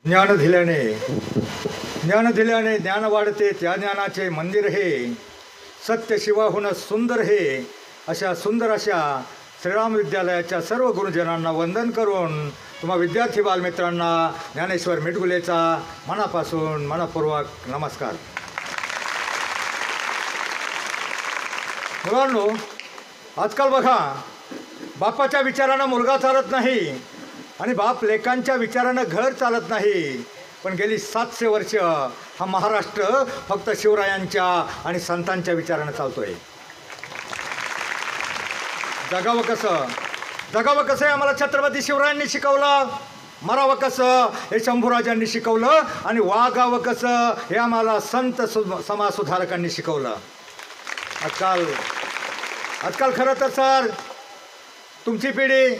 ज्ञान दिल्याने ज्ञान वाढते, त्या ज्ञानाचे मंदिर हे सत्य शिवाहून सुंदर हे. अशा सुंदर अशा श्रीराम विद्यालयाच्या सर्व गुरुजनांना वंदन करून तुम्हा विद्यार्थी बालमित्रांना ज्ञानेश्वर मिटगुलेचा मनापासून मनपूर्वक नमस्कार. मुलांनो, आजकाल बघा, बापाच्या विचारानं मुलगा चालत नाही आणि बाप लेकांच्या विचारानं घर चालत नाही. पण गेली 700 वर्ष हा महाराष्ट्र फक्त शिवरायांच्या आणि संतांच्या विचारानं चालतोय. जगावं कसं हे आम्हाला छत्रपती शिवरायांनी शिकवलं. मरावं कसं हे शंभूराजांनी शिकवलं. आणि वागावं कसं हे आम्हाला संत समाजसुधारकांनी शिकवलं. आजकाल खरं तर सर, तुमची पिढी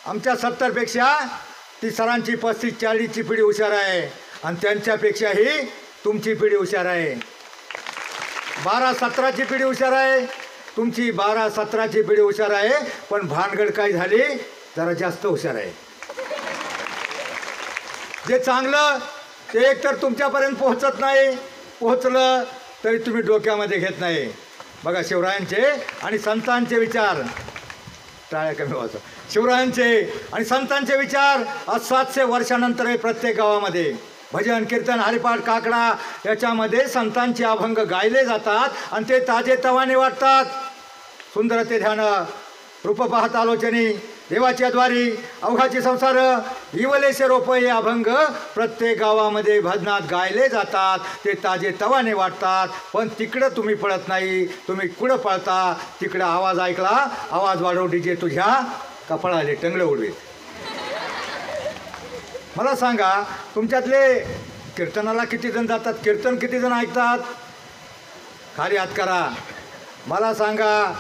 आमच्या 70पेक्षा ती सरांची 35-40ची पिढी हुशार आहे आणि त्यांच्यापेक्षाही तुमची पिढी हुशार आहे. 12-17ची पिढी हुशार आहे, तुमची 12-17ची पिढी हुशार आहे. पण भानगड काय झाली, जरा जास्त हुशार आहे. जे चांगलं ते एकतर तुमच्यापर्यंत पोहोचत नाही, पोहोचलं तरी तुम्ही डोक्यामध्ये घेत नाही. बघा, शिवरायांचे आणि संतांचे विचार, टाळ्या कमी वाजव, शिवरायांचे आणि संतांचे विचार आज 700 वर्षानंतर प्रत्येक गावामध्ये भजन कीर्तन हरिपाठ काकडा याच्यामध्ये संतांचे अभंग गायले जातात आणि ते ताजे तवाने वाटतात. सुंदर ते ध्यान रूप पाहत आलोचनी देवाच्या द्वारी अवघाचे संसार इवलेसे रोप हे अभंग प्रत्येक गावामध्ये भजनात गायले जातात. ते ताजे तवाने वाटतात. पण तिकडं तुम्ही पळत नाही, तुम्ही कुठं पळता. तिकडं आवाज ऐकला, आवाज वाढव डीजे तुझ्या कपाळाले टंगलं उडवीत. मला सांगा, तुमच्यातले कीर्तनाला किती जण जातात, कीर्तन किती जण ऐकतात? खाली हात करा. मला सांगा,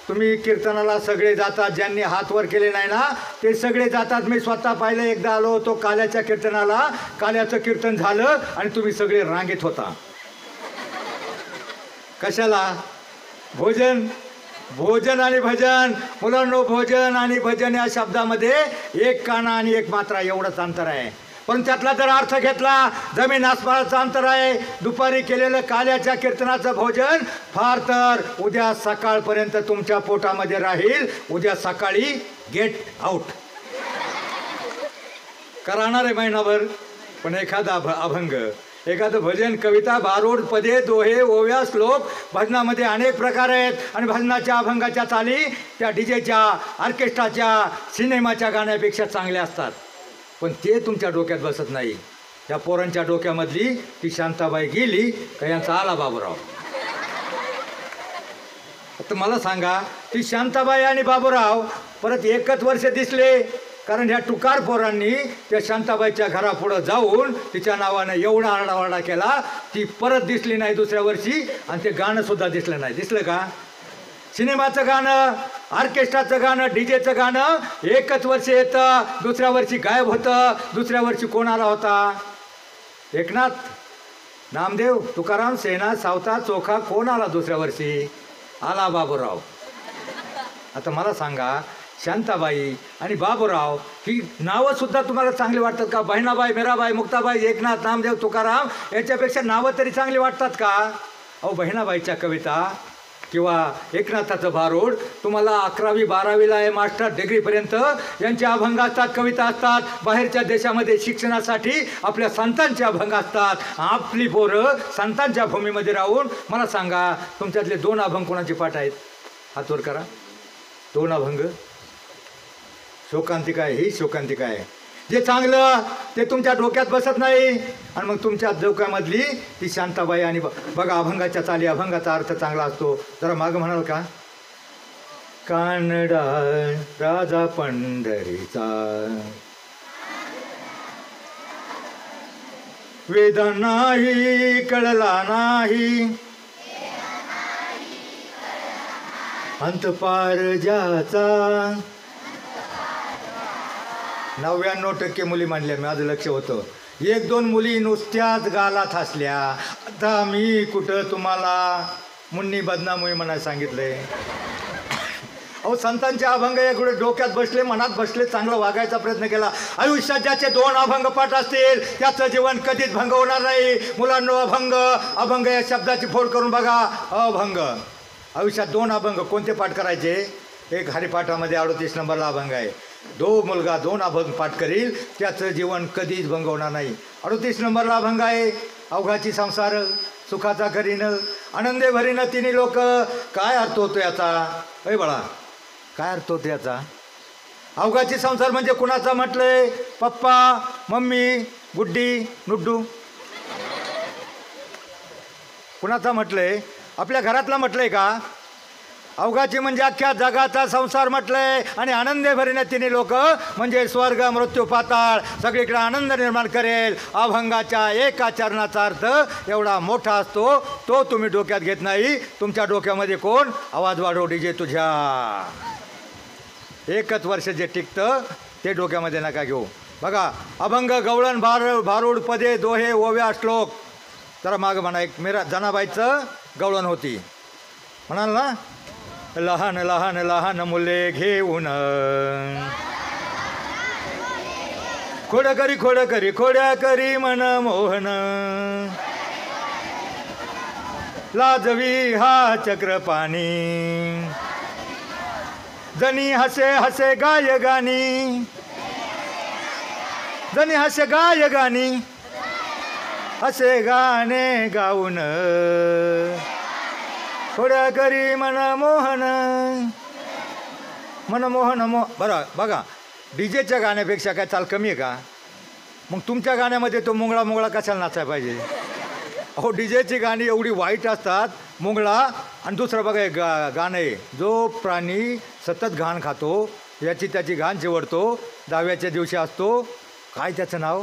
तुम्ही कीर्तनाला सगळे जातात, ज्यांनी हात वर केले नाही ना ते सगळे जातात. मी स्वतः पाहिलं, एकदा आलो होतो काल्याच्या कीर्तनाला, काल्याचं कीर्तन झालं आणि तुम्ही सगळे रांगेत होता. कशाला? भोजन आणि भजन. मुलांनो, भोजन आणि भजन या शब्दामध्ये एक काना आणि एक मात्रा एवढंच अंतर आहे. पण त्यातला जर अर्थ घेतला, जमीन आसमानाचं अंतर आहे. दुपारी केलेलं काल्याच्या कीर्तनाचं भोजन फार तर उद्या सकाळपर्यंत तुमच्या पोटामध्ये राहील. उद्या सकाळी गेट आउट करणार आहे महिनाभर. पण एखादा अभंग, एखादं भजन, कविता, भारूड, पदे, दोहे, ओव्या, श्लोक, भजनामध्ये अनेक प्रकार आहेत. आणि भजनाच्या अभंगाच्या चाली त्या डीजेच्या, ऑर्केस्ट्राच्या, सिनेमाच्या गाण्यापेक्षा चांगल्या असतात. पण ते तुमच्या डोक्यात बसत नाही. त्या पोरांच्या डोक्यामधली ती शांताबाई गेली का यांचा आला बाबूराव. तर मला सांगा, ती शांताबाई आणि बाबूराव परत एकच वर्ष दिसले. कारण ह्या टुकार पोरांनी त्या शांताबाईच्या घरापुढं जाऊन तिच्या नावानं एवढा आरडाओरडा केला. ती परत दिसली नाही दुसऱ्या वर्षी. आणि ते गाणंसुद्धा दिसलं नाही. दिसलं का? सिनेमाचं गाणं, ऑर्केस्ट्राचं गाणं, डीजेचं गाणं एकच वर्ष येतं, दुसऱ्या वर्षी गायब होतं. दुसऱ्या वर्षी कोण आला होता? एकनाथ, नामदेव, तुकाराम, सेना, सावता, चोखा. कोण आला दुसऱ्या वर्षी? आला बाबूराव. आता मला सांगा, शांताबाई आणि बाबूराव ही नावंसुद्धा तुम्हाला चांगली वाटतात का? बहिणाबाई, मीराबाई, मुक्ताबाई, एकनाथ, नामदेव, तुकाराम याच्यापेक्षा नावं तरी चांगली वाटतात का? अहो, बहिणाबाईच्या कविता किंवा एकनाथाचं भारूड तुम्हाला 11वी 12वीला आहे, मास्टर डिग्रीपर्यंत यांचे अभंग असतात, कविता असतात. बाहेरच्या देशामध्ये शिक्षणासाठी आपल्या संतांचे अभंग असतात. आपली पोरं संतांच्या भूमीमध्ये राहून मला सांगा, तुमच्यातले 2 अभंग कोणाचे पाठ आहेत? हात वर करा. 2 अभंग. शोकांतिका आहे, ही शोकांतिका आहे. जे चांगलं ते तुमच्या डोक्यात बसत नाही. आणि मग तुमच्या डोक्यामधली ती शांताबाई आणि बघा अभंगाच्या चाली, अभंगाचा अर्थ चांगला असतो. जरा मागं म्हणाल का? कानडा राजा पंढरीचा, वेद नाही कळला नाही, अंत पार ज्याचा. 99% मुली मांडल्या. माझं लक्ष होतं. 1-2 मुली नुसत्याच गालात हसल्या. आता मी कुठं तुम्हाला मुन्नी बदनामुळे म्हणायला सांगितलंय. अहो संतांचे अभंग एवढे डोक्यात बसले, मनात बसले, चांगलं वागायचा प्रयत्न केला. आयुष्यात ज्याचे 2 अभंग पाठ असतील त्याचं जीवन कधीच भंग होणार नाही. मुलांनो, अभंग अभंग या शब्दाची फोड करून बघा. अभंग आयुष्यात 2 अभंग कोणते पाठ करायचे? एक हरिपाठामध्ये 38 नंबरला अभंग आहे, मुलगा 2 अभंग पाठ करील त्याचं जीवन कधीच भंग होणार नाही. 38 नंबरला अभंग आहे, अवघाची संसार सुखाचा करीन आनंदे भरीन तिन्ही लोक. काय अर्थ होतो याचा? अय बाळा, काय अर्थ होतो याचा? अवघाची संसार म्हणजे कुणाचा म्हटलंय? पप्पा, मम्मी, गुड्डी, नुड्डू, कुणाचा म्हटलंय? आपल्या घरातला म्हटलंय का? अवघाची म्हणजे अख्ख्या जगाचा संसार म्हटलंय. आणि आनंदे भरीने तिन्ही लोक म्हणजे स्वर्ग, मृत्यू, पाताळ सगळीकडे आनंद निर्माण करेल. अभंगाच्या एक आचरणाचा अर्थ एवढा मोठा असतो, तो तुम्ही डोक्यात घेत नाही. तुमच्या डोक्यामध्ये कोण? आवाज वाढव डीजे तुझ्या. एकच वर्ष जे टिकतं ते डोक्यामध्ये नका घेऊ. बघा, अभंग गवळण भारूड पदे दोहे ओव्या श्लोक. जरा मागं म्हणा, एक मेरा जनाबाईचं गवळण होती, म्हणाल ना, लहान लहान लहान मुले घेऊन खोड्या करी मन मोहन, लाजवी हा चक्रपाणी, जनी हसे हसे गाय गाणी, जनी हसे गाय गाणी, हसे गाणे गाऊन खोड्या करी मनमोहन. बरं बघा, डीजेच्या गाण्यापेक्षा काय चाल कमी आहे का? मग तुमच्या गाण्यामध्ये तो मुंगळा कशाला नाचायला पाहिजे? अहो, डीजेची गाणी एवढी वाईट असतात, मुंगळा. आणि दुसरं बघा, एक गाणं आहे, जो प्राणी सतत घाण खातो याची त्याची घाण चिवडतो, दहाव्याच्या दिवशी असतो, काय त्याचं नाव?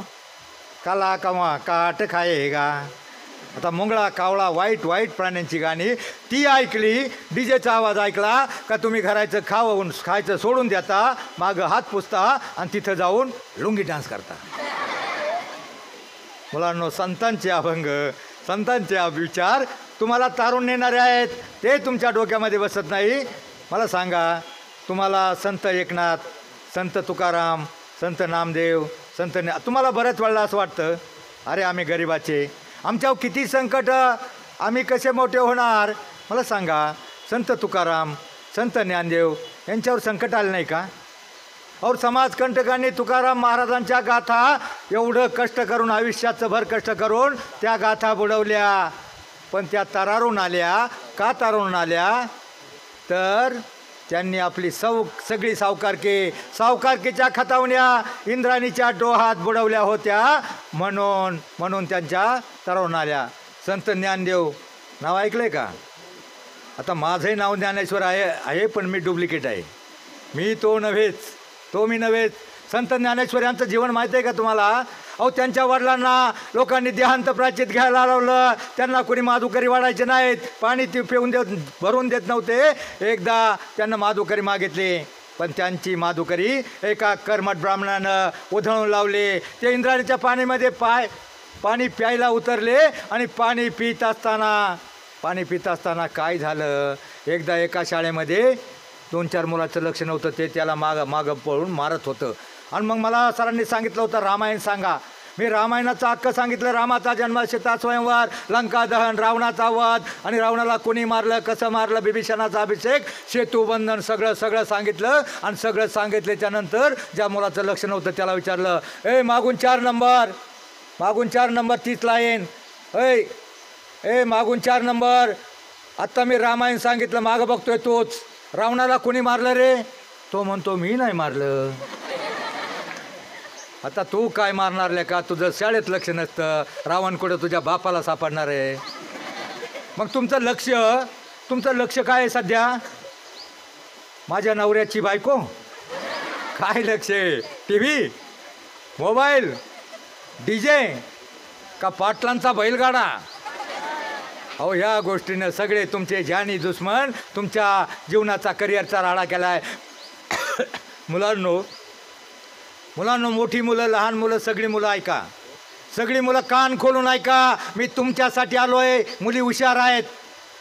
काला कामा काट खाये गा. आता मुंगळा, कावळा, वाईट प्राण्यांची गाणी ती ऐकली, डीजेचा आवाज ऐकला का तुम्ही घराचं खायचं सोडून देता, मागं हात पुसता आणि तिथं जाऊन लुंगी डान्स करता. मुलांनो, संतांचे अभंग, संतांचे विचार तुम्हाला तारून नेणारे आहेत, ते तुमच्या डोक्यामध्ये बसत नाही. मला सांगा, तुम्हाला संत एकनाथ, संत तुकाराम, संत नामदेव, तुम्हाला बऱ्याच वेळेला असं वाटतं, अरे आम्ही गरिबाचे, आमच्यावर किती संकट, आम्ही कसे मोठे होणार? मला सांगा, संत तुकाराम, संत ज्ञानदेव यांच्यावर संकट आलं नाही का? और समाजकंटकांनी तुकाराम महाराजांच्या गाथा एवढं कष्ट करून, आयुष्याचं भर कष्ट करून त्या गाथा बुडवल्या, पण त्या तरारून आल्या. का तरारून आल्या? तर त्यांनी आपली सगळी सावकारकीच्या खतावण्या इंद्राणीच्या डोहात बुडवल्या होत्या, म्हणून त्यांच्या तरुण आल्या. संत ज्ञानदेव नाव ऐकलंय का? आता माझंही नाव ज्ञानेश्वर आहे, पण मी डुप्लिकेट आहे. मी नव्हेच. संत ज्ञानेश्वर यांचं जीवन माहीत आहे का तुम्हाला? अहो, त्यांच्या वडिलांना लोकांनी देहांत प्राचित घ्यायला लावलं, त्यांना कोणी माधुकरी वाढायचे नाहीत, पाणी ते भरून देत नव्हते. एकदा त्यांना माधुकरी मागितली, पण त्यांची माधुकरी एका कर्मठ ब्राह्मणानं उधळून लावले. ते इंद्राणीच्या पाणीमध्ये पाणी प्यायला उतरले आणि पाणी पित असताना काय झालं, एकदा एका शाळेमध्ये 2-4 मुलाचं लक्ष नव्हतं, ते त्याला मागं पळून मारत होतं. आणि मग मला सरांनी सांगितलं होतं, रामायण सांगा. मी रामायणाचं हक्क सांगितलं. रामाचा जन्म, सीता स्वयंवर, लंका दहन, रावणाचा वध आणि रावणाला कोणी मारलं, कसं मारलं, बिभीषणाचा अभिषेक, सेतुबंधन, सगळं सांगितलं. आणि सगळं सांगितल्याच्यानंतर ज्या मुलाचं लक्ष नव्हतं त्याला विचारलं, मागून 4 नंबर 30 लाईन, मागून 4 नंबर. आत्ता मी रामायण सांगितलं, मागं बघतोय तोच. रावणाला कोणी मारलं रे? तो म्हणतो, मी नाही मारलं. आता तू काय मारणार का? तुझं शाळेत लक्ष नसतं, रावण कुठं तुझ्या बापाला सापडणार आहे. मग तुमचं लक्ष काय आहे सध्या? माझ्या नवऱ्याची बायको? काय लक्ष आहे? TV, मोबाईल, DJ का पाटलांचा बैलगाडा? अहो, ह्या गोष्टीनं सगळे तुमचे जानी दुश्मन तुमच्या जीवनाचा करिअरचा राडा केला आहे. मुलांनो, मोठी मुलं, लहान मुलं, सगळी मुलं ऐका. सगळी मुलं कान खोलून ऐका. मी तुमच्यासाठी आलो आहे. मुली हुशार आहेत,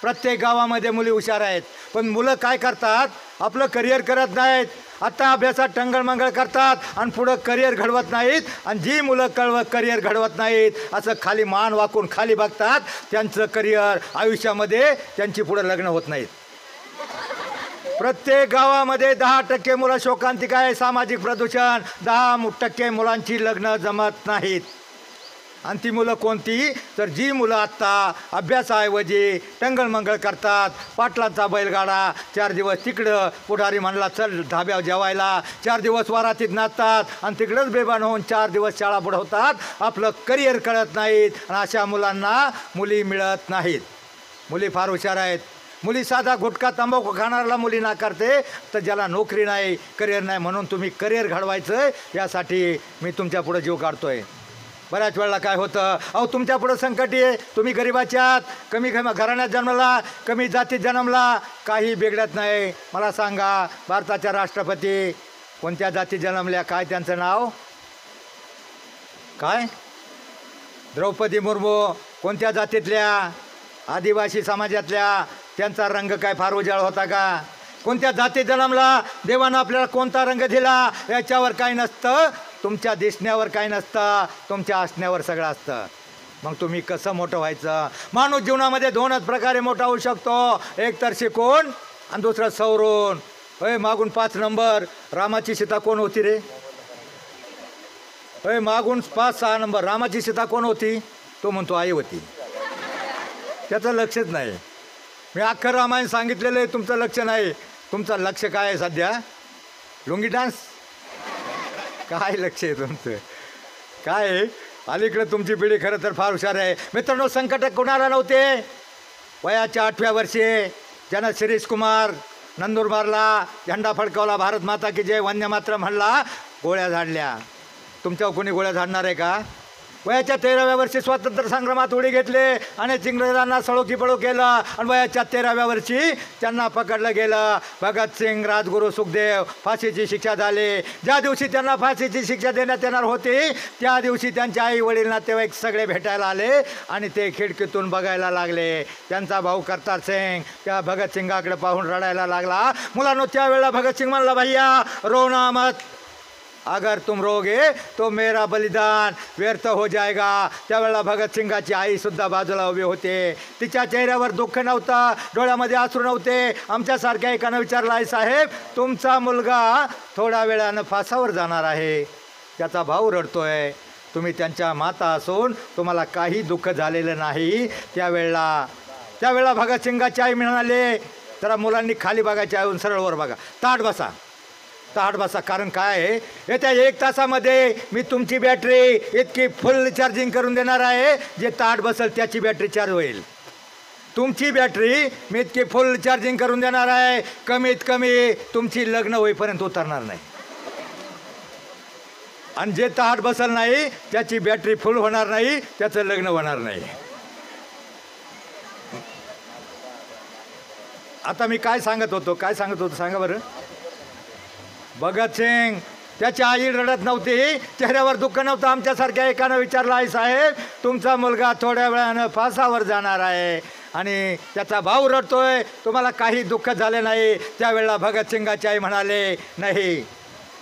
प्रत्येक गावामध्ये मुली हुशार आहेत, पण मुलं काय करतात, आपलं करिअर करत नाहीत. आता अभ्यासात टंगळमंगळ करतात आणि पुढं करिअर घडवत नाहीत. आणि जी मुलं करिअर घडवत नाहीत असं खाली मान वाकून खाली बघतात, त्यांचं करिअर आयुष्यामध्ये त्यांची पुढं लग्न होत नाहीत. प्रत्येक गावामध्ये 10% मुलं शोकांतिक आहे, सामाजिक प्रदूषण. 10% मुलांची लग्न जमत नाहीत. आणि ती मुलं कोणती, तर जी मुलं आत्ता अभ्यासाऐवजी टंगळमंगळ करतात. पाटलांचा बैलगाडा, 4 दिवस तिकडं, पुढारी म्हणला चल धाब्यावर जेवायला, 4 दिवस वरातीत नाचतात आणि तिकडंच बेभान होऊन 4 दिवस शाळा बुडवतात. आपलं करिअर कळत नाहीत आणि अशा मुलांना मुली मिळत नाहीत. मुली फार हुशार आहेत. मुली साधा गुटखा तंबाखू खाणाऱ्याला मुली नाकारते, तर ज्याला नोकरी नाही, करिअर नाही, म्हणून तुम्ही करिअर घडवायचं यासाठी मी तुमच्या पुढं जीव काढतोय. बऱ्याच वेळेला काय होतं, अहो तुमच्या पुढं संकट आहे, तुम्ही गरिबाच्या आहात, कमी घराण्यात जन्मला, कमी जातीत जन्मला, काही बिघडत नाही. मला सांगा, भारताच्या राष्ट्रपती कोणत्या जातीत जन्मल्या, काय त्यांचं नाव काय? द्रौपदी मुर्मू कोणत्या जातीतल्या? आदिवासी समाजातल्या. त्यांचा रंग काय फार उजाळ होता का? कोणत्या जातीत जन्मला, देवानं आपल्याला कोणता रंग दिला याच्यावर काही नसतं. तुमच्या दिसण्यावर काही नसतं, तुमच्या असण्यावर सगळं असतं. मग तुम्ही कसं मोठं व्हायचं? माणूस जीवनामध्ये 2च प्रकारे मोठा होऊ शकतो, एक तर शिकून आणि दुसरं सवरून. होय, मागून 5 नंबर रामाची सीता कोण होती रे? होय, मागून 5-6 नंबर रामाची सीता कोण होती? तो म्हणतो आई होती. त्याचं लक्षच नाही. मी अख्खं रामायण सांगितलेलं आहे, तुमचं लक्ष नाही. तुमचं लक्ष काय आहे सध्या? लुंगी डान्स? काय लक्ष आहे तुमचं? काय आहे? अलीकडे तुमची पिढी खरं तर फार हुशार आहे. मित्रांनो, संकट कोणाला नव्हते? वयाच्या 8व्या वर्षी ज्यानं शिरीष कुमार नंदुरबारला झेंडा फडकावला, भारत माता की जय, वंदे मातरम् म्हणला, गोळ्या झाडल्या. तुमच्यावर कोणी गोळ्या झाडणार आहे का? वयाच्या 13व्या वर्षी स्वातंत्र्य संग्रामात उडी घेतले आणि इंग्रजांना सळो की पळो केलं आणि वयाच्या 13व्या वर्षी त्यांना पकडलं गेलं. भगतसिंग, राजगुरू, सुखदेव फाशीची शिक्षा झाली. ज्या दिवशी त्यांना फाशीची शिक्षा देण्यात येणार होती त्या दिवशी त्यांच्या आई वडील नातेवाईक सगळे भेटायला आले आणि ते खिडकीतून बघायला लागले. त्यांचा भाऊ करतार सिंग त्या भगतसिंगाकडे पाहून रडायला लागला. मुलांनो, त्यावेळेला भगतसिंग म्हणला, भैया रोना मत, अगर तुम रोगे तो मेरा बलिदान व्यर्थ हो जाएगा. त्यावेळेला भगतसिंगाची आईसुद्धा बाजूला उभी होते. तिच्या चेहऱ्यावर दुःख नव्हतं, डोळ्यामध्ये अश्रू नव्हते. आमच्यासारख्या एकानं विचारलं, आई साहेब, तुमचा मुलगा थोड्या वेळानं फासावर जाणार आहे, त्याचा भाऊ रडतोय, तुम्ही त्यांच्या माता असून तुम्हाला काही दुःख झालेलं नाही. त्यावेळेला भगतसिंगाची आई म्हणाले, जरा मुलांनी खाली बघायच्या ऐवून सरळवर बघा, ताट बसा. कारण काय आहे, येत्या 1 तासामध्ये मी तुमची बॅटरी इतकी फुल चार्जिंग करून देणार आहे, जे ताट बसेल त्याची बॅटरी चार्ज होईल. तुमची बॅटरी मी इतकी फुल चार्जिंग करून देणार आहे, कमीत कमी तुमची लग्न होईपर्यंत उतरणार नाही. आणि जे ताट बसेल नाही त्याची बॅटरी फुल होणार नाही, त्याचं लग्न होणार नाही. आता मी काय सांगत होतो सांगा बरं. भगतसिंग, त्याची आई रडत नव्हती, चेहऱ्यावर दुःख नव्हतं. आमच्यासारख्या एकानं विचारलं, आई साहेब, तुमचा मुलगा थोड्या वेळानं फासावर जाणार आहे आणि त्याचा भाऊ रडतोय, तुम्हाला काही दुःख झाले नाही. त्यावेळेला भगतसिंगाची आई म्हणाले, नहीं,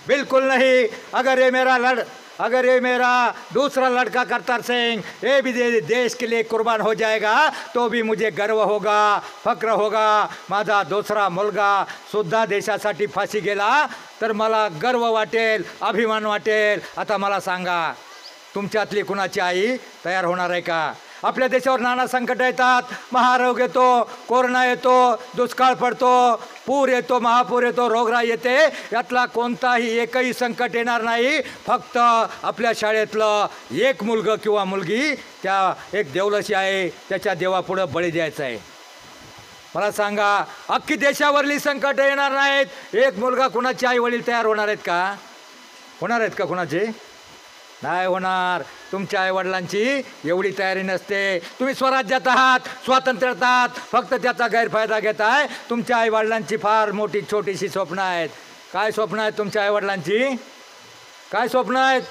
बिल्कुल नहीं. अगर ये मेरा दूसरा लड़का करतार सिंह ये भी देश के लिए कुर्बान हो जाएगा तो भी मुझे गर्व होगा, फक्र होगा. माझा दुसरा मुलगा सुद्धा देशासाठी फाशी गेला तर मला गर्व वाटेल, अभिमान वाटेल. आता मला सांगा, तुमच्यातली कुणाची आई तयार होणार आहे का? आपल्या देशावर नाना संकट येतात, महारोग येतो, कोरोना येतो, दुष्काळ पडतो, पूर येतो, महापूर येतो, रोगराई येते. यातला कोणताही एकही संकट येणार नाही. फक्त आपल्या शाळेतलं एक मुलगं किंवा मुलगी त्या एक देवलशी आहे, त्याच्या देवापुढं बळी द्यायचं आहे. मला सांगा, अख्खी देशावरली संकट येणार नाहीत, एक मुलगा कुणाची आई वडील तयार होणार आहेत का? होणार आहेत का कुणाचे? नाही होणार. तुमच्या आईवडिलांची एवढी तयारी नसते. तुम्ही स्वराज्यात आहात, स्वातंत्र्यात आहात, फक्त त्याचा गैरफायदा घेताय. तुमच्या आईवडिलांची फार मोठी छोटीशी स्वप्न आहेत. काय स्वप्न आहेत तुमच्या आईवडिलांची? काय स्वप्न आहेत?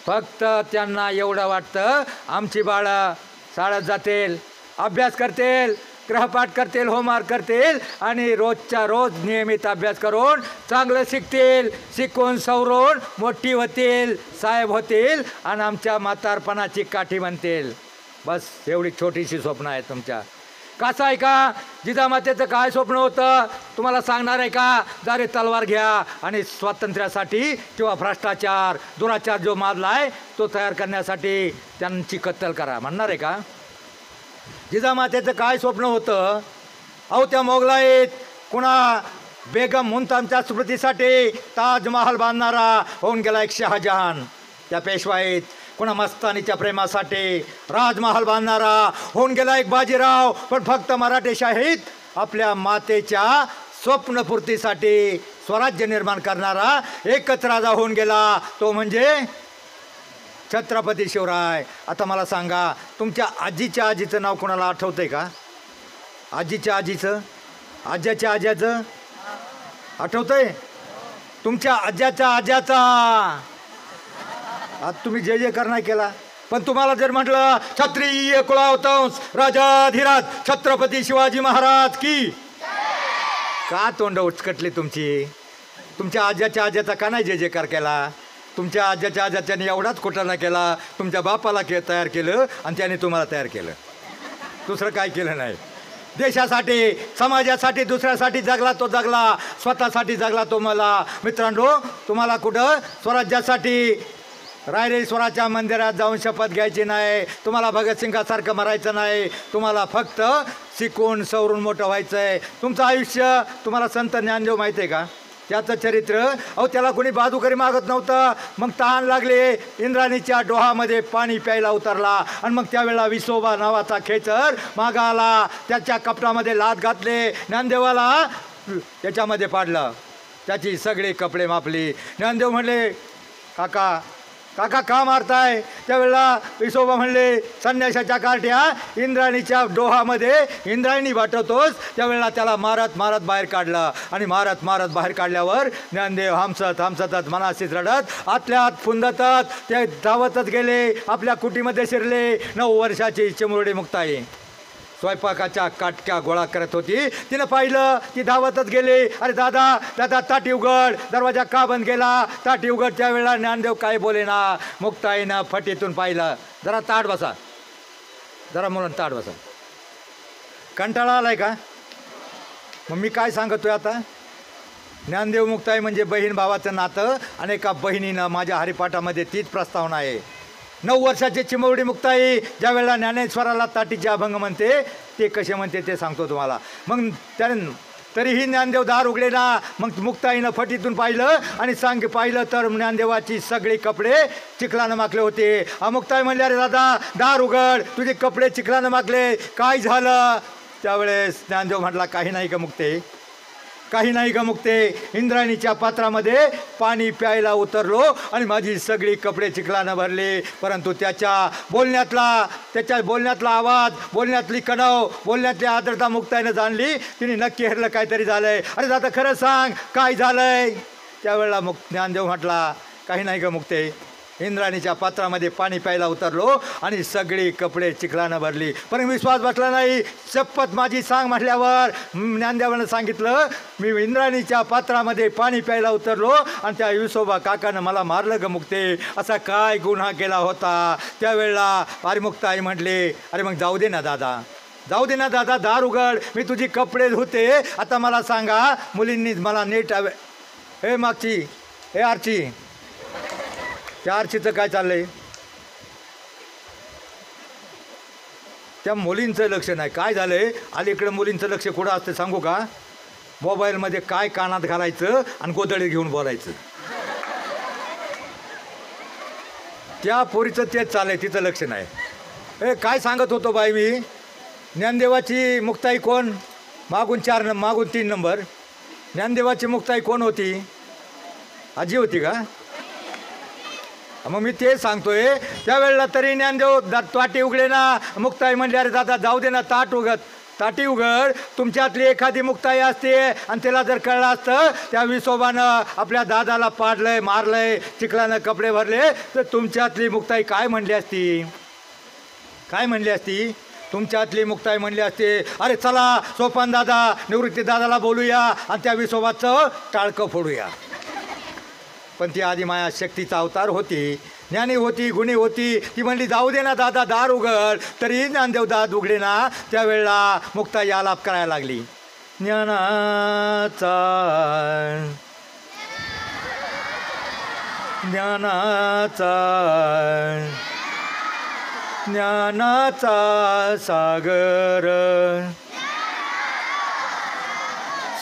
फक्त त्यांना एवढं वाटतं, आमची बाळं शाळेत जातील, अभ्यास करतील, ग्रहपाठ करतील, होमवर्क करतील आणि रोजच्या रोज नियमित अभ्यास करून चांगलं शिकतील. शिकून सवरून मोठी होतील, साहेब होतील आणि आमच्या म्हातारपणाची काठी बनतील. बस एवढी छोटीशी स्वप्न आहे तुमच्या. कसं आहे का, जिजामातेचं काय स्वप्न होतं तुम्हाला सांगणार आहे का? जरी तलवार घ्या आणि स्वातंत्र्यासाठी किंवा भ्रष्टाचार दुराचार जो माजला आहे तो तयार करण्यासाठी त्यांची कत्तल करा म्हणणार आहे का? जिजामातेचं काय स्वप्न होतं? अहो त्या मोगलाईत कुणा बेगम मुमताजच्या स्मृतीसाठी ताजमहाल बांधणारा होऊन गेला एक शहाजहान. त्या पेशवाईत कुणा मस्तानीच्या प्रेमासाठी राजमहाल बांधणारा होऊन गेला एक बाजीराव. पण फक्त मराठेशाहीत आपल्या मातेच्या स्वप्नपूर्तीसाठी स्वराज्य निर्माण करणारा एकच राजा होऊन गेला, तो म्हणजे छत्रपती शिवराय. आता मला सांगा, तुमच्या आजीच्या आजीचं नाव कोणाला आठवतंय का? आजीच्या आजीचं, आज्याच्या आज्याचं आठवतंय? तुमच्या आज्याच्या आज्याचा. आज तुम्ही जे जे कर नाही केला, पण तुम्हाला जर म्हटलं क्षत्रिय कुळावतंस राजाधिराज छत्रपती शिवाजी महाराज की, का तोंड उचकटली तुमची? तुमच्या आज्याच्या आज्याचा का नाही जे जे कर केला? तुमच्या आज्याच्या आज्याच्याने एवढाच घोटाळा केला, तुमच्या बापाला तयार केलं आणि त्याने तुम्हाला तयार केलं, दुसरं काय केलं नाही. देशासाठी समाजासाठी दुसऱ्यासाठी जगला तो जगला, स्वतःसाठी जगला तो. मला मित्रांनो, तुम्हाला कुठं स्वराज्यासाठी रायरेश्वराच्या मंदिरात जाऊन शपथ घ्यायची नाही, तुम्हाला भगतसिंगासारखं मरायचं नाही, तुम्हाला फक्त शिकून सवरून मोठं व्हायचं आहे. तुमचं आयुष्य तुम्हाला संत ज्ञानदेव माहिती आहे का? त्याचं चरित्र, अहो त्याला कोणी बाजूकरी मागत नव्हतं. मग तहान लागले, इंद्राणीच्या डोहामध्ये पाणी प्यायला उतरला आणि मग त्यावेळेला विसोबा नावाचा खेचर मागा आला, त्याच्या कपड्यामध्ये लाथ घातले, ज्ञानदेवाला त्याच्यामध्ये पाडलं, त्याची सगळे कपडे मापली. ज्ञानदेव म्हणले, काका काका का मारताय? त्यावेळेला विसोबा म्हणले, संन्याशाच्या कार्ट्या इंद्राणीच्या डोहामध्ये इंद्रायणी वाटवतोस. त्यावेळेला त्याला मारत मारत बाहेर काढलं आणि मारत मारत बाहेर काढल्यावर ज्ञानदेव हमसतच मनाशीच रडत आतल्या आत फुंदतच ते धावतच गेले, आपल्या कुटीमध्ये शिरले. 9 वर्षाची चिमुरडी मुक्ताई स्वयंपाकाच्या काटक्या गोळा करत होती. तिनं पाहिलं, ती धावतच गेली. अरे दादा दादा ताटी उघड. दरवाजा का बंद केला? ताटी उघड. त्यावेळेला ज्ञानदेव काय बोले ना. मुक्ताईनं फटीतून पाहिलं. जरा ताट बसा, जरा मुलांना ताट बसा. कंटाळा आलाय का? मग मी काय सांगतोय आता? ज्ञानदेव मुक्ताई म्हणजे बहीण भावाचं नातं आणि एका बहिणीनं माझ्या हरिपाठामध्ये तीच प्रस्तावना आहे. 9 वर्षाची चिमुरडी मुक्ताई ज्या वेळेला ज्ञानेश्वराला ताटीचे अभंग म्हणते, ते कसे म्हणते ते सांगतो तुम्हाला. मग त्याने तरीही ज्ञानदेव दार उघडे ना. मग मुक्ताईनं फटीतून पाहिलं आणि पाहिलं तर ज्ञानदेवाची सगळी कपडे चिखलानं माखले होते. मुक्ताई म्हणले, अरे दादा दार उघड, तुझे कपडे चिखलानं माखले, काय झालं? त्यावेळेस ज्ञानदेव म्हटला, काही नाही का मुक्ते, काही नाही का मुक्ते. इंद्रायणीच्या पात्रामध्ये पाणी प्यायला उतरलो आणि माझी सगळी कपडे चिखलानं भरले. परंतु त्याच्या बोलण्यातला आवाज, बोलण्यातली कणव, बोलण्यातली आर्द्रता मुक्ताईनं जाणली. तिने नक्की हरलं काहीतरी झालंय. अरे दादा खरं सांग, काय झालंय? त्यावेळेला ज्ञानदेव म्हटला, काही नाही का मुक्ते, इंद्राणीच्या पात्रामध्ये पाणी प्यायला उतरलो आणि सगळी कपडे चिखलानं भरली. पण विश्वास बसला नाही. शपथ माझी सांग म्हटल्यावर ज्ञानदेवानं सांगितलं, मी इंद्राणीच्या पात्रामध्ये पाणी प्यायला उतरलो आणि त्या विसोबा काकानं मला मारलं ग मुक्ते. असा काय गुन्हा केला होता? त्यावेळेला मुक्ताई म्हटले, अरे मग जाऊ दे ना दादा, जाऊ दे ना दादा, दार उघड, मी तुझी कपडे धुते. आता मला सांगा, मुलींनी मला नीट हे मागची हे आरची, त्या आरचीचं काय चाललंय? त्या मुलींचं लक्ष नाही. काय झालंय अलीकडं? मुलींचं लक्ष कुठं असतं सांगू का? मोबाईलमध्ये काय कानात घालायचं आणि गोधडी घेऊन बोलायचं. त्या पोरीचं तेच चाललंय, तिचं लक्ष नाही. हे काय सांगत होतो बाई मी, ज्ञानदेवाची मुक्ताई कोण? मागून 3 नंबर. ज्ञानदेवाची मुक्ताई कोण होती? आजी होती का? मग मी ते सांगतोय. त्यावेळेला तरी ज्ञानदेव ताटी उघडे ना. मुक्ताई म्हणली, अरे दादा जाऊ दे ना, ताटी उघड. तुमच्यातली एखादी मुक्ताई असते आणि त्याला जर कळलं असतं त्या विसोबानं आपल्या दादाला पाडलंय, मारलंय, चिखलानं कपडे भरले, तर तुमच्यातली मुक्ताई काय म्हणली असती? काय म्हणली असती? तुमच्यातली मुक्ताई म्हणली असते, अरे चला सोपान दादा निवृत्ती दादाला बोलूया आणि त्या विसोबाचं टाळकं फोडूया. पण ती आधी माया शक्तीचा अवतार होती, ज्ञानी होती, गुणी होती. ती म्हणली जाऊ दे ना दादा दार उघड. तरी ज्ञानदेव दाद उघडे ना. त्यावेळेला मुक्ताई आलाप करायला लागली. ज्ञानाचा ज्ञानाचा ज्ञानाचा सागर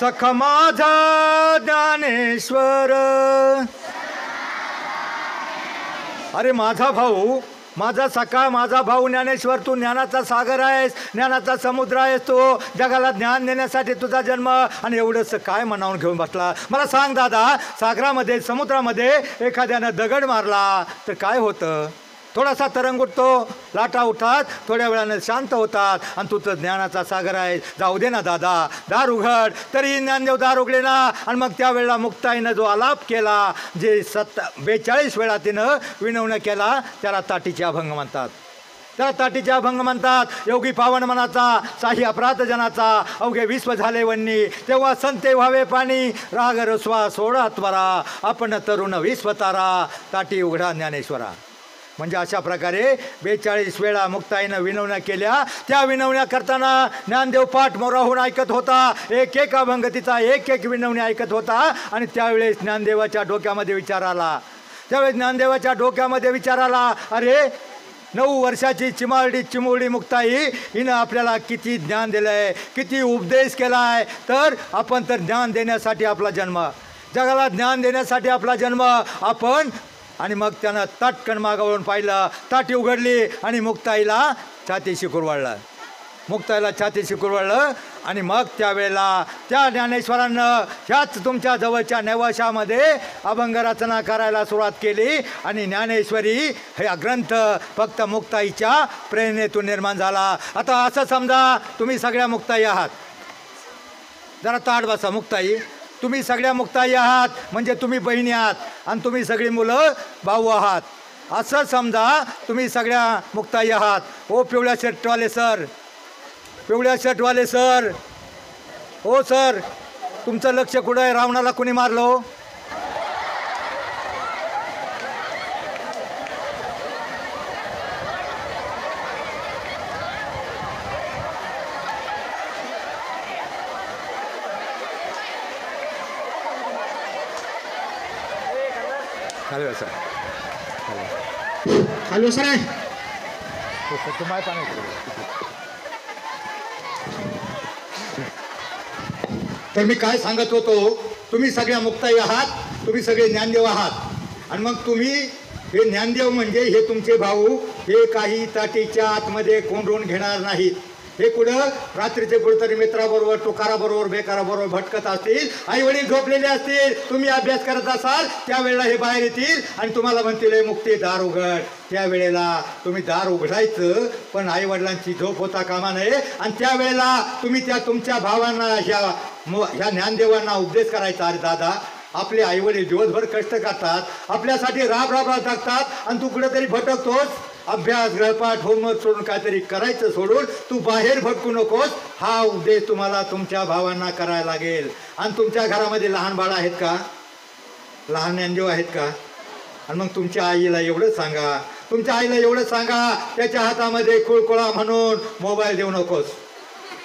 सख माझा ज्ञानेश्वर. अरे माझा भाऊ, माझा सखा, माझा भाऊ ज्ञानेश्वर, तू ज्ञानाचा सागर आहेस, ज्ञानाचा समुद्र आहेस. तो जगाला ज्ञान देण्यासाठी तुझा जन्म. आणि एवढंच काय मनावून घेऊन बसला. मला सांग दादा, सागरामध्ये समुद्रामध्ये एखाद्यानं दगड मारला तर काय होतं? थोडासा तरंग उठतो, लाटा उठतात, थोड्या वेळानं शांत होतात. आणि तू तर ज्ञानाचा सागर आहे, जाऊ दे ना दादा दार उघड. तरी ज्ञानदेव दार उघडले ना. आणि मग त्यावेळेला मुक्ताईनं जो आलाप केला, जे 42 वेळा तिनं विनवण्या केला, त्याला ताटीचे अभंग म्हणतात. त्याला ताटीचे अभंग म्हणतात. योगी पावन मनाचा, साही अपराध जनाचा, अवघे विश्व झाले वन्नी, तेव्हा संते व्हावे पाणी, राग रस्वा सोडा त्वरा, आपण तरुण विश्वतारा, ताटी उघडा ज्ञानेश्वरा. म्हणजे अशा प्रकारे 42 वेळा मुक्ताईनं विनवण्या केल्या. त्या विनवण्या करताना ज्ञानदेव पाठ मोराहून ऐकत होता. एक एक अभंग तिचा, एक एक विनवण्या ऐकत होता. आणि त्यावेळेस ज्ञानदेवाच्या डोक्यामध्ये विचार आला. त्यावेळेस ज्ञानदेवाच्या डोक्यामध्ये विचार आला, अरे 9 वर्षाची चिमुरडी मुक्ताई, हिनं आपल्याला किती ज्ञान दिलं आहे, किती उपदेश केला आहे. तर आपण तर ज्ञान देण्यासाठी आपला जन्म, जगाला ज्ञान देण्यासाठी आपला जन्म आपण. आणि मग त्यानं ताटकन मागावून पाहिलं, ताटी उघडली आणि मुक्ताईला छातीशी कुरवाळलं. मुक्ताईला छातीशी कुरवाळलं. आणि मग त्यावेळेला त्या ज्ञानेश्वरांनं ह्याच तुमच्या जवळच्या नेवाशामध्ये अभंग रचना करायला सुरुवात केली. आणि ज्ञानेश्वरी हा ग्रंथ फक्त मुक्ताईच्या प्रेरणेतून निर्माण झाला. आता असं समजा तुम्ही सगळ्या मुक्ताई आहात. जरा ताट बसा. मुक्ताई, तुम्ही सगळ्या मुक्ताई आहात, म्हणजे तुम्ही बहिणी आहात. आणि तुम्ही सगळी मुलं भाऊ आहात. असं समजा तुम्ही सगळ्या मुक्ताई आहात. ओ पिवळ्या शर्टवाले सर, पिवळ्या शर्टवाले सर, हो सर, तुमचं लक्ष कुठं आहे? रावणाला कुणी मारलं? हॅलो सर, हॅलो सर आहे. तुम्हाला पाणी. तर मी काय सांगत होतो, तुम्ही सगळ्या मुक्ताई आहात, तुम्ही सगळे ज्ञानदेव आहात. आणि मग तुम्ही हे ज्ञानदेव म्हणजे हे तुमचे भाऊ, हे काही ताटीच्या आतमध्ये कोंडून घेणार नाहीत. हे कुठं रात्रीचे कुठेतरी मित्राबरोबर, टुकाराबरोबर, बेकाराबरोबर भटकत असतील, आई वडील झोपलेले असतील, तुम्ही अभ्यास करत असाल, त्यावेळेला हे बाहेर येतील आणि तुम्हाला म्हणतील हे मुक्ती दार उघड. त्यावेळेला तुम्ही दार उघडायचं, पण आई वडिलांची झोप होता कामा नये. आणि त्यावेळेला तुम्ही त्या तुमच्या भावांना, ह्या ज्ञानदेवांना उपदेश करायचा, अरे दादा आपले आई वडील दिवसभर कष्ट करतात, आपल्यासाठी राब टाकतात, आणि तू कुठेतरी भटकतोस. अभ्यास, गृहपाठ, होमवर्क सोडून काहीतरी करायचं सोडून तू बाहेर भटकू नकोस. हा उपदेश तुम्हाला तुमच्या भावांना करायला लागेल. आणि तुमच्या घरामध्ये लहान बाळं आहेत का? लहान ज्ञानदेव आहेत का? आणि मग तुमच्या आईला एवढं सांगा, तुमच्या आईला एवढं सांगा, त्याच्या हातामध्ये कुळकुळा म्हणून मोबाईल देऊ नकोस.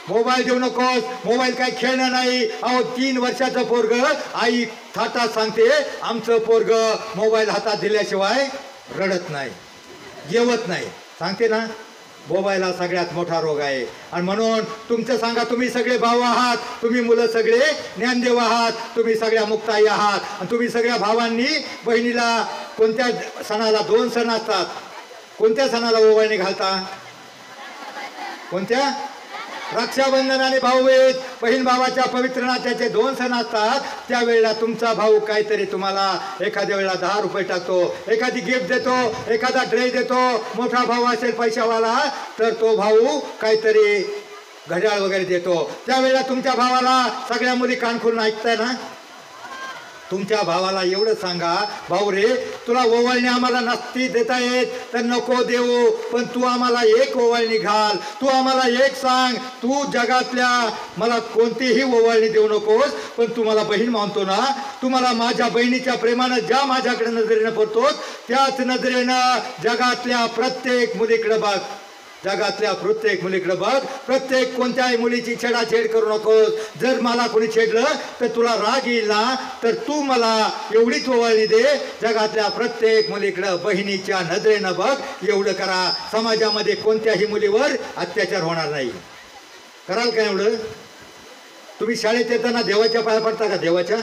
मोबाईल देऊ नकोस. मोबाईल काय खेळणं नाही. अहो 3 वर्षाचं पोरग, आई थाटात सांगते, आमचं पोरग मोबाईल हातात दिल्याशिवाय रडत नाही, जेवत नाही. सांगते ना, मोबाईल हा सगळ्यात मोठा रोग आहे. आणि म्हणून तुमचं सांगा, तुम्ही सगळे भाऊ आहात, तुम्ही मुलं सगळे ज्ञानदेव आहात, तुम्ही सगळ्या मुक्ताई आहात. आणि तुम्ही सगळ्या भावांनी बहिणीला, कोणत्या सणाला 2 सण असतात, कोणत्या सणाला ओवाळणी घालता? कोणत्या? रक्षाबंधन आणि भाऊबीज. बहीण भावाच्या पवित्र नात्याचे 2 सण असतात. त्यावेळेला तुमचा भाऊ काहीतरी तुम्हाला एखाद्या वेळेला 10 रुपये टाकतो, एखादी गिफ्ट देतो, एखादा ड्रेस देतो. मोठा भाऊ असेल पैशावाला तर तो भाऊ काहीतरी घड्याळ वगैरे देतो. त्यावेळेला तुमच्या भावाला सगळ्या मुली कान खोलून ऐकताय ना? तुमच्या भावाला एवढं सांगा, भाऊ रे तुला ओवाळणी आम्हाला नसती देता येत तर नको देऊ, पण तू आम्हाला एक ओवाळणी घाल, तू आम्हाला एक सांग, तू जगातल्या मला कोणतीही ओवाळणी देऊ नकोस, पण तू मला बहीण मानतो ना, तू मला माझ्या बहिणीच्या प्रेमानं ज्या माझ्याकडे नजरेनं पडतोस त्याच नजरेनं जगातल्या प्रत्येक मुलीकडे बघ, जगातल्या प्रत्येक मुलीकडे बघ, प्रत्येक कोणत्याही मुलीची छेडाछेड करू नकोस. जर मला कोणी छेडलं तर तुला राग येईल ना, तर तू मला एवढीच ओवाळणी दे, जगातल्या प्रत्येक मुलीकडं बहिणीच्या नजरेनं बघ, एवढं करा. समाजामध्ये कोणत्याही मुलीवर अत्याचार होणार नाही. कराल का एवढं? तुम्ही शाळेत येताना देवाच्या पाया पडता का? देवाच्या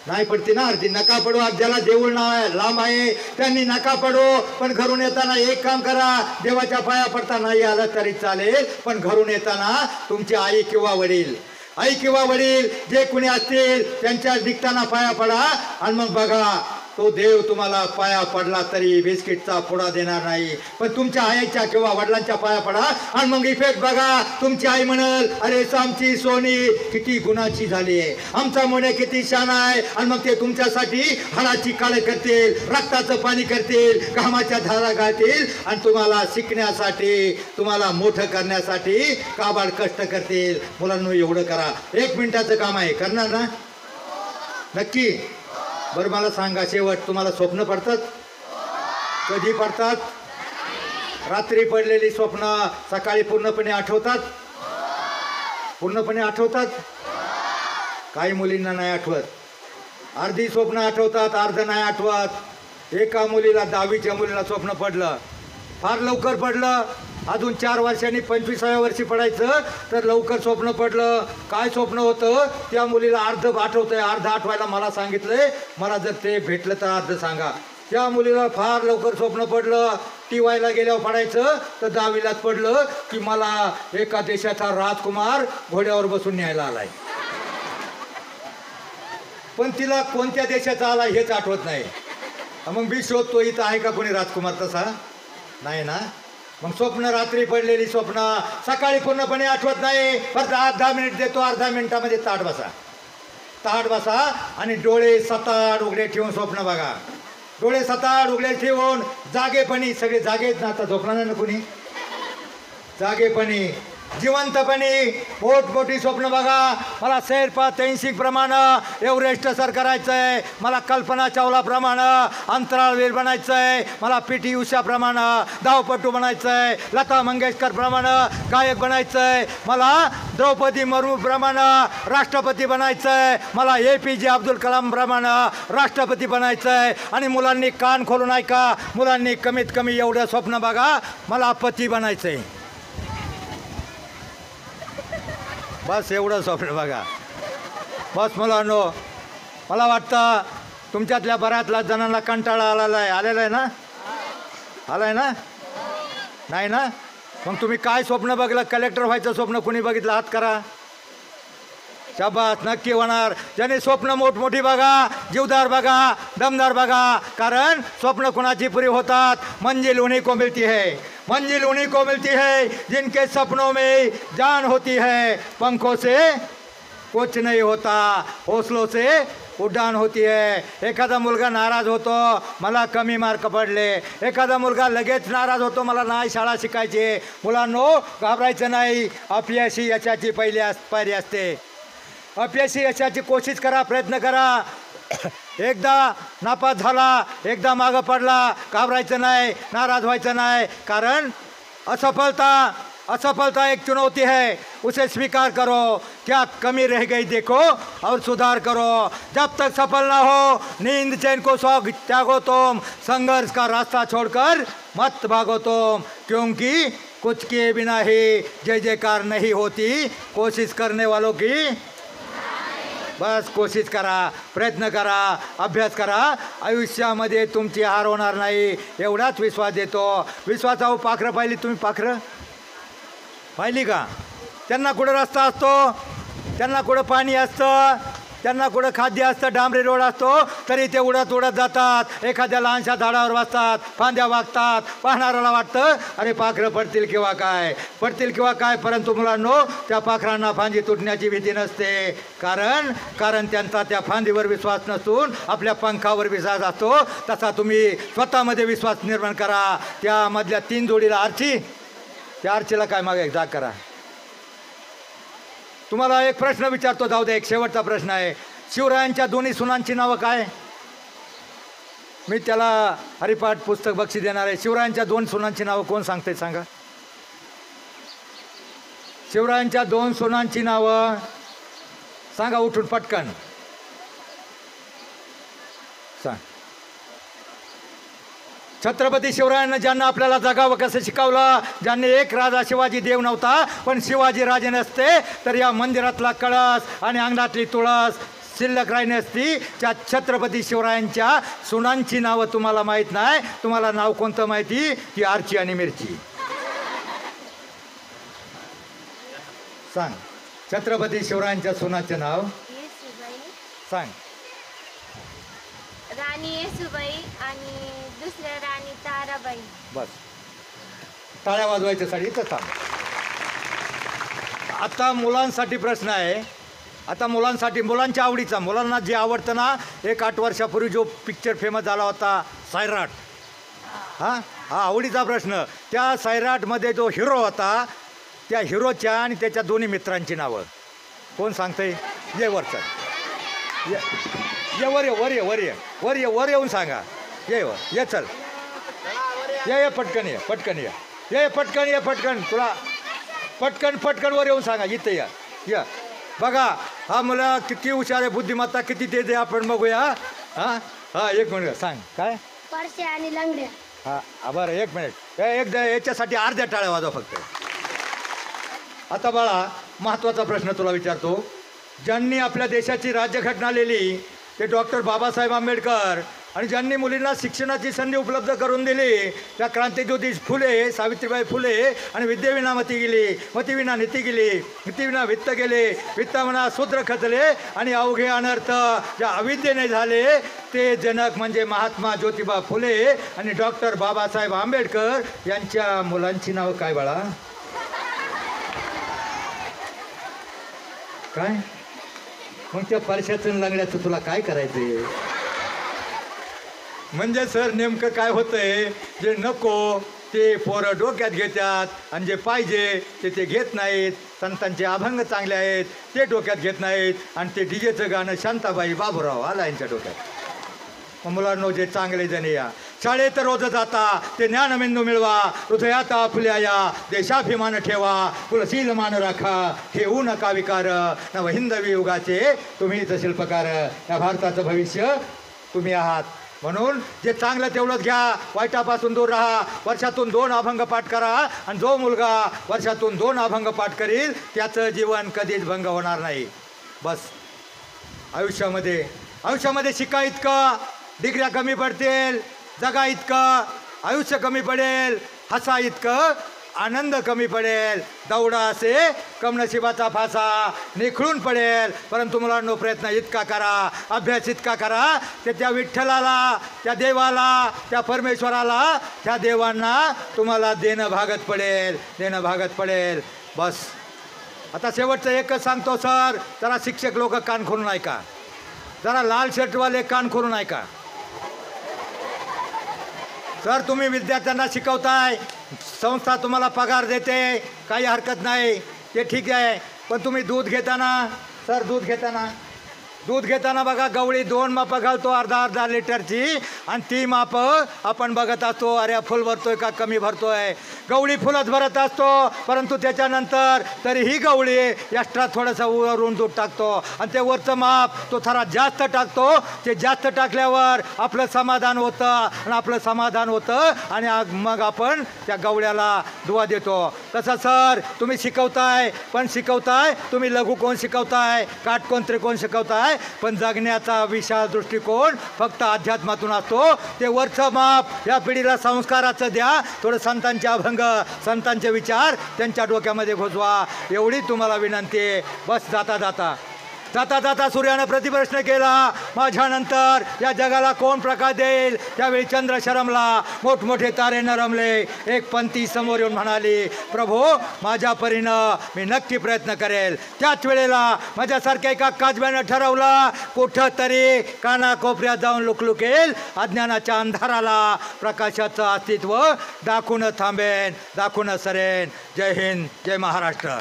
नाही पडते ना. अर्धी नका पडो, ज्याला देऊळ लांब आहे त्यांनी नका पडो, पण घरून येताना एक काम करा, देवाच्या पाया पडता नाही आलं तरी चालेल, पण घरून येताना तुमची आई किंवा वडील जे कुणी असतील त्यांच्या दिखताना पाया पडा, आणि मग बघा तो देव तुम्हाला पाया पडला तरी बिस्किटचा पुडा देणार नाही, पण तुमच्या आईच्या किंवा वडिलांच्या पाया पडा, आणि मग इफेक्ट बघा. तुमची आई म्हणल, अरे आमची सोनी किती गुणाची झाली आहे, आमचा मुळे किती शान आहे, आणि मग ते तुमच्यासाठी हाडाची काळे करतील, रक्ताचं पाणी करतील, घामाच्या धारा घालतील, आणि तुम्हाला शिकण्यासाठी, तुम्हाला मोठं करण्यासाठी काबाड कष्ट करतील. मुलांनो एवढं करा. 1 मिनिटाचं काम आहे, करणार ना? नक्की? बरं मला सांगा, शेवट तुम्हाला स्वप्न पडतात? कधी पडतात? रात्री पडलेली स्वप्न सकाळी पूर्णपणे आठवतात? पूर्णपणे आठवतात? काही मुलींना नाही आठवत, अर्धी स्वप्न आठवतात, अर्ध नाही आठवत. एका मुलीला 10वीच्या मुलीला स्वप्न पडलं, फार लवकर पडलं, अजून 4 वर्षांनी 25व्या वर्षी पडायचं तर लवकर स्वप्न पडलं. काय स्वप्न होतं त्या मुलीला अर्ध आठवतंय, अर्ध आठवायला मला सांगितलंय, मला जर ते भेटलं तर अर्ध सांगा. त्या मुलीला फार लवकर स्वप्न पडलं, टीवायला गेल्यावर पडायचं तर 10वीलाच पडलं की मला एका देशाचा राजकुमार घोड्यावर बसून न्यायला आलाय, पण तिला कोणत्या देशाचा आला हेच आठवत नाही. मग मी शोधतो इथं आहे का कोणी राजकुमार, तसा नाही ना. मग स्वप्न, रात्री पडलेली स्वप्न सकाळी पूर्णपणे आठवत नाही. फक्त 10 मिनिट देतो, अर्ध्या मिनिटामध्ये ताट बसा आणि डोळे सताड उघडे ठेवून स्वप्न बघा. डोळे सताड उघडे ठेवून जागेपणी, सगळे जागेत ना, आता झोपणार नाही ना कोणी, जागेपणी जिवंतपणे मोठमोठी स्वप्न बघा. मला शेर्पा तेंगसिंग प्रमाणे एव्हरेस्ट सर करायचं आहे, मला कल्पना चावला प्रमाणे अंतराळवीर बनायचं आहे, मला PT उषा प्रमाणे धावपटू बनायचं आहे, लता मंगेशकर प्रमाणे गायक बनायचं आहे, मला द्रौपदी मुर्मू प्रमाणे राष्ट्रपती बनायचं आहे, मला APJ अब्दुल कलाम प्रमाणे राष्ट्रपती बनायचं आहे. आणि मुलांनी कान खोलून ऐका, मुलांनी कमीत कमी एवढं स्वप्न बघा, मला पती बनायचं आहे. बस एवढं स्वप्न बघा. बस मुलांनो, मला वाटतं तुमच्यातल्या बऱ्याचला जणांना कंटाळा आलेला आहे ना? आलाय ना? नाही ना? मग तुम्ही काय स्वप्न बघलं? कलेक्टर व्हायचं स्वप्न कोणी बघितलं? हात करा. शाबास, नक्की होणार. ज्याने स्वप्न मोठमोठी बघा, जीवदार बघा, दमदार बघा, कारण स्वप्न कुणाची पुरी होतात? मंजिल उन्हीं को मिलती है जिनके सपनों में जान होती है, पंखों से कुछ नहीं होता, हौसलों से उड्डाण होती है. एखादा मुलगा नाराज होतो, मला कमी मार्क पडले, एखादा मुलगा लगेच नाराज होतो, मला नाही शाळा शिकायची. मुलांनो घाबरायचं नाही, अपयशी यशाची पहिली पायरी असते. अपयशी यशाची कोशिश करा, प्रयत्न करा. एकदा नापास झाला, एकदा मागं पडला, घाबरायचं नाही, नाराज व्हायचं नाही, कारण असफलता एक चुनौती है, उसे स्वीकार करो. क्या कमी रह गई देखो और सुधार करो. जब तक सफल ना हो नींद चैन को शौक त्यागो तुम, संघर्ष का रास्ता छोड़कर मत भागो तुम, क्योंकि कुछ किए बिना ही जय जयकार नहीं होती, कोशिश करने वालों की. बस कोशिश करा, प्रयत्न करा, अभ्यास करा, आयुष्यामध्ये तुमची हार होणार नाही एवढाच विश्वास देतो. विश्वासावर पाखरं पाहिली तुम्ही? पाखरं पाहिली का? त्यांना कुठं रस्ता असतो, त्यांना कुठं पाणी असतं, त्यांना कुठं खाद्य असतं, डांबरी रोड असतो, तरी ते उडत उडत जातात, एखाद्या लहानशा झाडावर बसतात, फांद्या वागतात. पाहणाऱ्याला वाटतं अरे पाखरं पडतील किंवा काय, परंतु मुलांनो त्या पाखरांना फांदी तुटण्याची भीती नसते. कारण त्यांचा त्या फांदीवर विश्वास नसून आपल्या पंखावर विश्वास असतो. तसा तुम्ही स्वतःमध्ये विश्वास निर्माण करा. त्यामधल्या 3 जोडीला आरची, त्या आरचीला काय मागे जाग करा. तुम्हाला एक प्रश्न विचारतो, जाऊ दे, एक शेवटचा प्रश्न आहे. शिवरायांच्या दोन्ही सुनांची नावं काय? मी त्याला हरिपाठ पुस्तक बक्षीस देणार आहे. शिवरायांच्या 2 सुनांची नावं कोण सांगते सांगा? शिवरायांच्या 2 सुनांची नावं सांगा उठून पटकन सांग. छत्रपती शिवरायांना ज्यांना आपल्याला जगावं कसं शिकवलं, ज्यांनी एक राजा शिवाजी देव नव्हता पण शिवाजी राजे नसते तर या मंदिरातला कळस आणि अंगणातली तुळस शिल्लक राहिली नसती. त्या छत्रपती शिवरायांच्या सुनांची नावं तुम्हाला माहीत नाही. तुम्हाला नाव कोणतं माहिती? ती आरची आणि मिरची. सांग छत्रपती शिवरायांच्या सुनाचे नाव सांग. राणी येसूबाई आणि दुसऱ्या राणी ताराबाई. बस, टाळ्या वाजवायच्यासाठी इथं थांब. आता मुलांसाठी प्रश्न आहे. आता मुलांच्या आवडीचा, मुलांना जे आवडतं ना, एक 8 वर्षापूर्वी जो पिक्चर फेमस झाला होता सैराट, हा आवडीचा प्रश्न. त्या सैराटमध्ये जो हिरो होता त्या हिरोच्या आणि त्याच्या दोन्ही मित्रांची नावं कोण सांगतंय? ये वर चल, ये वर येऊन सांगा. ये चल, ये पटकन तुला पटकन वर येऊन सांगा. इथं या बघा. हा मुला किती हुशार आहे, बुद्धिमत्ता किती तेज आहे, आपण बघूया. हा 1 मिनिट सांग काय? परसे आणि लंगड्या. हा बरं 1 मिनिट. याच्यासाठी अर्ध्या टाळ्या वाजवा फक्त. आता बाळा महत्त्वाचा प्रश्न तुला विचारतो. ज्यांनी आपल्या देशाची राज्यघटना लिहिली ते डॉक्टर बाबासाहेब आंबेडकर, आणि ज्यांनी मुलींना शिक्षणाची संधी उपलब्ध करून दिली त्या क्रांतिज्योती फुले, सावित्रीबाई फुले. आणि विद्येविना मती गेली, मतीविना नीती गेली, नीतीविना वित्त गेले, वित्ताविना शूद्र खचले, आणि अवघे अनर्थ ज्या अविद्येने झाले ते जनक म्हणजे महात्मा ज्योतिबा फुले आणि डॉक्टर बाबासाहेब आंबेडकर यांच्या मुलांची नावं काय बाळा? काय मग त्या परशाचं लंगड्याचं तुला काय करायचंय? म्हणजे सर नेमकं काय होतंय, जे नको ते पोरं डोक्यात घेतात आणि जे पाहिजे ते घेत नाहीत. संतांचे अभंग चांगले आहेत ते डोक्यात घेत नाहीत, आणि ते डीजेचं गाणं शांताबाई बाबूराव आला यांच्या डोक्यात. मुलांनो जे चांगले जण या शाळेत रोज जाता ते ज्ञानमेंदू मिळवा, हृदयात आपल्या या देशाभिमान ठेवा, कुलशील मान राखा, ठेवू नका विकार, नव हिंदवी युगाचे तुम्हीच शिल्पकार. या भारताचं भविष्य तुम्ही आहात. म्हणून जे चांगलं तेवढंच घ्या, वाईटापासून दूर राहा. वर्षातून 2 अभंग पाठ करा, आणि जो मुलगा वर्षातून 2 अभंग पाठ करील त्याचं जीवन कधीच भंग होणार नाही. बस आयुष्यामध्ये शिका इतकं डिग्र्या कमी पडतील, जगा इतकं आयुष्य कमी पडेल, हसा इतकं आनंद कमी पडेल. दौडा असे कमनशिबाचा फासा निखळून पडेल. परंतु मुलांनो प्रयत्न इतका करा, अभ्यास इतका करा, त्या विठ्ठलाला, त्या देवाला, त्या परमेश्वराला, त्या देवांना तुम्हाला देणं भागत पडेल. बस आता शेवटचं एकच सांगतो सर, जरा शिक्षक लोक कान खोलून ऐका, जरा लाल शर्टवाले कान खोलून ऐका. सर तुम्ही विद्यार्थ्यांना शिकवताय, संस्था तुम्हाला पगार देते, काही हरकत नाही, ते ठीक आहे. पण तुम्ही दूध घेताना बघा गवळी 2 मापं घालतो अर्धा लिटरची, आणि ती मापं आपण बघत असतो अरे फुल भरतोय का कमी भरतोय. गवळी फुलच भरत असतो, परंतु त्याच्यानंतर तरीही गवळी एक्स्ट्रा थोडंसं वरून दूध टाकतो, आणि ते वरचं माप तो थोडा जास्त टाकतो. ते जास्त टाकल्यावर आपलं समाधान होतं, आणि मग आपण त्या गवळ्याला दुवा देतो. तसं सर तुम्ही शिकवताय तुम्ही लघु कोण शिकवताय, काटकोण त्रिकोण शिकवताय, पण जगण्याचा विशाल दृष्टिकोन फक्त अध्यात्मातून असतो. ते वरचं माप या पिढीला संस्काराचं द्या, थोडं संतांचे अभंग, संतांचे विचार त्यांच्या डोक्यामध्ये घुसवा, एवढी तुम्हाला विनंती आहे. बस जाता जाता जाता सूर्यानं प्रतिप्रश्न केला, माझ्यानंतर या जगाला कोण प्रकाश देईल? त्यावेळी चंद्र शरमला, मोठमोठे तारे नरमले. एक पंथी समोर येऊन म्हणाली, प्रभो माझ्या परीनं मी नक्की प्रयत्न करेल. त्याच वेळेला माझ्यासारख्या एका काजव्यानं ठरवलं, कुठं तरी कानाकोपऱ्यात जाऊन लुकलुकेल, अज्ञानाच्या अंधाराला प्रकाशाचं अस्तित्व दाखवून थांबेन, दाखवून सरेन. जय हिंद, जय महाराष्ट्र.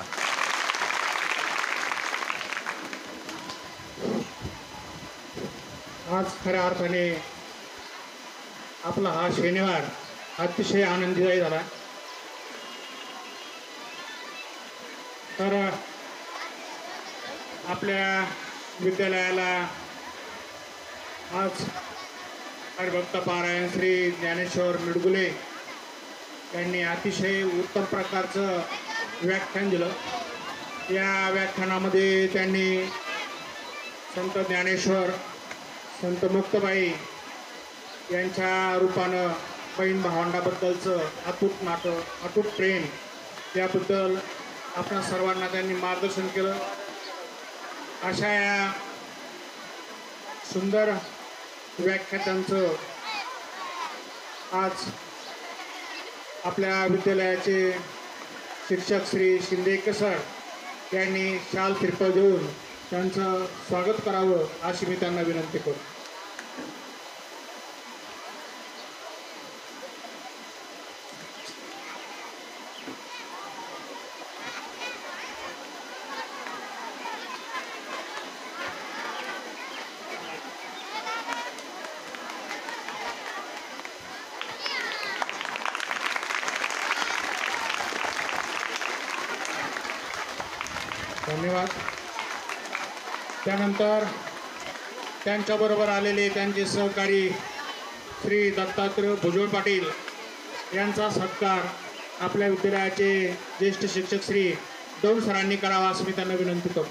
आज खऱ्या अर्थाने आपला हा शनिवार अतिशय आनंददायी झाला. तर आपल्या विद्यालयाला आज हरिभक्त पारायण श्री ज्ञानेश्वर मिडगुले यांनी अतिशय उत्तम प्रकारचं व्याख्यान दिलं. या व्याख्यानामध्ये त्यांनी संत ज्ञानेश्वर, संत मुक्ताबाई यांच्या रूपानं बहीण भावंडाबद्दलचं अतूट नातं, अतूट प्रेम याबद्दल आपणा सर्वांना त्यांनी मार्गदर्शन केलं. अशा या सुंदर व्याख्यानांचं आज आपल्या विद्यालयाचे शिक्षक श्री शिंदेकर सर यांनी शाल फिरकं देऊन त्यांचं स्वागत करावं अशी मी त्यांना विनंती करतो. धन्यवाद. त्यानंतर त्यांच्याबरोबर आलेले त्यांचे सहकारी श्री दत्तात्रय भुजबळ पाटील यांचा सत्कार आपल्या विद्यालयाचे ज्येष्ठ शिक्षक श्री दौंड सरांनी करावा असं मी त्यांना विनंती करतो.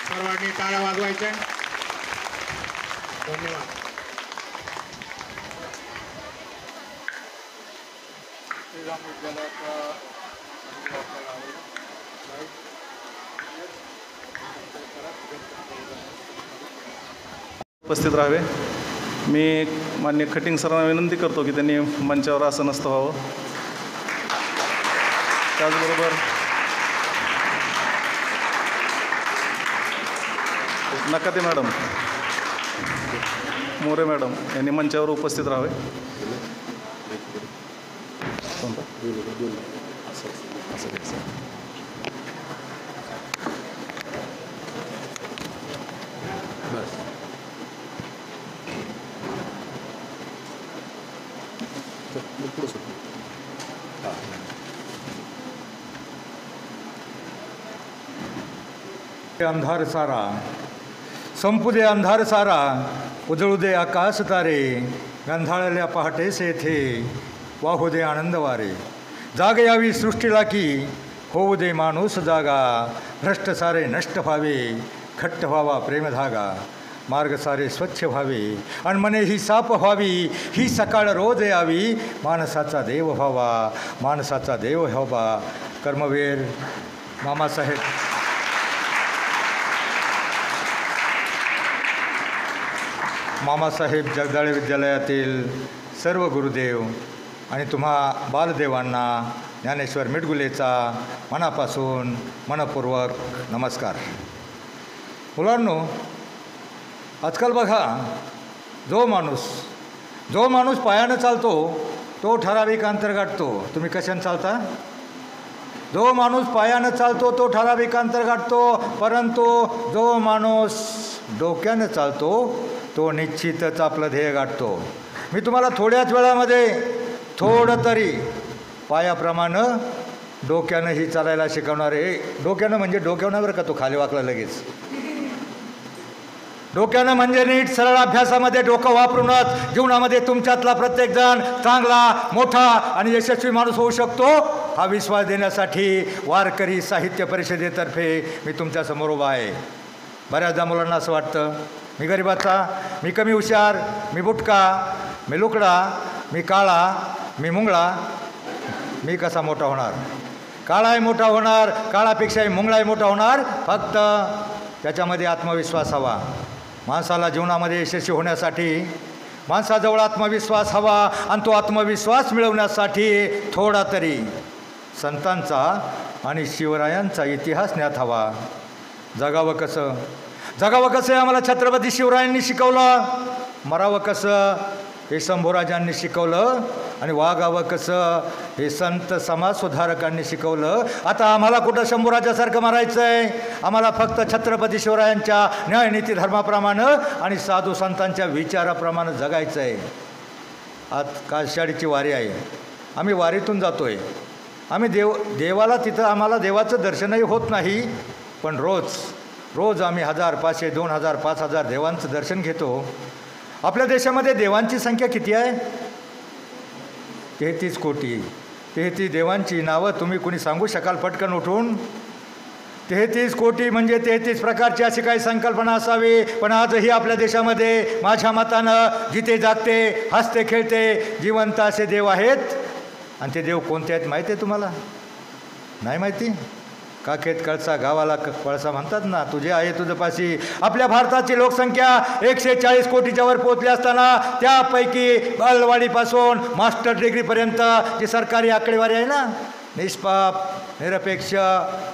सर्वांनी टाळ्या वाजवायच्या. धन्यवाद. उपस्थित राहावे. मी मान्य खटिंग सरांना विनंती करतो की त्यांनी मंचावर आसनस्थ व्हावं. त्याचबरोबर नकाते मॅडम, मोरे मॅडम यांनी मंचावर उपस्थित राहावे. अंधार सारा संपू दे, अंधार सारा उजळू दे आकाश तारे, गंधाळल्या पहाटेस येथे वाहू दे आनंद वारे. जाग यावी सृष्टीला की होऊ दे माणूस जागा, भ्रष्ट सारे नष्ट व्हावे, खट्ट व्हावा प्रेमधागा. मार्ग सारे स्वच्छ व्हावे आणि मने ही साप व्हावी, ही सकाळ रोज यावी, माणसाचा देव व्हावा, माणसाचा देव व्हावा. कर्मवीर मामासाहेब जगदाळे विद्यालयातील सर्व गुरुदेव आणि तुम्हा बालदेवांना ज्ञानेश्वर मिडगुलेचा मनापासून मनपूर्वक नमस्कार. मुलांनो, आजकाल बघा, जो माणूस पायानं चालतो तो ठराविक अंतर गाठतो. तुम्ही कशाने चालता? जो माणूस पायानं चालतो तो ठराविक अंतर गाठतो, परंतु जो माणूस डोक्यानं चालतो तो निश्चितच आपलं ध्येय गाठतो. मी तुम्हाला थोड्याच वेळामध्ये थोडं तरी पायाप्रमाणे डोक्यानंही चालायला शिकवणार आहे. डोक्यानं म्हणजे डोक्यानं बरं का, तो खाली वाकला लगेच. डोक्यानं म्हणजे नीट सरळ अभ्यासामध्ये डोकं वापरूनच जीवनामध्ये तुमच्यातला प्रत्येकजण चांगला, मोठा आणि यशस्वी माणूस होऊ शकतो हा विश्वास देण्यासाठी वारकरी साहित्य परिषदेतर्फे मी तुमच्यासमोर उभा आहे. बऱ्याचदा मुलांना असं वाटतं मी गरिबाचा, मी कमी हुशार, मी बुटका, मी लुकडा, मी काळा, मी मुंगळा, मी कसा मोठा होणार. काळाही मोठा होणार, काळापेक्षाही मुंगळाही मोठा होणार. फक्त त्याच्यामध्ये आत्मविश्वास हवा. माणसाला जीवनामध्ये यशस्वी होण्यासाठी माणसाजवळ आत्मविश्वास हवा आणि तो आत्मविश्वास मिळवण्यासाठी थोडा तरी संतांचा आणि शिवरायांचा इतिहास ज्ञात हवा. जगावं कसं, जगावं कसं हे आम्हाला छत्रपती शिवरायांनी शिकवलं. मरावं कसं हे शंभूराजांनी शिकवलं. आणि वागावं कसं हे संत समाजसुधारकांनी शिकवलं. आता आम्हाला कुठं शंभूराजासारखं मारायचं आहे. आम्हाला फक्त छत्रपती शिवरायांच्या न्यायनीती धर्माप्रमाणे आणि साधू संतांच्या विचाराप्रमाणे जगायचं आहे. आज काशाडीची वारी आहे, आम्ही वारीतून जातो आहे. आम्ही देवाला तिथं आम्हाला देवाचं दर्शनही होत नाही, पण रोज आम्ही 1000, 500, 2000, 5000 देवांचं दर्शन घेतो. आपल्या देशामध्ये देवांची संख्या किती आहे? 33 कोटी. 33 देवांची नावं तुम्ही कुणी सांगू शकाल पटकन उठून? 33 कोटी म्हणजे 33 प्रकारची अशी काही संकल्पना असावी. पण आजही आपल्या देशामध्ये माझ्या मतानं जिथे जागते, हसते, खेळते, जिवंत असे देव आहेत. आणि ते देव कोणते आहेत माहिती आहे तुम्हाला? नाही माहिती? काखेत कळसा गावाला कळसा म्हणतात ना, तुझे आहे तुझपाशी. आपल्या भारताची लोकसंख्या 140 कोटीच्या वर पोहोचली असताना त्यापैकी बालवाडीपासून मास्टर डिग्रीपर्यंत जी सरकारी आकडेवारी आहे ना, निष्पाप, निरपेक्ष,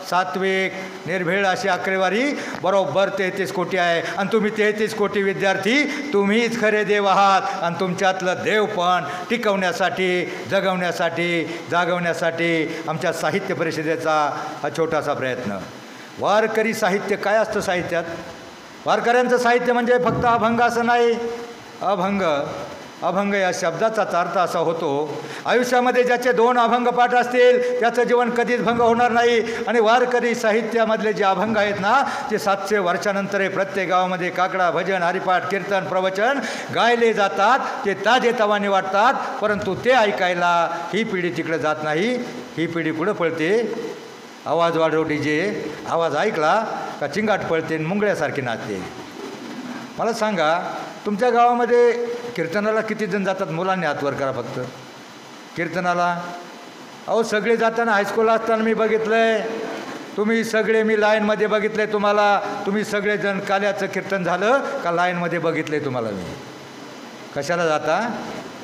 सात्विक, निर्भीड अशी आकडेवारी बरोबर 33 कोटी आहे. आणि तुम्ही 33 कोटी विद्यार्थी तुम्हीच खरे देव आहात. आणि तुमच्यातलं देव पण टिकवण्यासाठी, जगवण्यासाठी, जागवण्यासाठी आमच्या साहित्य परिषदेचा हा छोटासा प्रयत्न. वारकरी साहित्य काय असतं साहित्यात? वारकऱ्यांचं साहित्य म्हणजे फक्त अभंग असं नाही. अभंग या शब्दाचाच अर्थ असा होतो, आयुष्यामध्ये ज्याचे 2 अभंग पाठ असतील त्याचं जीवन कधीच भंग होणार नाही. आणि वारकरी साहित्यामधले जे अभंग आहेत ना, ते 700 वर्षानंतर प्रत्येक गावामध्ये काकडा, भजन, हरिपाठ, कीर्तन, प्रवचन गायले जातात. ते ताजेतवाने वाटतात, परंतु ते ऐकायला ही पिढी तिकडे जात नाही. ही पिढी पुढं पळते. आवाज वाढव डीजे, आवाज ऐकला का चिंगाट पळते, मुंगळ्यासारखी नाचते. मला सांगा, तुमच्या गावामध्ये कीर्तनाला किती जण जातात? मुलांनी हात वर करा फक्त. कीर्तनाला अहो सगळे जाताना, हायस्कूलला असताना मी बघितलं आहे. तुम्ही सगळे, मी लाईनमध्ये बघितलं आहे तुम्हाला. तुम्ही सगळेजण काल्याचं कीर्तन झालं का लाईनमध्ये बघितलं आहे तुम्हाला मी. कशाला जाता?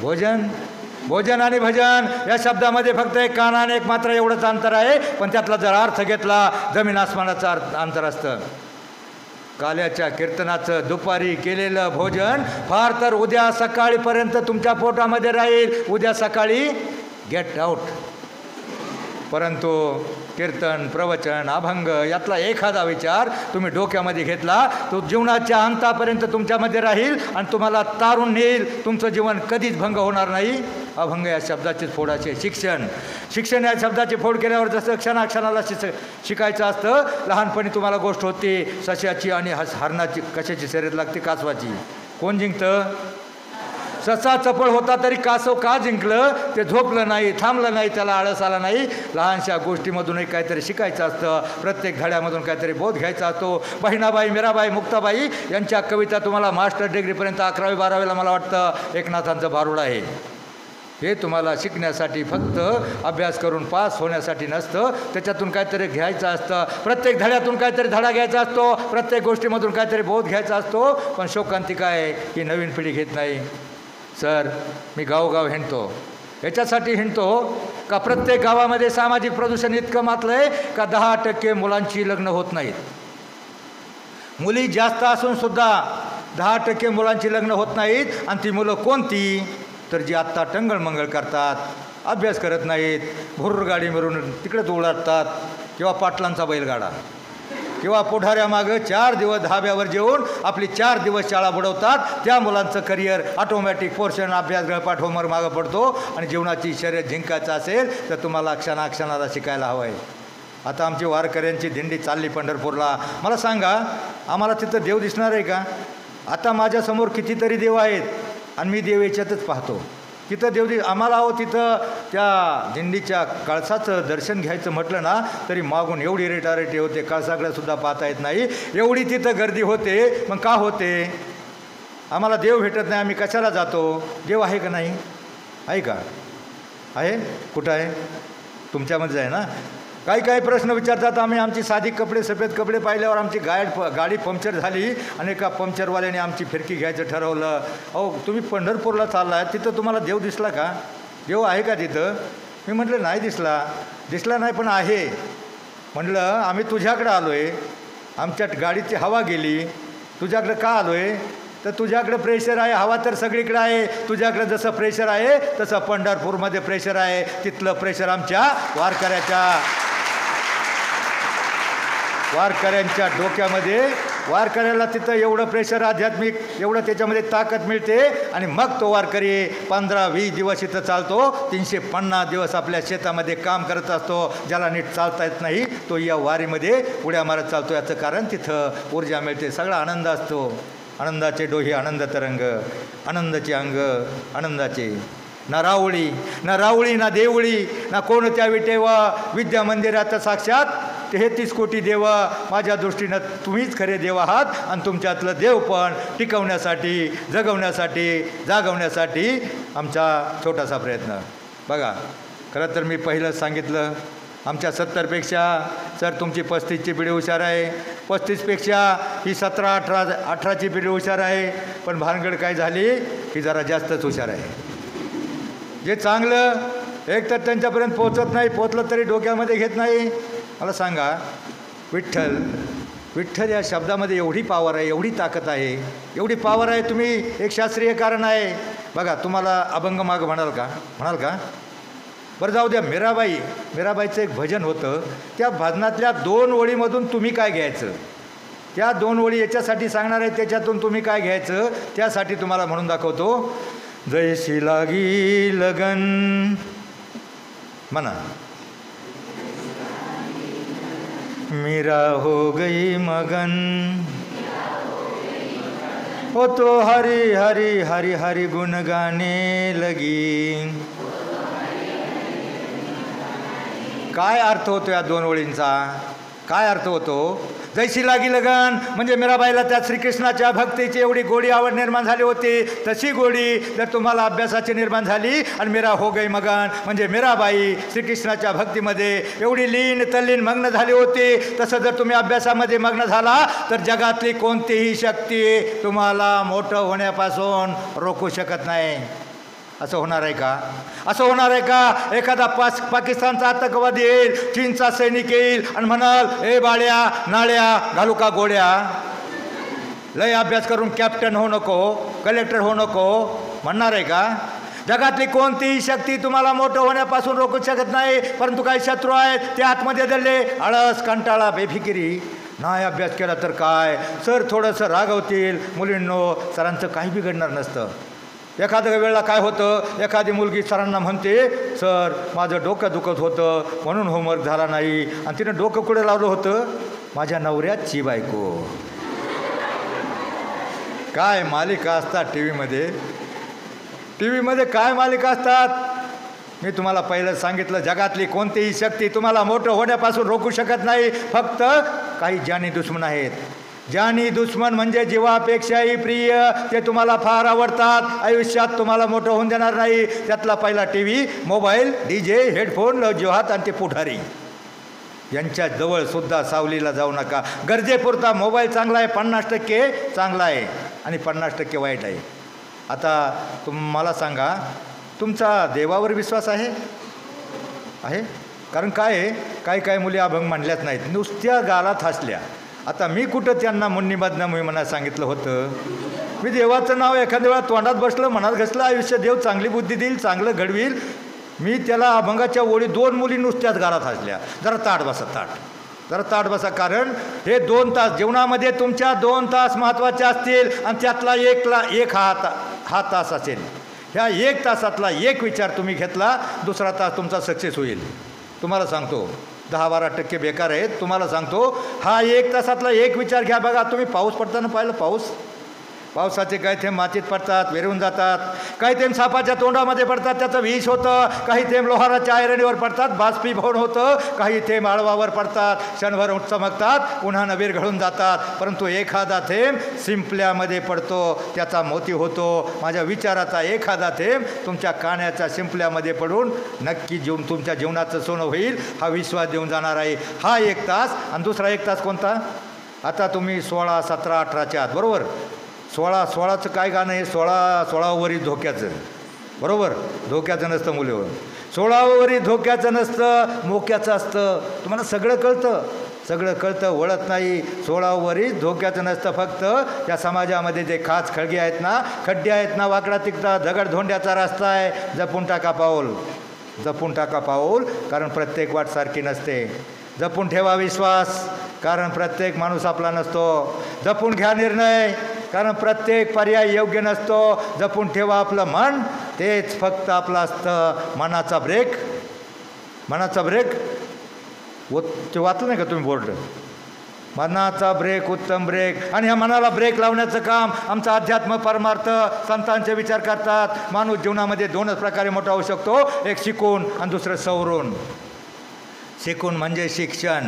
भोजन आणि भजन या शब्दामध्ये फक्त एक कान आणि एक मात्र एवढंच अंतर आहे. पण त्यातला जर अर्थ घेतला, जमीन आसमानाचा अंतर असतं. काल्याच्या कीर्तनाचं दुपारी केलेलं भोजन फार तर उद्या सकाळीपर्यंत तुमच्या पोटामध्ये राहील. उद्या सकाळी गेट आउट. परंतु कीर्तन, प्रवचन, अभंग यातला एखादा विचार तुम्ही डोक्यामध्ये घेतला, तो जीवनाच्या अंतापर्यंत तुमच्यामध्ये राहील आणि तुम्हाला तारून नेईल. तुमचं जीवन कधीच भंग होणार नाही. अभंग या शब्दाची फोडाचे शिक्षण या शब्दाची फोड केल्यावर जसं क्षणाक्षणाला शिकायचं असतं. लहानपणी तुम्हाला गोष्ट होती सश्याची आणि हरणाची. कशाची शर्यत लागते? कासवाची. कोण जिंकतं? ससा चपळ होता तरी कासव का जिंकलं? ते झोपलं नाही, थांबलं नाही, त्याला आळस आला नाही. लहानशा गोष्टीमधूनही काहीतरी शिकायचं असतं. प्रत्येक धड्यामधून काहीतरी बोध घ्यायचा असतो. बहिणाबाई, मीराबाई, मुक्ताबाई यांच्या कविता तुम्हाला मास्टर डिग्रीपर्यंत 11वी 12वीला मला वाटतं एकनाथांचं भारुड आहे. हे तुम्हाला शिकण्यासाठी, फक्त अभ्यास करून पास होण्यासाठी नसतं. त्याच्यातून काहीतरी घ्यायचं असतं. प्रत्येक धड्यातून काहीतरी धडा घ्यायचा असतो. प्रत्येक गोष्टीमधून काहीतरी बोध घ्यायचा असतो. पण शोकांतिका आहे ही नवीन पिढी घेत नाही. सर, मी गावोगाव हिंडतो. याच्यासाठी हिंडतो का प्रत्येक गावामध्ये सामाजिक प्रदूषण इतकं मातलं आहे का 10% मुलांची लग्न होत नाहीत. मुली जास्त असूनसुद्धा 10% मुलांची लग्न होत नाहीत. आणि ती मुलं कोणती? तर जी आत्ता टंगळमंगळ करतात, अभ्यास करत नाहीत, भुर्र गाडी मिरून तिकडेच उडाडतात, किंवा पाटलांचा बैलगाडा, किंवा पुढाऱ्यामागं 4 दिवस धाब्यावर जेवून आपली 4 दिवस शाळा बुडवतात. त्या मुलांचं करिअर ऑटोमॅटिक पोर्शन, अभ्यास, गळपाठ, होमवर्क मागं पडतो. आणि जीवनाची शर्यत जिंकायचं असेल तर तुम्हाला क्षणाक्षणाला शिकायला हवं आहे. आता आमची वारकऱ्यांची दिंडी चालली पंढरपूरला. मला सांगा, आम्हाला तिथं देव दिसणार आहे का? आता माझ्यासमोर कितीतरी देव आहेत आणि मी देव याच्यातच पाहतो. तिथं आम्हाला तिथं त्या दिंडीच्या कळसाचं दर्शन घ्यायचं म्हटलं ना तरी मागून एवढी रेटारेटी होते, कळसाकडेसुद्धा पाहता येत नाही, एवढी तिथं गर्दी होते. मग का होते? आम्हाला देव भेटत नाही, आम्ही कशाला जातो? देव आहे का नाही? आहे का? आहे? कुठं आहे? तुमच्यामध्ये आहे ना. काही प्रश्न विचारतात. आमची साधी कपडे, सफेद कपडे पाहिल्यावर आमची गाडी पंक्चर झाली आणि एका पंक्चरवाल्याने आमची फिरकी घ्यायचं ठरवलं. अहो, तुम्ही पंढरपूरला चाललाय, तिथं तुम्हाला देव दिसला का? देव आहे का तिथं? मी म्हटलं नाही दिसला नाही, पण आहे. म्हटलं आम्ही तुझ्याकडं आलो आहे, आमच्या गाडीची हवा गेली, तुझ्याकडं का आलो आहे? तर तुझ्याकडं प्रेशर आहे. हवा तर सगळीकडे आहे, तुझ्याकडं जसं प्रेशर आहे तसं पंढरपूरमध्ये प्रेशर आहे. तिथलं प्रेशर आमच्या वारकऱ्यांच्या डोक्यामध्ये, वारकऱ्याला तिथं एवढं प्रेशर आध्यात्मिक, एवढं त्याच्यामध्ये ताकद मिळते आणि मग तो वारकरी 15-20 दिवस इथं चालतो. 350 दिवस आपल्या शेतामध्ये काम करत असतो. ज्याला नीट चालता येत नाही तो या वारीमध्ये उड्या मारत चालतो. याचं कारण तिथं ऊर्जा मिळते, सगळा आनंद असतो. आनंदाचे डोही आनंद तरंग, आनंदाचे अंग आनंदाचे. ना रावळी ना देवळी ना कोणत्या विटेवा, विद्या मंदिरात साक्षात 33 कोटी देव. माझ्या दृष्टीनं तुम्हीच खरे देव आहात आणि तुमच्यातलं देव पण टिकवण्यासाठी, जगवण्यासाठी, जागवण्यासाठी आमचा छोटासा प्रयत्न. बघा, खरं तर मी पहिलं सांगितलं आमच्या 70पेक्षा सर तुमची 35ची पिढी हुशार आहे, 35पेक्षा ही 17-18ची पिढी हुशार आहे. पण भानगड काय झाली की जरा जास्तच हुशार आहे. जे चांगलं एक तर त्यांच्यापर्यंत पोचत नाही, पोचलं तरी डोक्यामध्ये घेत नाही. मला सांगा, विठ्ठल या शब्दामध्ये एवढी पॉवर आहे, एवढी ताकद आहे, एवढी पॉवर आहे. तुम्ही एक शास्त्रीय कारण आहे. बघा, तुम्हाला अभंग माग म्हणाल का? बरं जाऊ द्या. मीराबाईचं एक भजन होतं, त्या भजनातल्या 2 ओळीमधून तुम्ही काय घ्यायचं? त्या 2 ओळी याच्यासाठी सांगणार आहे, त्याच्यातून तुम्ही काय घ्यायचं त्यासाठी तुम्हाला म्हणून दाखवतो. जैसी लागी लगन म्हणा, मीरा हो गई मगन, हो तो हरी हरी हरी हरी गुण गाने लगी. काय अर्थ होतो या 2 ओळींचा? काय अर्थ होतो? जैसी लागी लगन म्हणजे मीराबाईला त्या श्रीकृष्णाच्या भक्तीची एवढी गोडी आवड निर्माण झाली होती, तशी गोडी जर तुम्हाला अभ्यासाची निर्माण झाली आणि मीरा हो गई मगन म्हणजे मीराबाई श्रीकृष्णाच्या भक्तीमध्ये एवढी तल्लीन मग्न झाली होती, तसं जर तुम्ही अभ्यासामध्ये मग्न झाला तर जगातली कोणतीही शक्ती तुम्हाला मोठं होण्यापासून रोखू शकत नाही. असं होणार आहे का? एखादा पाकिस्तानचा आतंकवादी येईल, चीनचा सैनिक येईल आणि म्हणाल, ए बाळ्या नाळ्या घालू का गोळ्या, लय अभ्यास करून कॅप्टन होऊ नको, कलेक्टर होऊ नको, म्हणणार आहे का? जगातली कोणतीही शक्ती तुम्हाला मोठं होण्यापासून रोखू शकत नाही. परंतु काही शत्रू आहेत, ते आतमध्ये दडले, आळस, कंटाळा, बेफिकिरी, नाही अभ्यास केला तर काय, सर थोडंसं रागवतील. मुलींनो, सरांचं काही बिघडणार नसतं. एखाद्या वेळेला काय होतं, एखादी मुलगी सरांना म्हणते, सर माझं डोकं दुखत होतं म्हणून होमवर्क झाला नाही, आणि तिनं डोकं कुठे लावलं होतं? माझ्या नवऱ्याची बायको. काय मालिका असतात टीव्हीमध्ये काय मालिका असतात? मी तुम्हाला पहिलं सांगितलं, जगातली कोणतीही शक्ती तुम्हाला मोठं होण्यापासून रोखू शकत नाही. फक्त काही जानी दुश्मन आहेत. जानी दुश्मन म्हणजे जीवापेक्षाही प्रिय, ते तुम्हाला फार आवडतात, आयुष्यात तुम्हाला मोठं होऊन देणार नाही. त्यातला पहिला TV, मोबाईल, DJ, हेडफोन, लवजिहात आणि ते पुढारी. यांच्या जवळसुद्धा सावलीला जाऊ नका. गरजेपुरता मोबाईल चांगला आहे, 50% चांगला आहे आणि 50% वाईट आहे. आता मला सांगा, तुमचा देवावर विश्वास आहे? कारण काय आहे, काही मुली अभंग म्हणल्याच नाहीत, नुसत्या गालात हसल्या. आता मी कुठं त्यांना मुन्नीमधनं मी म्हणा सांगितलं होतं? मी देवाचं नाव एखाद्या वेळा तोंडात बसलं, मनात घसलं, आयुष्य देव चांगली बुद्धी देईल, चांगलं घडवील. मी त्याला अभंगाच्या ओळी 2 मुली नुसत्याच गालात हसल्या. जरा ताट बसा. कारण हे 2 तास जीवनामध्ये तुमच्या 2 तास महत्त्वाचे असतील आणि त्यातला एक हा तास असेल. ह्या 1 तासातला 1 विचार तुम्ही घेतला, दुसरा तास तुमचा सक्सेस होईल. तुम्हाला सांगतो, 10-12% बेकार आहेत. तुम्हाला सांगतो, हा 1 तासातला 1 विचार घ्या. बघा, तुम्ही पाऊस पडताना पाहिलं, पाऊस पावसाचे काही थेंब मातीत पडतात, विरून जातात. काही थेंब सापाच्या तोंडामध्ये पडतात, त्याचं विष होतं. काही थेंब लोहाराच्या आयरणीवर पडतात, बाष्पीभवन होतं. काही थेंब आळवावर पडतात, क्षणभर चमकतात, उन्हानं विरघळून जातात. परंतु एखादा थेंब शिंपल्यामध्ये पडतो, त्याचा मोती होतो. माझ्या विचाराचा एखादा थेंब तुमच्या काण्याच्या शिंपल्यामध्ये पडून नक्की तुमच्या जीवनाचं सोनं होईल, हा विश्वास देऊन जाणार आहे. हा 1 तास. आणि दुसरा 1 तास कोणता? आता तुम्ही 16, 17, 18च्या आत, बरोबर? 16चं काय गाणं आहे? 16वरी धोक्याचं, बरोबर? धोक्याचं नसतं मुलीवर. 16वरी धोक्याचं नसतं, मोक्याचं असतं. तुम्हाला सगळं कळतं, सगळं कळतं, वळत नाही. 16वरी धोक्याचं नसतं. फक्त त्या समाजामध्ये जे खाच खळगे आहेत ना, खड्डे आहेत ना, वाकडा तिकडा दगडधोंड्याचा रस्ता आहे. जपून टाका पाऊल, जपून टाका पाऊल, कारण प्रत्येक वाट सारखी नसते. जपून ठेवा विश्वास, कारण प्रत्येक माणूस आपला नसतो. जपून घ्या निर्णय, कारण प्रत्येक पर्याय योग्य नसतो. जपून ठेवा आपलं मन, तेच फक्त आपलं असतं. मनाचा ब्रेक, मनाचा ब्रेक ते वाचलं नाही का तुम्ही बोर्ड? मनाचा ब्रेक उत्तम ब्रेक. आणि ह्या मनाला ब्रेक लावण्याचं काम आमचा अध्यात्म परमार्थ संतांचे विचार करतात. माणूस जीवनामध्ये 2च प्रकारे मोठा होऊ शकतो, एक शिकून आणि दुसरं सवरून. शिकून म्हणजे शिक्षण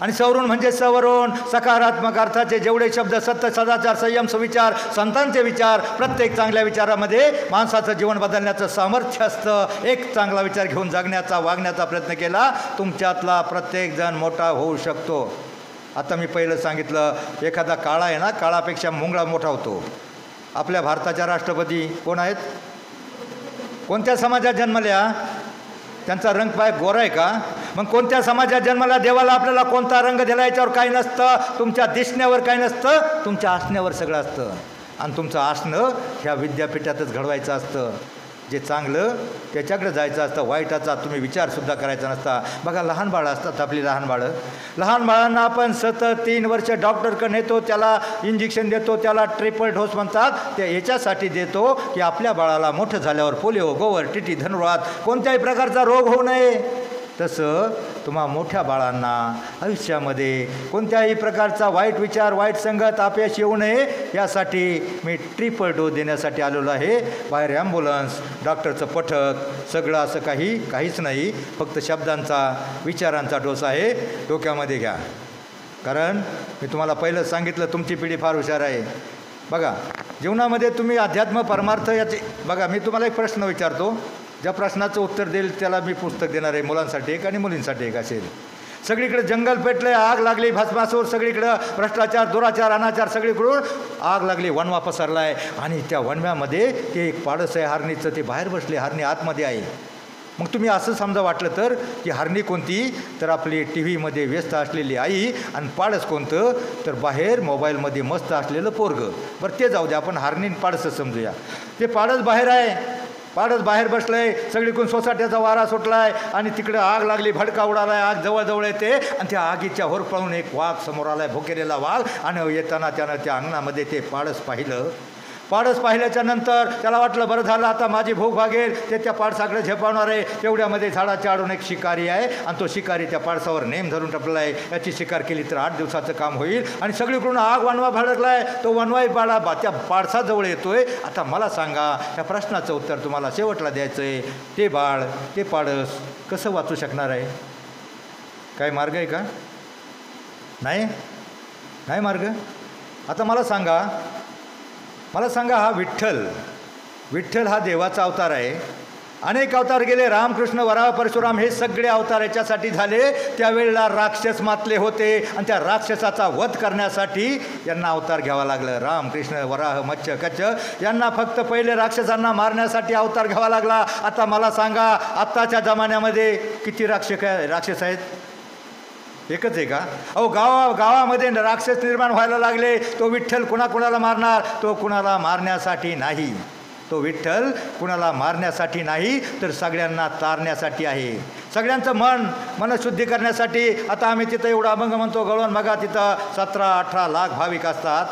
आणि सवरून म्हणजे सवरून. सकारात्मक अर्थाचे जेवढे शब्द, सत्य, सदाचार, संयम, सुविचार, संतांचे विचार, प्रत्येक चांगल्या विचारामध्ये माणसाचं जीवन बदलण्याचं सामर्थ्य असतं. एक चांगला विचार घेऊन जगण्याचा, वागण्याचा प्रयत्न केला, तुमच्यातला प्रत्येकजण मोठा होऊ शकतो. आता मी पहिलं सांगितलं, एखादा काळा आहे ना, काळापेक्षा मुंगळा मोठा होतो. आपल्या भारताच्या राष्ट्रपती कोण आहेत? कोणत्या समाजात जन्मल्या? त्यांचा रंग पाय गोरा आहे का? मग कोणत्या समाजात जन्माला? देवाला आपल्याला कोणता रंग दिला याच्यावर काही नसतं. तुमच्या दिसण्यावर काही नसतं, तुमच्या असण्यावर सगळं असतं. आणि तुमचं असणं ह्या विद्यापीठातच घडवायचं असतं. जे चांगलं त्याच्याकडे जायचं असतं, वाईटाचा तुम्ही विचारसुद्धा करायचा नसता. बघा, लहान बाळं असतात आपली, लहान बाळं. लहान बाळांना आपण सतत 3 वर्ष डॉक्टरकडे नेतो, त्याला इंजेक्शन देतो, त्याला ट्रिपल डोस म्हणतात. ते याच्यासाठी देतो की आपल्या बाळाला मोठं झाल्यावर पोलिओ, गोवर, टीटी, धनुर्वात कोणत्याही प्रकारचा रोग होऊ नये. तसं तुम्हा मोठ्या बाळांना आयुष्यामध्ये कोणत्याही प्रकारचा वाईट विचार, वाईट संगत अपयश येऊ नये, यासाठी मी ट्रिपल डोस देण्यासाठी आलेलो आहे. बाहेर ॲम्ब्युलन्स, डॉक्टरचं पथक, सगळं असं काहीच नाही. फक्त शब्दांचा, विचारांचा डोस आहे. डोक्यामध्ये घ्या. कारण मी तुम्हाला पहिलं सांगितलं, तुमची पिढी फार हुशार आहे. बघा, जीवनामध्ये तुम्ही अध्यात्म परमार्थ याचे, बघा मी तुम्हाला एक प्रश्न विचारतो. ज्या प्रश्नाचं उत्तर देईल त्याला मी पुस्तक देणार आहे. मुलांसाठी एक आणि मुलींसाठी एक असेल. सगळीकडे जंगल पेटले, आग लागली, भस्मासूर, सगळीकडं भ्रष्टाचार, दुराचार, अनाचार, सगळीकडून आग लागली, वणवा पसरला आहे. आणि त्या वणव्यामध्ये ते एक पाडस आहे हरणीचं, ते बाहेर बसले, हरणी आतमध्ये आहे. मग तुम्ही असं समजा वाटलं तर की हरणी कोणती, तर आपली टी व्हीमध्ये व्यस्त असलेली आई, आणि पाडस कोणतं, तर बाहेर मोबाईलमध्ये मस्त असलेलं पोरगं. बरं ते जाऊ द्या, आपण हरणी पाडसं समजूया. ते पाडस बाहेर आहे, पाडस बाहेर बसलं आहे, सगळीकडून सोसाट्याचा वारा सुटला आहे आणि तिकडे आग लागली, भडका उडाला आहे, आग जवळजवळ येते. आणि त्या आगीच्या होरपळून एक वाघ समोर आला आहे, भुकेलेला वाघ. आणि येताना त्यानं त्या अंगणामध्ये ते पाडस पाहिलं. पाडस पाहिल्याच्या नंतर त्याला वाटलं, बरं झालं, आता माझी भूक भागेल. ते त्या पाडसाकडे झेपावणार आहे. तेवढ्यामध्ये झाडाच्या आडून एक शिकारी आहे आणि तो शिकारी त्या पाडसावर नेम धरून टपला आहे. याची शिकार केली तर 8 दिवसाचं काम होईल. आणि सगळीकडून आग वणवा भडकला आहे. तो वणवाई बाळा त्या पाडसाजवळ येतोय. आता मला सांगा, त्या प्रश्नाचं उत्तर तुम्हाला शेवटला द्यायचं आहे. ते बाळ, ते पाडस कसं वाचू शकणार आहे? काय मार्ग आहे का? नाही, नाही मार्ग. आता मला सांगा, हा विठ्ठल हा देवाचा अवतार आहे. अनेक अवतार गेले, रामकृष्ण, वराह, परशुराम, हे सगळे अवतार याच्यासाठी झाले. त्यावेळेला राक्षस मातले होते आणि त्या राक्षसाचा वध करण्यासाठी यांना अवतार घ्यावा लागलं. रामकृष्ण, वराह, मत्स्य, कच्छ यांना फक्त पहिले राक्षसांना मारण्यासाठी अवतार घ्यावा लागला. आता मला सांगा, आत्ताच्या जमान्यामध्ये किती राक्षस आहेत? एकच आहे का? अहो, गावामध्ये राक्षस निर्माण व्हायला लागले. तो विठ्ठल कुणाला मारणार? तो कुणाला मारण्यासाठी नाही. तो विठ्ठल कुणाला मारण्यासाठी नाही, तर सगळ्यांना तारण्यासाठी आहे. सगळ्यांचं मन शुद्धी करण्यासाठी. आता आम्ही तिथं एवढा अभंग म्हणतो, गळवण बघा, तिथं 17-18 लाख भाविक असतात.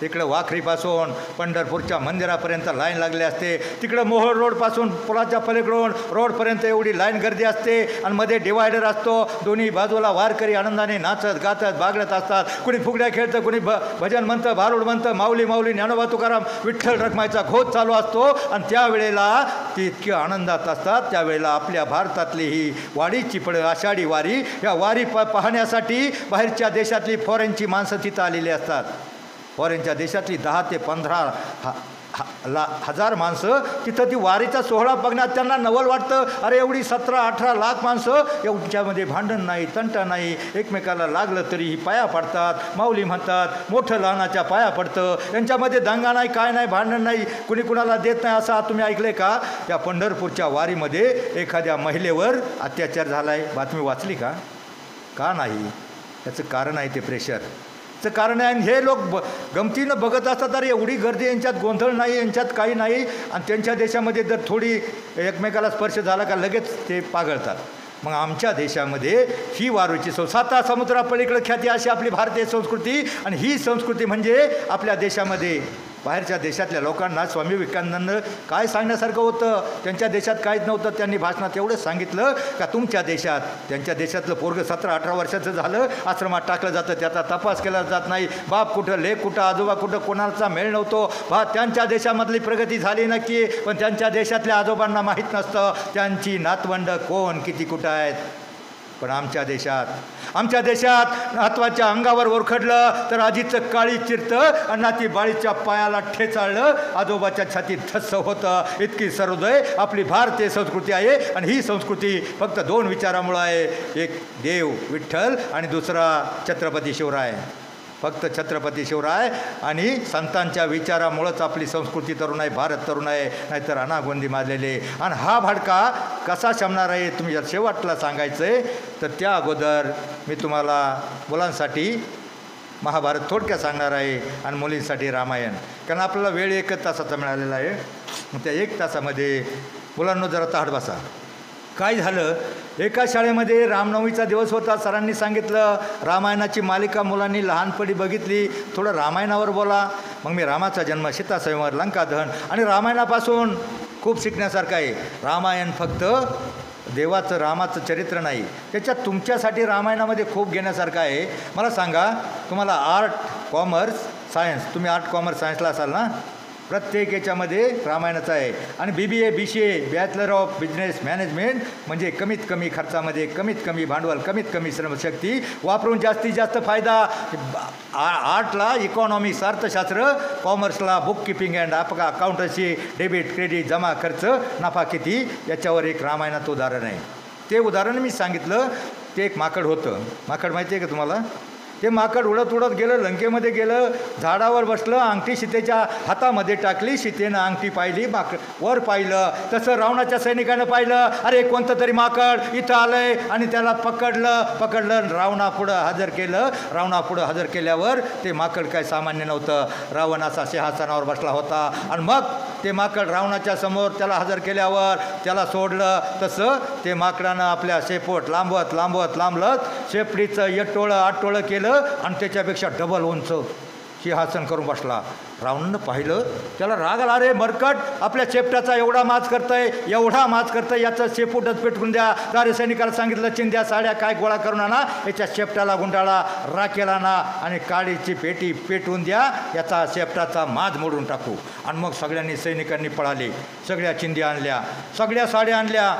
इकडं वाखरीपासून पंढरपूरच्या मंदिरापर्यंत लाईन लागली असते, तिकडं मोहोळ रोडपासून पुलाच्या पलीकडून रोडपर्यंत एवढी लाईन गर्दी असते आणि मध्ये डिवायडर असतो, दोन्ही बाजूला वारकरी आनंदाने नाचत गाचत बागडत असतात, कुणी फुगड्या खेळतं, कुणी भजन म्हणतं, भारुड म्हणतं, माऊली माऊली ज्ञानोबा तुकाराम विठ्ठल रखमायचा घोष चालू असतो आणि त्यावेळेला ती इतकी आनंदात असतात. त्यावेळेला आपल्या भारतातली ही वाडीची आषाढी वारी, या वारी पाहण्यासाठी बाहेरच्या देशातली फॉरेनची माणसं तिथं आलेली असतात. फॉरेनच्या देशातली 10 ते 15 हजार माणसं तिथं ती वारीचा सोहळा बघण्यात त्यांना नवल वाटतं. अरे एवढी 17-18 लाख माणसं, एवढ्यामध्ये भांडण नाही, तंटा नाही, एकमेकाला लागलं तरीही पाया पडतात, माऊली म्हणतात, मोठं लहानाच्या पाया पडतं, यांच्यामध्ये दंगा नाही, काय नाही, भांडण नाही, कुणी कुणाला देत नाही. असं तुम्ही ऐकलं का? त्या पंढरपूरच्या वारीमध्ये एखाद्या महिलेवर अत्याचार झाला आहे, बातमी वाचली का? का नाही? याचं कारण आहे ते प्रेशरचं कारण आहे. आणि हे लोक गमतीनं बघत असतात, अरे एवढी गर्दी, यांच्यात गोंधळ नाही, यांच्यात काही नाही, आणि त्यांच्या देशामध्ये जर थोडी एकमेकाला स्पर्श झाला का लगेच ते पागळतात. मग आमच्या देशामध्ये ही वारीची 7 समुद्रापलीकडे ख्याती अशी आपली भारतीय संस्कृती, आणि ही संस्कृती म्हणजे आपल्या देशामध्ये बाहेरच्या देशातल्या लोकांना स्वामी विवेकानंदांनी काय सांगण्यासारखं होतं? त्यांच्या देशात काहीच नव्हतं. त्यांनी भाषणात एवढंच सांगितलं का तुमच्या देशात, त्यांच्या देशातलं पोरगं 17-18 वर्षाचं झालं आश्रमात टाकलं जातं, त्याचा तपास केला जात नाही, बाप कुठं, लेक कुठं, आजोबा कुठं, कोणाचा मेळ नव्हतो. त्यांच्या देशामधली प्रगती झाली नक्की, पण त्यांच्या देशातल्या आजोबांना माहीत नसतं त्यांची नातवंड कोण किती कुठं आहेत. पण आमच्या देशात नातवाच्या अंगावर ओरखडलं तर आजीचं काळी चिरतं आणि नाती बाळीच्या पायाला ठेचाळलं, आजोबाच्या छातीत थस्स होतं. इतकी सर्वोदय आपली भारतीय संस्कृती आहे. आणि ही संस्कृती फक्त 2 विचारामुळं आहे, एक देव विठ्ठल आणि दुसरा छत्रपती शिवराय. फक्त छत्रपती शिवराय आणि संतांच्या विचारामुळंच आपली संस्कृती तरुण आहे, भारत तरुण आहे, नाहीतर अनागोंदी माजलेले. आणि हा भडका कसा शमणार आहे तुम्ही जर शेवटला सांगायचं आहे तर त्या अगोदर मी तुम्हाला मुलांसाठी महाभारत थोडक्यात सांगणार आहे आणि मुलींसाठी रामायण. कारण आपल्याला वेळ 1 तासाचा मिळालेला आहे. मग त्या 1 तासामध्ये मुलांना जरा ताठ बसा. काय झालं, एका शाळेमध्ये रामनवमीचा दिवस होता, सरांनी सांगितलं रामायणाची मालिका मुलांनी लहानपणी बघितली, थोडं रामायणावर बोला. मग मी रामाचा जन्म, सीतास्वयंवर, लंकादहन आणि रामायणापासून खूप शिकण्यासारखं आहे. रामायण फक्त देवाचं रामाचं चरित्र नाही, त्याच्यात तुमच्यासाठी रामायणामध्ये खूप घेण्यासारखं आहे. मला सांगा, तुम्हाला आर्ट, कॉमर्स, सायन्स, तुम्ही आर्ट, कॉमर्स, सायन्सला असाल ना, प्रत्येक याच्यामध्ये रामायणाचं आहे. आणि BBA, BCA, bachelor of business management म्हणजे कमीत कमी खर्चामध्ये कमीत कमी भांडवल, कमीत कमी श्रमशक्ती वापरून जास्तीत जास्त फायदा. आर्टला इकॉनॉमिक्स, अर्थशास्त्र, कॉमर्सला book keeping and accountancy, debit credit, जमा खर्च, नफा किती, याच्यावर एक रामायणाचं उदाहरण आहे. ते उदाहरण मी सांगितलं. ते एक माकड होतं. माकड माहिती आहे का तुम्हाला? ते माकड उडत उडत गेलं, लंकेमध्ये गेलं, झाडावर बसलं, अंगठी सीतेच्या हातामध्ये टाकली, सीतेनं अंगठी पाहिली, माकड वर पाहिलं. तसं रावणाच्या सैनिकानं पाहिलं, अरे कोणतं तरी माकड इथं आलंय, आणि त्याला पकडलं रावणापुढं हजर केलं. रावणापुढं हजर केल्यावर ते माकड काय सामान्य नव्हतं. रावण असा सिंहासनावर बसला होता, आणि मग ते माकड रावणाच्या समोर त्याला हजर केल्यावर त्याला सोडलं. तसं ते माकडानं आपल्या शेपूट लांबलं, शेपडीचं 1 टोळं 8 टोळं केलं आणि त्याच्यापेक्षा डबल उंच सिंहासन करून बसला. रावणानं पाहिलं, त्याला राग आला, अरे मरकट, आपल्या शेपटाचा एवढा माज करतंय, याचं शेपूटच पेटवून द्या. सारे सैनिकाला सांगितलं, चिंध्या साड्या काय गोळा करून आणा, याच्या शेपटाला गुंडाळा, राखेला ना, आणि काळीची पेटी पेटवून द्या, याचा शेपटाचा माज मोडून टाकू. आणि मग सैनिकांनी पळाले, सगळ्या चिंध्या आणल्या, सगळ्या साड्या आणल्या,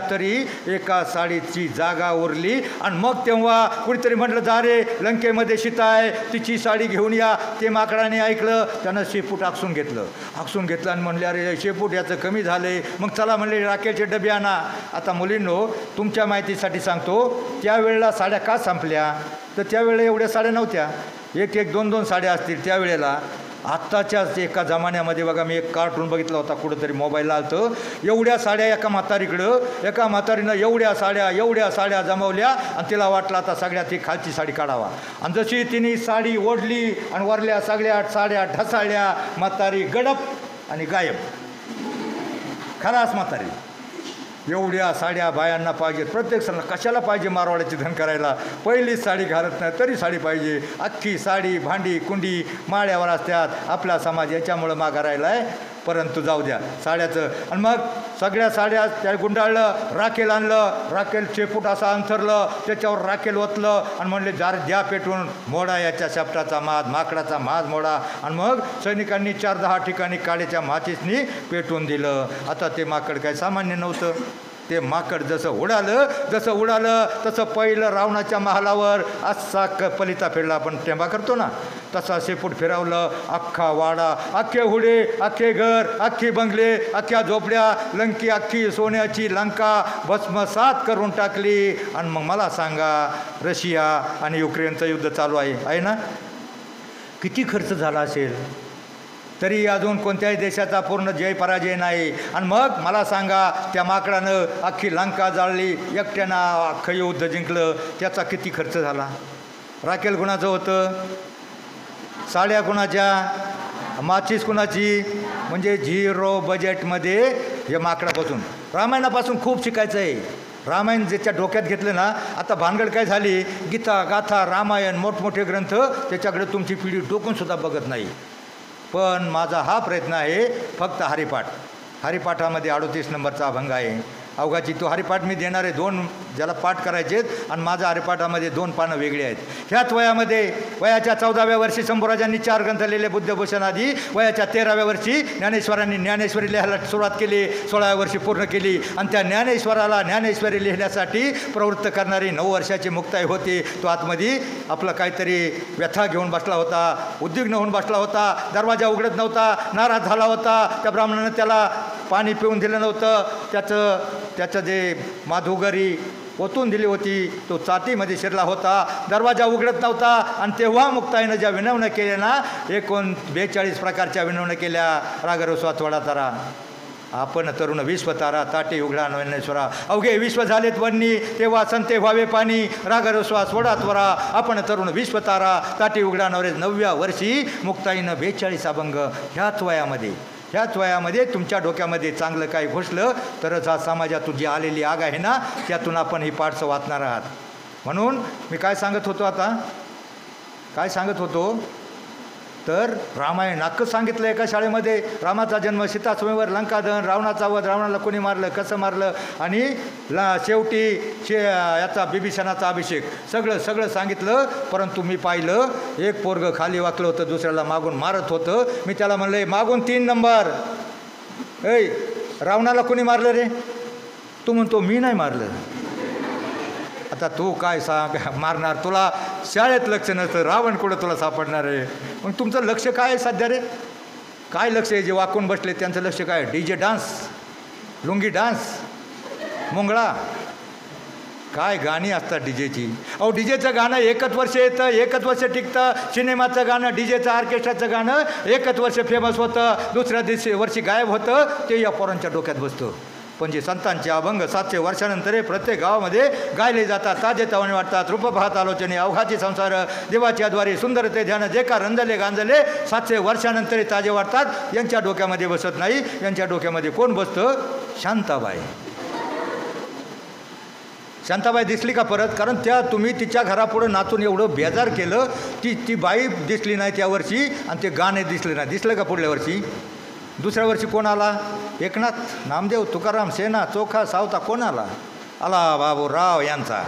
तरी एका साडीची जागा उरली. आणि मग तेव्हा कुणीतरी म्हटलं, जा रे, लंकेमध्ये सीता आहे, तिची साडी घेऊन या. ते माकडाने ऐकलं, त्यानं शेपूट आकसून घेतलं आणि म्हणले, अरे शेपूट याचं कमी झाले. मग चला म्हणले, राखेचे डबे आणा. आता मुलींनो, तुमच्या माहितीसाठी सांगतो, त्यावेळेला साड्या का संपल्या तर त्यावेळेला एवढ्या साड्या नव्हत्या. 1-1, 2-2 साड्या असतील त्यावेळेला. आत्ताच्याच एका जमान्यामध्ये बघा, मी एक कार्टून बघितला होता, कुठंतरी मोबाईलला आलं, एवढ्या साड्या एका म्हातारीनं एवढ्या साड्या जमवल्या, आणि तिला वाटलं आता सगळ्यात ती खालची साडी काढावा. आणि जशी तिने साडी ओढली आणि वरल्या सगळ्या साड्या ढसाळल्या, म्हातारी गडप आणि गायब, खलास म्हातारी. एवढ्या साड्या बायांना पाहिजेत, प्रत्येक सण कशाला पाहिजे मारवाड्याची धन करायला, पहिलीच साडी घालत नाही तरी साडी पाहिजे, अख्खी साडी भांडी कुंडी माळ्यावर असतात. आपला समाज याच्यामुळं मागा राहिला आहे. परंतु जाऊ द्या साड्याचं. आणि मग सगळ्या साड्या त्या गुंडाळलं, राखेल आणलं, राखेल चेपूट असं अंथरलं, त्याच्यावर राखेल ओतलं आणि म्हणले जार द्या पेटून, मोडा याच्या शेपटाचा माज, माकडाचा माज मोडा. आणि मग सैनिकांनी 4-10 ठिकाणी काळीच्या माचीसनी पेटून दिलं. आता ते माकड काय सामान्य नव्हतं. ते माकड जसं उडालं तसं पहिलं रावणाच्या महालावर असा पलिता फिरला, आपण टेंबा करतो ना तसा शेपूट फिरवलं. अख्खा वाडा, अख्खे हुडे, अख्खे घर, अख्खी बंगले, अख्ख्या झोपड्या, लंकी अख्खी सोन्याची लंका भस्मसात करून टाकली. आणि मग मला सांगा, रशिया आणि युक्रेनचं युद्ध चालू आहे ना, किती खर्च झाला असेल, तरी अजून कोणत्याही देशाचा पूर्ण जय पराजय नाही. आणि मग मला सांगा, त्या माकडानं अख्खी लंका जाळली, एकट्यानं अख्खं युद्ध जिंकलं, त्याचा किती खर्च झाला. राखेल कुणाचं होतं, साड्या कुणाच्या, माचीस कुणाची, म्हणजे 0 बजेटमध्ये हे माकडापासून. रामायणापासून खूप शिकायचं आहे. रामायण ज्याच्या डोक्यात घेतलं ना, आता भानगड काय झाली, गीता गाथा रामायण मोठमोठे ग्रंथ, त्याच्याकडे तुमची पिढी डोकूनसुद्धा बघत नाही. पण माझा हा प्रयत्न आहे फक्त हरिपाठामध्ये 38 नंबरचा अभंग आहे. अवघाची तो हरिपाठ मी देणार आहे, 2 ज्याला पाठ करायचे आहेत, आणि माझा हरिपाठामध्ये 2 पानं वेगळी आहेत. ह्याच वयाच्या 14व्या वर्षी शंभूराजांनी 4 ग्रंथ लिहिले बुद्धभूषण आधी. वयाच्या 13व्या वर्षी ज्ञानेश्वरांनी ज्ञानेश्वरी लिहायला सुरुवात केली, 16व्या वर्षी पूर्ण केली. आणि त्या ज्ञानेश्वराला ज्ञानेश्वरी लिहिण्यासाठी प्रवृत्त करणारी 9 वर्षाची मुक्ताई होती. तो आतमध्ये आपलं काहीतरी व्यथा घेऊन बसला होता, उद्विग्न होऊन बसला होता, दरवाजा उघडत नव्हता, नाराज झाला होता. त्या ब्राह्मणानं त्याला पाणी पिऊन दिलं नव्हतं, त्याचं जे माधुगरी ओतून दिली होती, तो चातीमध्ये शिरला होता, दरवाजा उघडत नव्हता. आणि तेव्हा मुक्ताईनं ज्या विनवण्या केल्या ना, 42 प्रकारच्या विनवण्या केल्या. रागरस्वा थोडा तारा, आपण तरुण विश्वतारा, ताटे उघडा ज्ञानेश्वरा, अवघे विश्व झालेत वन्नी, तेव्हा संते व्हावे पाणी, रागरस्वा सोडा त्वरा, आपण तरुण विश्वतारा, ताटे उघडा नवरे. 9व्या वर्षी मुक्ताईनं 42 अभंग. ह्याच वयामध्ये तुमच्या डोक्यामध्ये चांगलं काही घुसलं तरच हा समाजातून जी आलेली आग आहे ना, त्यातून आपण ही पाठचं वाचणार आहात. म्हणून मी काय सांगत होतो तर रामायण अख्खं सांगितलं एका शाळेमध्ये. रामाचा जन्म, सीता स्वयंवर, लंकादहन, रावणाचा वध, रावणाला कोणी मारलं, कसं मारलं, आणि शेवटी याचा बिभीषणाचा अभिषेक, सगळं सांगितलं. परंतु मी पाहिलं, एक पोरगं खाली वाकलं होतं, दुसऱ्याला मागून मारत होतं. मी त्याला म्हणलं, मागून 3 नंबर, ऐ रावणाला कोणी मारलं रे? तू म्हणतो मी नाही मारलं. आता तू काय सांग मारणार, तुला शाळेत लक्ष नसतं, रावण कुठं तुला सापडणार आहे. मग तुमचं लक्ष काय आहे सध्या रे? काय लक्ष आहे? जे वाकून बसले त्यांचं लक्ष काय? DJ डान्स, लुंगी डान्स, मुंगळा, काय गाणी असतात डीजेची. अहो डीजेचं गाणं एकच वर्ष येतं, एकच वर्ष टिकतं. सिनेमाचं गाणं, डीजेचं ऑर्केस्ट्राचं गाणं एकच वर्ष फेमस होतं, दुसऱ्या वर्षी गायब होतं. ते या पोरांच्या डोक्यात बसतं. पण जे संतांचे अभंग 700 वर्षानंतर प्रत्येक गावामध्ये गायले जातात, ताजेतवाने वाटतात. रूप पाहत आलोचने, अवघाची संसार, देवाच्या द्वारे सुंदरते ध्यान, जे का रंजले गांजले, 700 वर्षानंतर ताजे वाटतात. यांच्या डोक्यामध्ये बसत नाही. यांच्या डोक्यामध्ये कोण बसतं? शांताबाई दिसली का परत? कारण तुम्ही तिच्या घरापुढं नाचून एवढं बेजार केलं, ती बाई दिसली नाही त्या वर्षी, आणि ते गाणे दिसले नाही. दिसलं का पुढल्या वर्षी? दुसऱ्या वर्षी कोण आला? एकनाथ, नामदेव, तुकाराम, सेना, चोखा, सावता, कोण आला? बाबूराव यांचा.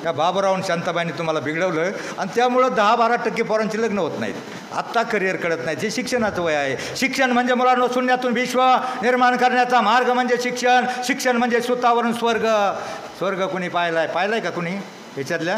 त्या बाबूराव आणि शांताबाईंनी तुम्हाला बिघडवलं, आणि त्यामुळं 10-12% पोरांची लग्न होत नाहीत. आत्ता करिअर कळत नाही. जे शिक्षणाचं वय आहे. शिक्षण म्हणजे मुलांना शून्यातून विश्व निर्माण करण्याचा मार्ग म्हणजे शिक्षण म्हणजे स्वतःवरून स्वर्ग कुणी पाहिलाय का कुणी ह्याच्यातल्या?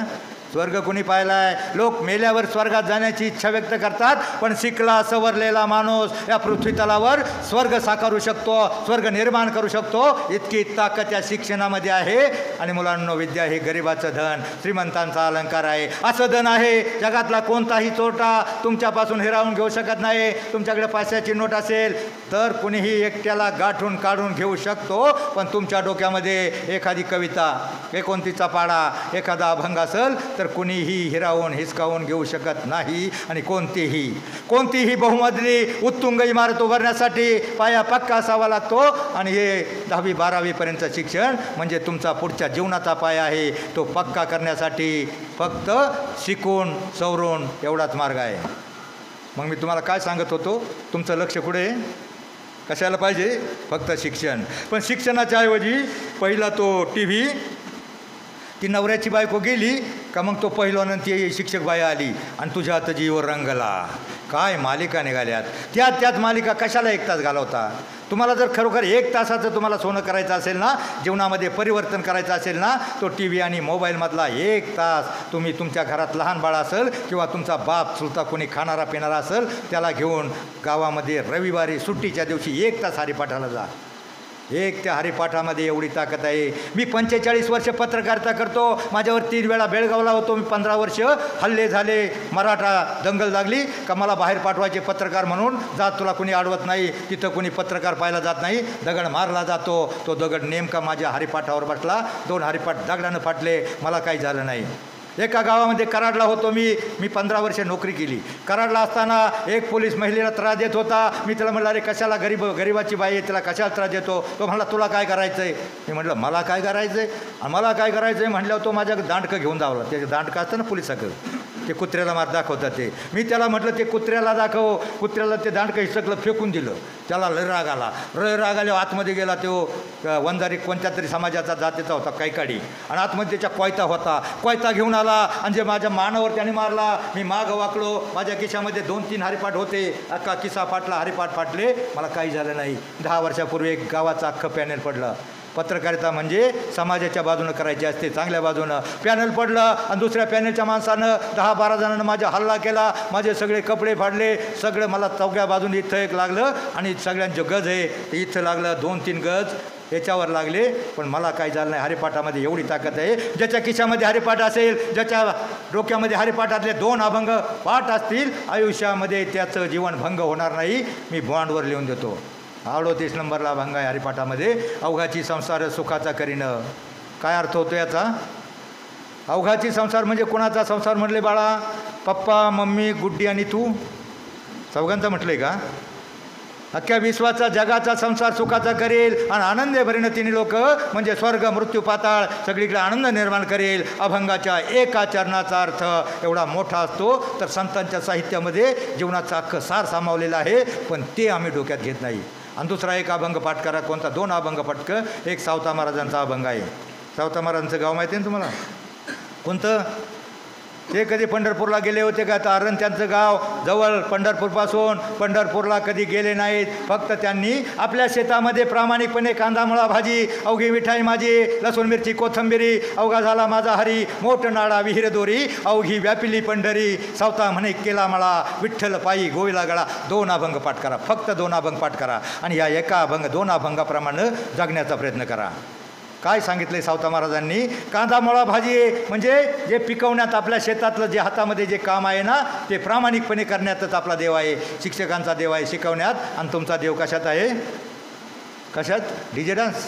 स्वर्ग कुणी पाहिलाय? लोक मेल्यावर स्वर्गात जाण्याची इच्छा व्यक्त करतात, पण शिकला सवरलेला माणूस या पृथ्वी तलावर स्वर्ग साकारू शकतो, स्वर्ग निर्माण करू शकतो. इतकी ताकद या शिक्षणामध्ये आहे. आणि मुलांनो, विद्या हे गरिबाचं धन, श्रीमंतांचा अलंकार आहे. असं धन आहे जगातला कोणताही चोरटा तुमच्यापासून हिरावून घेऊ शकत नाही. तुमच्याकडे पैशाची नोट असेल तर कुणीही एकट्याला गाठून काढून घेऊ शकतो, पण तुमच्या डोक्यामध्ये एखादी कविता, 29चा पाढा, एखादा अभंग असेल तर तर कुणीही हिरावून हिसकावून घेऊ शकत नाही. आणि कोणतीही बहुमजली उत्तुंग इमारत उभारण्यासाठी पाया पक्का असावा लागतो. आणि हे 10वी 12वीपर्यंतचं शिक्षण म्हणजे तुमचा पुढच्या जीवनाचा पाया आहे. तो पक्का करण्यासाठी फक्त शिकून सवरून एवढाच मार्ग आहे. मग मी तुम्हाला काय सांगत होतो, तुमचं लक्ष कुठे आहे? कशाला पाहिजे? फक्त शिक्षण. पण शिक्षणाच्या ऐवजी पहिला तो टी व्ही, ती नवऱ्याची बायको गेली का मग तो पहिलवान ती शिक्षक बाई आली आणि तुझ्या हात जीवर रंगला. काय मालिका निघाल्यात. त्याच मालिका कशाला 1 तास घालवता? तुम्हाला जर खरोखर 1 तासाचं तुम्हाला सोनं करायचं असेल ना, जीवनामध्ये परिवर्तन करायचं असेल ना, तो टी व्ही आणि मोबाईलमधला 1 तास तुम्ही तुमच्या घरात लहान बाळ असेल किंवा तुमचा बाप चुलता कोणी खाणारा पिणारा असेल त्याला घेऊन गावामध्ये रविवारी सुट्टीच्या दिवशी 1 तास हरिपाठाला जा. त्या हरिपाठामध्ये एवढी ताकद आहे. मी 45 वर्ष पत्रकारिता करतो. माझ्यावर 3 वेळा बेळगावला होतो मी. 15 वर्ष हल्ले झाले, मराठा दंगल लागली का मला बाहेर पाठवायचे पत्रकार म्हणून. जात तुला कोणी अडवत नाही, तिथं कोणी पत्रकार पाहायला जात नाही. दगड मारला जातो. तो दगड नेमका माझ्या हरिपाठावर बसला. 2 हरिपाठ दगडानं फाटले. मला काही झालं नाही. एका गावामध्ये कराडला होतो मी 15 वर्ष नोकरी केली. कराडला असताना एक पोलीस महिलेला त्रास देत होता. मी त्याला म्हटलं, अरे कशाला गरीबाची बाई आहे, त्याला कशाला त्रास देतो? तो म्हणला, तुला काय करायचं आहे? मी म्हटलं, मला काय करायचं आहे? आणि मला काय करायचं आहे म्हटल्यावर तो माझ्या दांडकं घेऊन धावला. ते दांडकं असतं ना पोलिसाकडं, ते कुत्र्याला मार दाखवतात ते. मी त्याला म्हटलं, ते कुत्र्याला दाखव. कुत्र्याला ते दांडकं हिसकलं, फेकून दिलं. त्याला लय राग आल्यावर आतमध्ये गेला. तो वंजारी कोणत्या तरी समाजाचा जातीचा होता, कैकाडी. आणि आतमध्ये त्याच्या कोयता घेऊन आला आणि जे माझ्या मानावर त्याने मारला. मी मागं वाकलो. माझ्या खिशामध्ये 2-3 हरिपाठ होते. अख्खा किस्सा फाटला, हरिपाठ फाटले. मला काही झालं नाही. 10 वर्षापूर्वी एक गावाचं अख्खं पॅनेल पडलं. पत्रकारिता म्हणजे समाजाच्या बाजूनं करायची असते, चांगल्या बाजूनं. पॅनल पडलं आणि दुसऱ्या पॅनलच्या माणसानं 10-12 जणांना माझा हल्ला केला. माझे सगळे कपडे फाडले. सगळं मला चौघ्या बाजूने इथं एक लागलं आणि सगळ्यांचं गज आहे ते इथं लागलं. 2-3 गज याच्यावर लागले. पण मला काही झालं नाही. हरिपाठामध्ये एवढी ताकद आहे. ज्याच्या खिशामध्ये हरिपाठ असेल, ज्याच्या डोक्यामध्ये हरिपाठातले 2 अभंग पाठ असतील, आयुष्यामध्ये त्याचं जीवन भंग होणार नाही. मी बॉन्डवर लिहून देतो. 38 नंबरला अभंग आहे हरिपाठामध्ये. अवघाची संसार सुखाचा करीनं. काय अर्थ होतो याचा? अवघाची संसार म्हणजे कोणाचा संसार म्हटले बाळा? पप्पा, मम्मी, गुड्डी आणि तू, चौघांचं म्हटलंय का? अख्ख्या विश्वाचा जगाचा संसार सुखाचा करेल आणि आनंद भरीनं तिन्ही लोक म्हणजे स्वर्ग मृत्यू पाताळ सगळीकडे आनंद निर्माण करेल. अभंगाच्या एका चरणाचा अर्थ एवढा मोठा असतो. तर संतांच्या साहित्यामध्ये जीवनाचा अख्खं सार सामावलेलं आहे. पण ते आम्ही डोक्यात घेत नाही. आणि दुसरा एक अभंग पाठ करा. कोणता? 2 अभंग पटकं. एक सावता महाराजांचा अभंग आहे. सावता महाराजांचं गाव माहिती आहे ना तुम्हाला? कोणतं? ते कधी पंढरपूरला गेले होते का? तर अरण त्यांचं गाव जवळ पंढरपूरपासून. पंढरपूरला कधी गेले नाहीत. फक्त त्यांनी आपल्या शेतामध्ये प्रामाणिकपणे कांदा मुळा भाजी, अवघी मिठाई माझी, लसूण मिरची कोथंबिरी, अवघा झाला माझा हरी, मोठ नाडा विहीर दोरी, अवघी व्यापिली पंढरी, सावता म्हणे केला मला, विठ्ठल पायी गोविला गळा. 2 अभंग पाठ करा. फक्त 2 अभंग पाठ करा आणि या एका अभंग 2 अभंगाप्रमाणे जगण्याचा प्रयत्न करा. काय सांगितलं सावता महाराजांनी? कांदा मुळा भाजी म्हणजे जे पिकवण्यात आपल्या शेतातलं जे हातामध्ये जे काम आहे ना, ते प्रामाणिकपणे करण्यातच आपला देव आहे. शिक्षकांचा देव आहे शिकवण्यात. आणि तुमचा देव कशात आहे? कशात? डीजे डान्स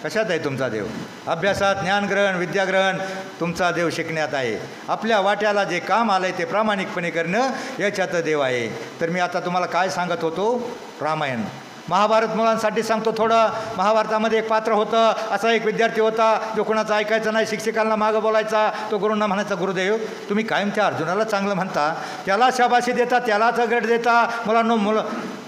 कशात आहे तुमचा देव? अभ्यासात, ज्ञानग्रहण, विद्याग्रहण. तुमचा देव शिकण्यात आहे. आपल्या वाट्याला जे काम आलं आहे ते प्रामाणिकपणे करणं याच्यात देव आहे. तर मी आता तुम्हाला काय सांगत होतो? रामायण महाभारत मुलांसाठी सांगतो थोडं. महाभारतामध्ये एक पात्र होतं. असा एक विद्यार्थी होता जो कोणाचं ऐकायचं नाही, शिक्षकांना मागं बोलायचा. तो गुरूंना म्हणायचा, गुरुदेव तुम्ही कायम त्या अर्जुनाला चांगलं म्हणता, त्याला शाबाशी देता, त्यालाच गट देता. मुलांना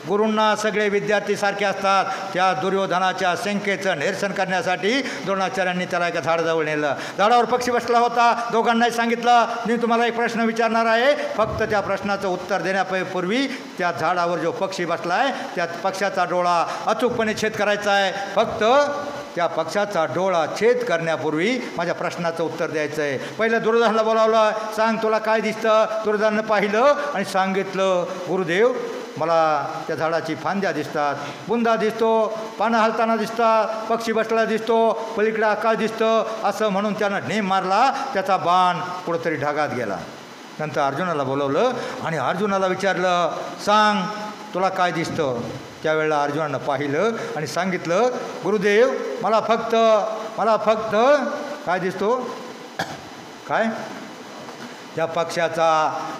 गुरूंना सगळे विद्यार्थी सारखे असतात. त्या दुर्योधनाच्या शंकेचं निरसन करण्यासाठी द्रोणाचार्यांनी त्याला एका झाडाजवळ नेलं. झाडावर पक्षी बसला होता. दोघांनाही सांगितलं, मी तुम्हाला एक प्रश्न विचारणार आहे. फक्त त्या प्रश्नाचं उत्तर देण्यापूर्वी त्या झाडावर जो पक्षी बसला आहे त्या पक्षाचा डोळा अचूकपणे छेद करायचा आहे. फक्त त्या पक्षाचा डोळा छेद करण्यापूर्वी माझ्या प्रश्नाचं उत्तर द्यायचं आहे. पहिलं दुर्योधनाला बोलावलं. सांग तुला काय दिसतं? दुर्योधनानं पाहिलं आणि सांगितलं, गुरुदेव मला त्या झाडाची फांद्या दिसतात, बुंदा दिसतो, पानं हलताना दिसतात, पक्षी बसला दिसतो, पलीकडे आकाश दिसतं. असं म्हणून त्यानं नेम मारला. त्याचा बाण कुठंतरी ढगात गेला. नंतर अर्जुनाला बोलवलं आणि अर्जुनाला विचारलं, सांग तुला काय दिसतं? त्यावेळेला अर्जुनानं पाहिलं आणि सांगितलं, गुरुदेव मला फक्त काय दिसतो? काय त्या पक्षाचा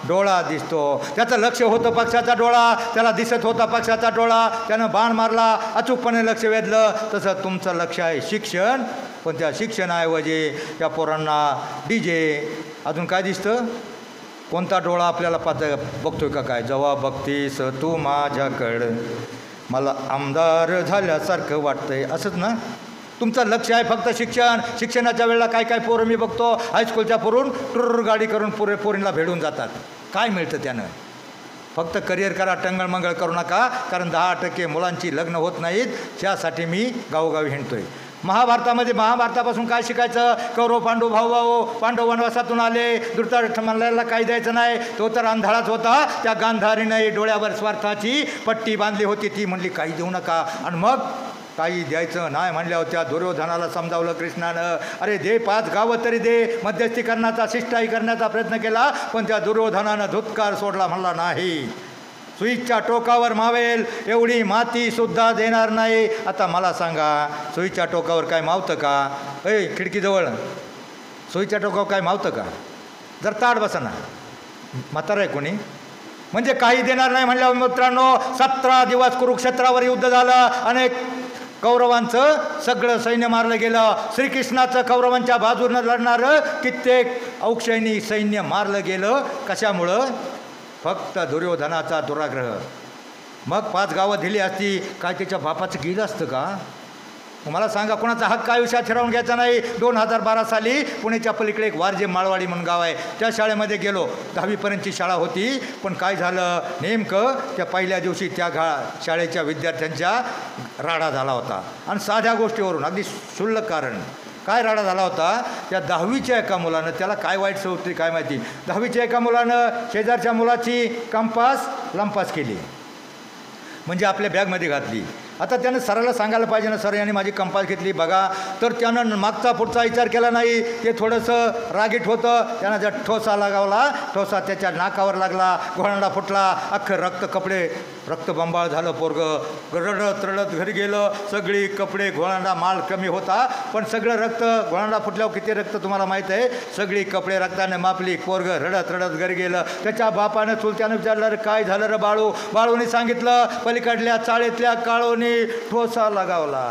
डोळा दिसतो, त्याचं लक्ष होतं पक्षाचा डोळा, त्याला दिसत होता पक्षाचा डोळा, त्यानं बाण मारला, अचूकपणे लक्ष वेधलं. तसं तुमचं लक्ष आहे शिक्षण, पण त्या शिक्षणाऐवजी त्या पोरांना DJ, अजून काय दिसतं? कोणता डोळा आपल्याला बघतोय का काय? जेव्हा बघतीस तू माझ्याकडं मला आमदार झाल्यासारखं वाटतंय, असंच ना? तुमचं लक्ष आहे फक्त शिक्षण. शिक्षणाच्या वेळेला काय काय पोरं मी बघतो, हायस्कूलच्या पोरून टुर गाडी करून पोरींना भेटून जातात. काय मिळतं त्यानं? फक्त करिअर करा, टंगळमंगळ करू नका, कारण 10% मुलांची लग्न होत नाहीत. त्यासाठी मी गावोगावी हिंडतोय. महाभारतापासून काय शिकायचं? कौरव पांडू भाऊ, पांडव वनवासातून आले, धृतराष्ट्राला काय द्यायचं नाही, तो तर अंधाळाच होता. त्या गांधारीने डोळ्यावर स्वार्थाची पट्टी बांधली होती, ती म्हणली काही देऊ नका. आणि मग काही द्यायचं नाही म्हणल्यावर त्या दुर्योधनाला समजावलं कृष्णानं, अरे दे 5 गावं तरी दे. मध्यस्थी करण्याचा, शिष्टाई करण्याचा प्रयत्न केला, पण त्या दुर्योधनानं धुतकार सोडला, म्हणला नाही, सुईच्या टोकावर मावेल एवढी मातीसुद्धा देणार नाही. आता मला सांगा, सुईच्या टोकावर काय मावतं का? खिडकीजवळ सुईच्या टोकावर काय मावतं का? जर ताड बसा ना, म्हातारा आहे कोणी, म्हणजे काही देणार नाही म्हणल्यावर मित्रांनो 17 दिवस कुरुक्षेत्रावर युद्ध झालं. अनेक कौरवांचं सगळं सैन्य मारलं गेलं. श्रीकृष्णाचं कौरवांच्या बाजूनं लढणारं कित्येक औक्षैनी सैन्य मारलं गेलं. कशामुळं? फक्त दुर्योधनाचा दुराग्रह. मग 5 गावं दिली असती, काय त्याच्या बापाचं गेलं असतं का? मला सांगा, कोणाचा हक्क आयुष्यात ठरवून घ्यायचा नाही. 2012 साली पुण्याच्या पलीकडे एक वारजे माळवाडी म्हणून गाव आहे, त्या शाळेमध्ये गेलो. 10वीपर्यंतची शाळा होती, पण काय झालं नेमकं, त्या पहिल्या दिवशी त्या शाळेच्या विद्यार्थ्यांच्या राडा झाला होता. आणि साध्या गोष्टीवरून, अगदी क्षुल्लक कारण. काय राडा झाला होता? त्या 10वीच्या एका मुलानं, त्याला काय वाईट सवय होती काय माहिती, 10वीच्या एका मुलानं शेजारच्या मुलाची कंपास लंपास केली, म्हणजे आपल्या बॅगमध्ये घातली. आता त्यानं सराला सांगायला पाहिजे ना, सर यांनी माझी कंपास घेतली बघा. तर त्यानं मागचा पुढचा विचार केला नाही. ते थोडंसं रागीट होतं. त्यानं जर ठोसा लगावला, ठोसा त्याच्या नाकावर लागला, घोळांडा फुटला, अख्खं रक्त, कपडे रक्तबंबाळ झालं. पोरगं रडत रडत घरी गेलं. सगळी कपडे, घोळांडा, माल कमी होता, पण सगळं रक्त, घोळांडा फुटल्यावर किती रक्त तुम्हाला माहीत आहे, सगळी कपडे रक्ताने मापली. पोरगं रडत रडत घरी गेलं. त्याच्या बापानं चुलत्यानं विचारलं, काय झालं रे बाळू? बाळूने सांगितलं, पलीकडल्या चाळीतल्या काळूने ठोसा लगावला.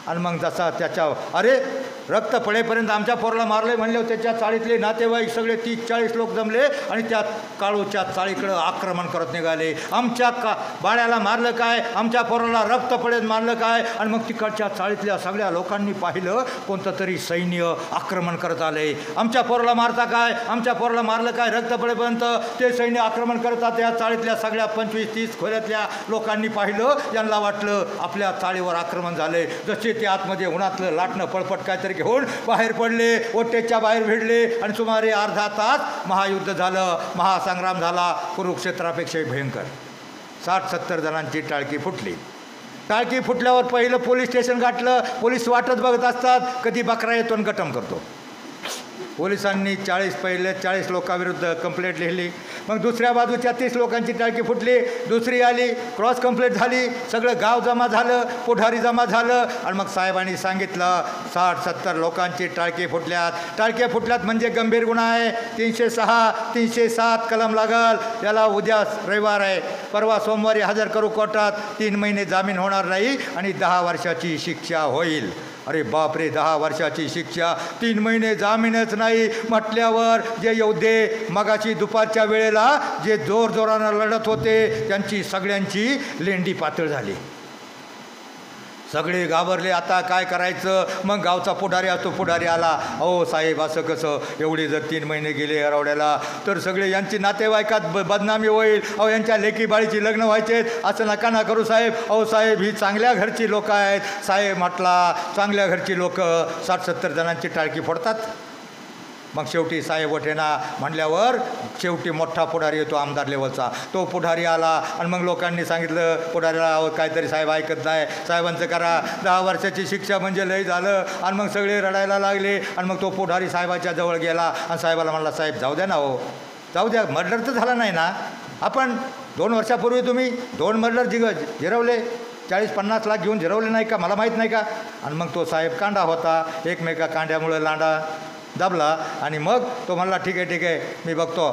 आणि मग जसा त्याच्या, अरे रक्त पडेपर्यंत आमच्या पोराला मारले म्हणले, त्याच्या चाळीतले नातेवाईक सगळे 30-40 लोक जमले आणि त्या काळूच्या चाळीकडं आक्रमण करत निघाले. आमच्या बाळ्याला मारलं काय, आमच्या पोराला रक्त पडेत मारलं काय. आणि मग तिकडच्या चाळीतल्या सगळ्या लोकांनी पाहिलं, कोणतं तरी सैन्य आक्रमण करत आले. आमच्या पोराला मारता काय, आमच्या पोराला मारलं काय, रक्त पडेपर्यंत ते सैन्य आक्रमण करतात. त्या चाळीतल्या सगळ्या 25-30 खोल्यातल्या लोकांनी पाहिलं. यांना वाटलं आपल्या चाळीवर आक्रमण झाले. जसे ते आतमध्ये उन्हातलं लाटणं पळपट काहीतरी घेऊन बाहेर पडले, ओटेच्या बाहेर भिडले आणि सुमारे अर्धा तास महायुद्ध झालं, महासंग्राम झाला. कुरुक्षेत्रापेक्षा भयंकर. 60-70 जणांची टाळकी फुटली. टाळकी फुटल्यावर पहिलं पोलीस स्टेशन गाठलं. पोलीस वाटच बघत असतात, कधी बकरा येतो आणि गटम करतो. पोलिसांनी 40 लोकांविरुद्ध कंप्लेंट लिहिली. मग दुसऱ्या बाजूच्या 30 लोकांची टाळकी फुटली. दुसरी आली, क्रॉस कंप्लेंट झाली. सगळं गाव जमा झालं, पुढारी जमा झालं. आणि मग साहेबांनी सांगितलं 60-70 लोकांची टाळकी फुटल्यात. टाळक्या फुटल्यात म्हणजे गंभीर गुन्हा आहे. 306, 307 कलम लागल. त्याला उद्या रविवार आहे, परवा सोमवारी हजर करू कोर्टात. 3 महिने जामीन होणार नाही आणि 10 वर्षाची शिक्षा होईल. अरे बापरे, 10 वर्षाची शिक्षा, 3 महिने जामीनच नाही म्हटल्यावर जे योद्धे मगाशी दुपारच्या वेळेला जे जोरजोरानं लढत होते, त्यांची सगळ्यांची लेंडी पातळ झाली. सगळे घाबरले. आता काय करायचं? मग गावचा पुढारी असतो, पुढारी आला, अहो साहेब असं कसं, एवढे जर 3 महिने गेले हरवड्याला तर सगळे यांची नातेवाईकात बदनामी होईल. अहो यांच्या लेकी बाळीची लग्न व्हायचे, असं नका ना करू साहेब. अहो साहेब ही चांगल्या घरची लोकं आहेत. साहेब म्हटला, चांगल्या घरची लोकं 60-70 जणांची टाळकी फोडतात. मग शेवटी साहेब वठेना म्हणल्यावर शेवटी मोठा पुढारी येतो, आमदार लेवलचा. तो पुढारी आला आणि मग लोकांनी सांगितलं पुढारीला, काहीतरी साहेब ऐकत नाही, साहेबांचं करा. 10 वर्षाची शिक्षा म्हणजे लय झालं. आणि मग सगळे रडायला लागले. आणि मग तो पुढारी साहेबाच्या जवळ गेला आणि साहेबाला म्हणला, साहेब जाऊ द्या ना, हो जाऊ द्या, मर्डर तर झाला नाही ना. आपण 2 वर्षापूर्वी तुम्ही 2 मर्डर जिरवले, 40-50 लाख घेऊन जिरवले नाही का, मला माहीत नाही का? आणि मग तो साहेब कांडा होता, एकमेका कांड्यामुळे लांडा. दाबला आणि मग तो म्हणला ठीक आहे मी बघतो,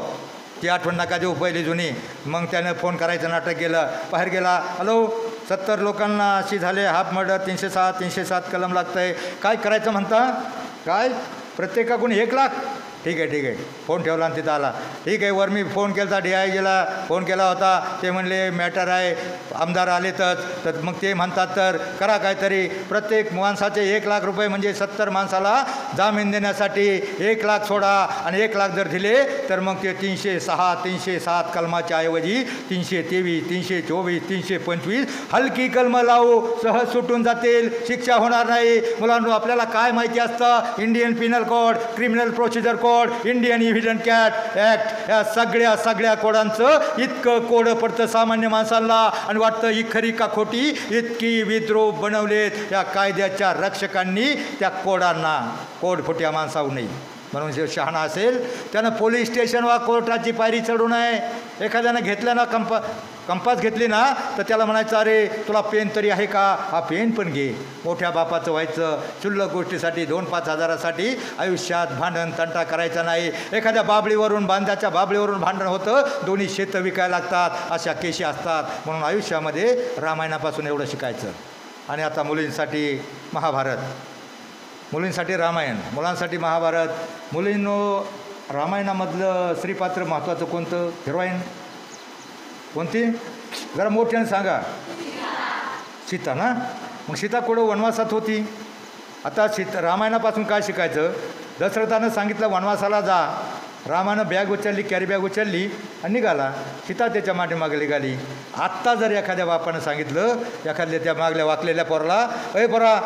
ती आठवण नका देऊ पहिली जुनी. मग त्यानं फोन करायचं नाटक केलं, बाहेर गेला, हॅलो 70 लोकांना अशी झाले, हाफ मर्डर 307 कलम लागतं आहे, काय करायचं म्हणता, काय प्रत्येकाकडून 1 लाख, ठीक आहे फोन ठेवला आणि तिथं आला. ठीक आहे, वर मी फोन केला होता, DIGला फोन केला होता, ते म्हणले मॅटर आहे, आमदार आले तर मग ते म्हणतात तर करा काहीतरी, प्रत्येक माणसाचे 1 लाख रुपये म्हणजे 70 माणसाला जामीन देण्यासाठी 1 लाख सोडा, आणि 1 लाख जर दिले तर मग ते 307 कलमाच्या ऐवजी 323, 324, 325 हलकी कलमं लावू, सहज सुटून जातील, शिक्षा होणार नाही. मुलांनो, आपल्याला काय माहिती असतं, Indian penal code, criminal procedure code, Indian evident act, या सगळ्या कोडांचं इतकं कोड पडतं सामान्य माणसांना, आणि वाटतं ही खरी का खोटी, इतकी विद्रोह बनवलेत या कायद्याच्या रक्षकांनी त्या कोडांना, कोडफुट्या माणसाहून नाही. म्हणून जे शहाणा असेल त्यानं पोलीस स्टेशन वा कोर्टाची पायरी चढू नये. एखाद्यानं घेतलं ना कंपास घेतली ना तर त्याला म्हणायचं, अरे तुला पेन तरी आहे का, हा पेन पण घे. मोठ्या बापाचं व्हायचं, क्षुल्लक गोष्टीसाठी 2-5 हजारासाठी आयुष्यात भांडण तंटा करायचा नाही. एखाद्या बांधाच्या बाबळीवरून भांडण होतं, दोन्ही शेतं विकायला लागतात, अशा केशी असतात. म्हणून आयुष्यामध्ये रामायणापासून एवढं शिकायचं. आणि आता मुलींसाठी महाभारत, मुलींसाठी रामायण, मुलांसाठी महाभारत. मुलींनो, रामायणामधलं स्त्रीपात्र महत्त्वाचं कोणतं, हिरोईन कोणती, जरा मोठ्याने सांगा. सीता ना. मग सीता कुठं वनवासात होती. आता रामायणापासून काय शिकायचं, दशरथानं सांगितलं वनवासाला जा, रामानं बॅग उचलली, कॅरी बॅग उचलली आणि निघाला. सीता त्याच्या मागे निघाली. आत्ता जर एखाद्या बापानं सांगितलं एखाद्या त्या मागल्या वाकलेल्या पोराला, अय पोरा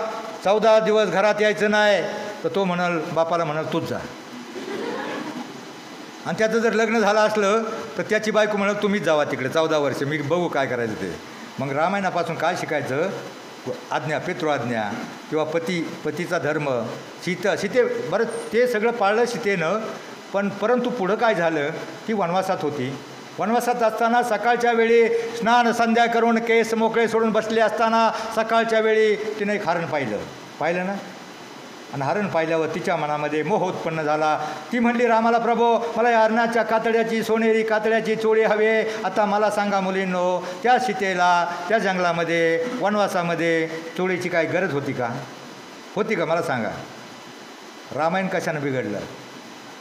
14 दिवस घरात यायचं नाही, तर तो बापाला म्हणाल तूच जा. आणि त्याचं जर लग्न झालं असलं तर त्याची बायको म्हणाल तुम्हीच जावा तिकडे 14 वर्ष, मी बघू काय करायचं ते. मग रामायणापासून काय शिकायचं, आज्ञा, पितृआज्ञा किंवा पतीचा धर्म. सीते बरं ते सगळं पाळलं सीतेनं, परंतु पुढं काय झालं, ती वनवासात होती. वनवासात असताना सकाळच्या वेळी स्नान संध्या करून केस मोकळे सोडून बसले असताना सकाळच्या वेळी तिने एक हरण पाहिलं ना. आणि हरण पाहिल्यावर तिच्या मनामध्ये मोह उत्पन्न झाला. ती म्हणली रामाला, प्रभो मला या हरणाच्या कातड्याची, सोनेरी कातड्याची चोळी हवे. आता मला सांगा मुलींनो, त्या सीतेला त्या जंगलामध्ये वनवासामध्ये चोळीची काय गरज होती का मला सांगा. रामायण कशानं बिघडलं.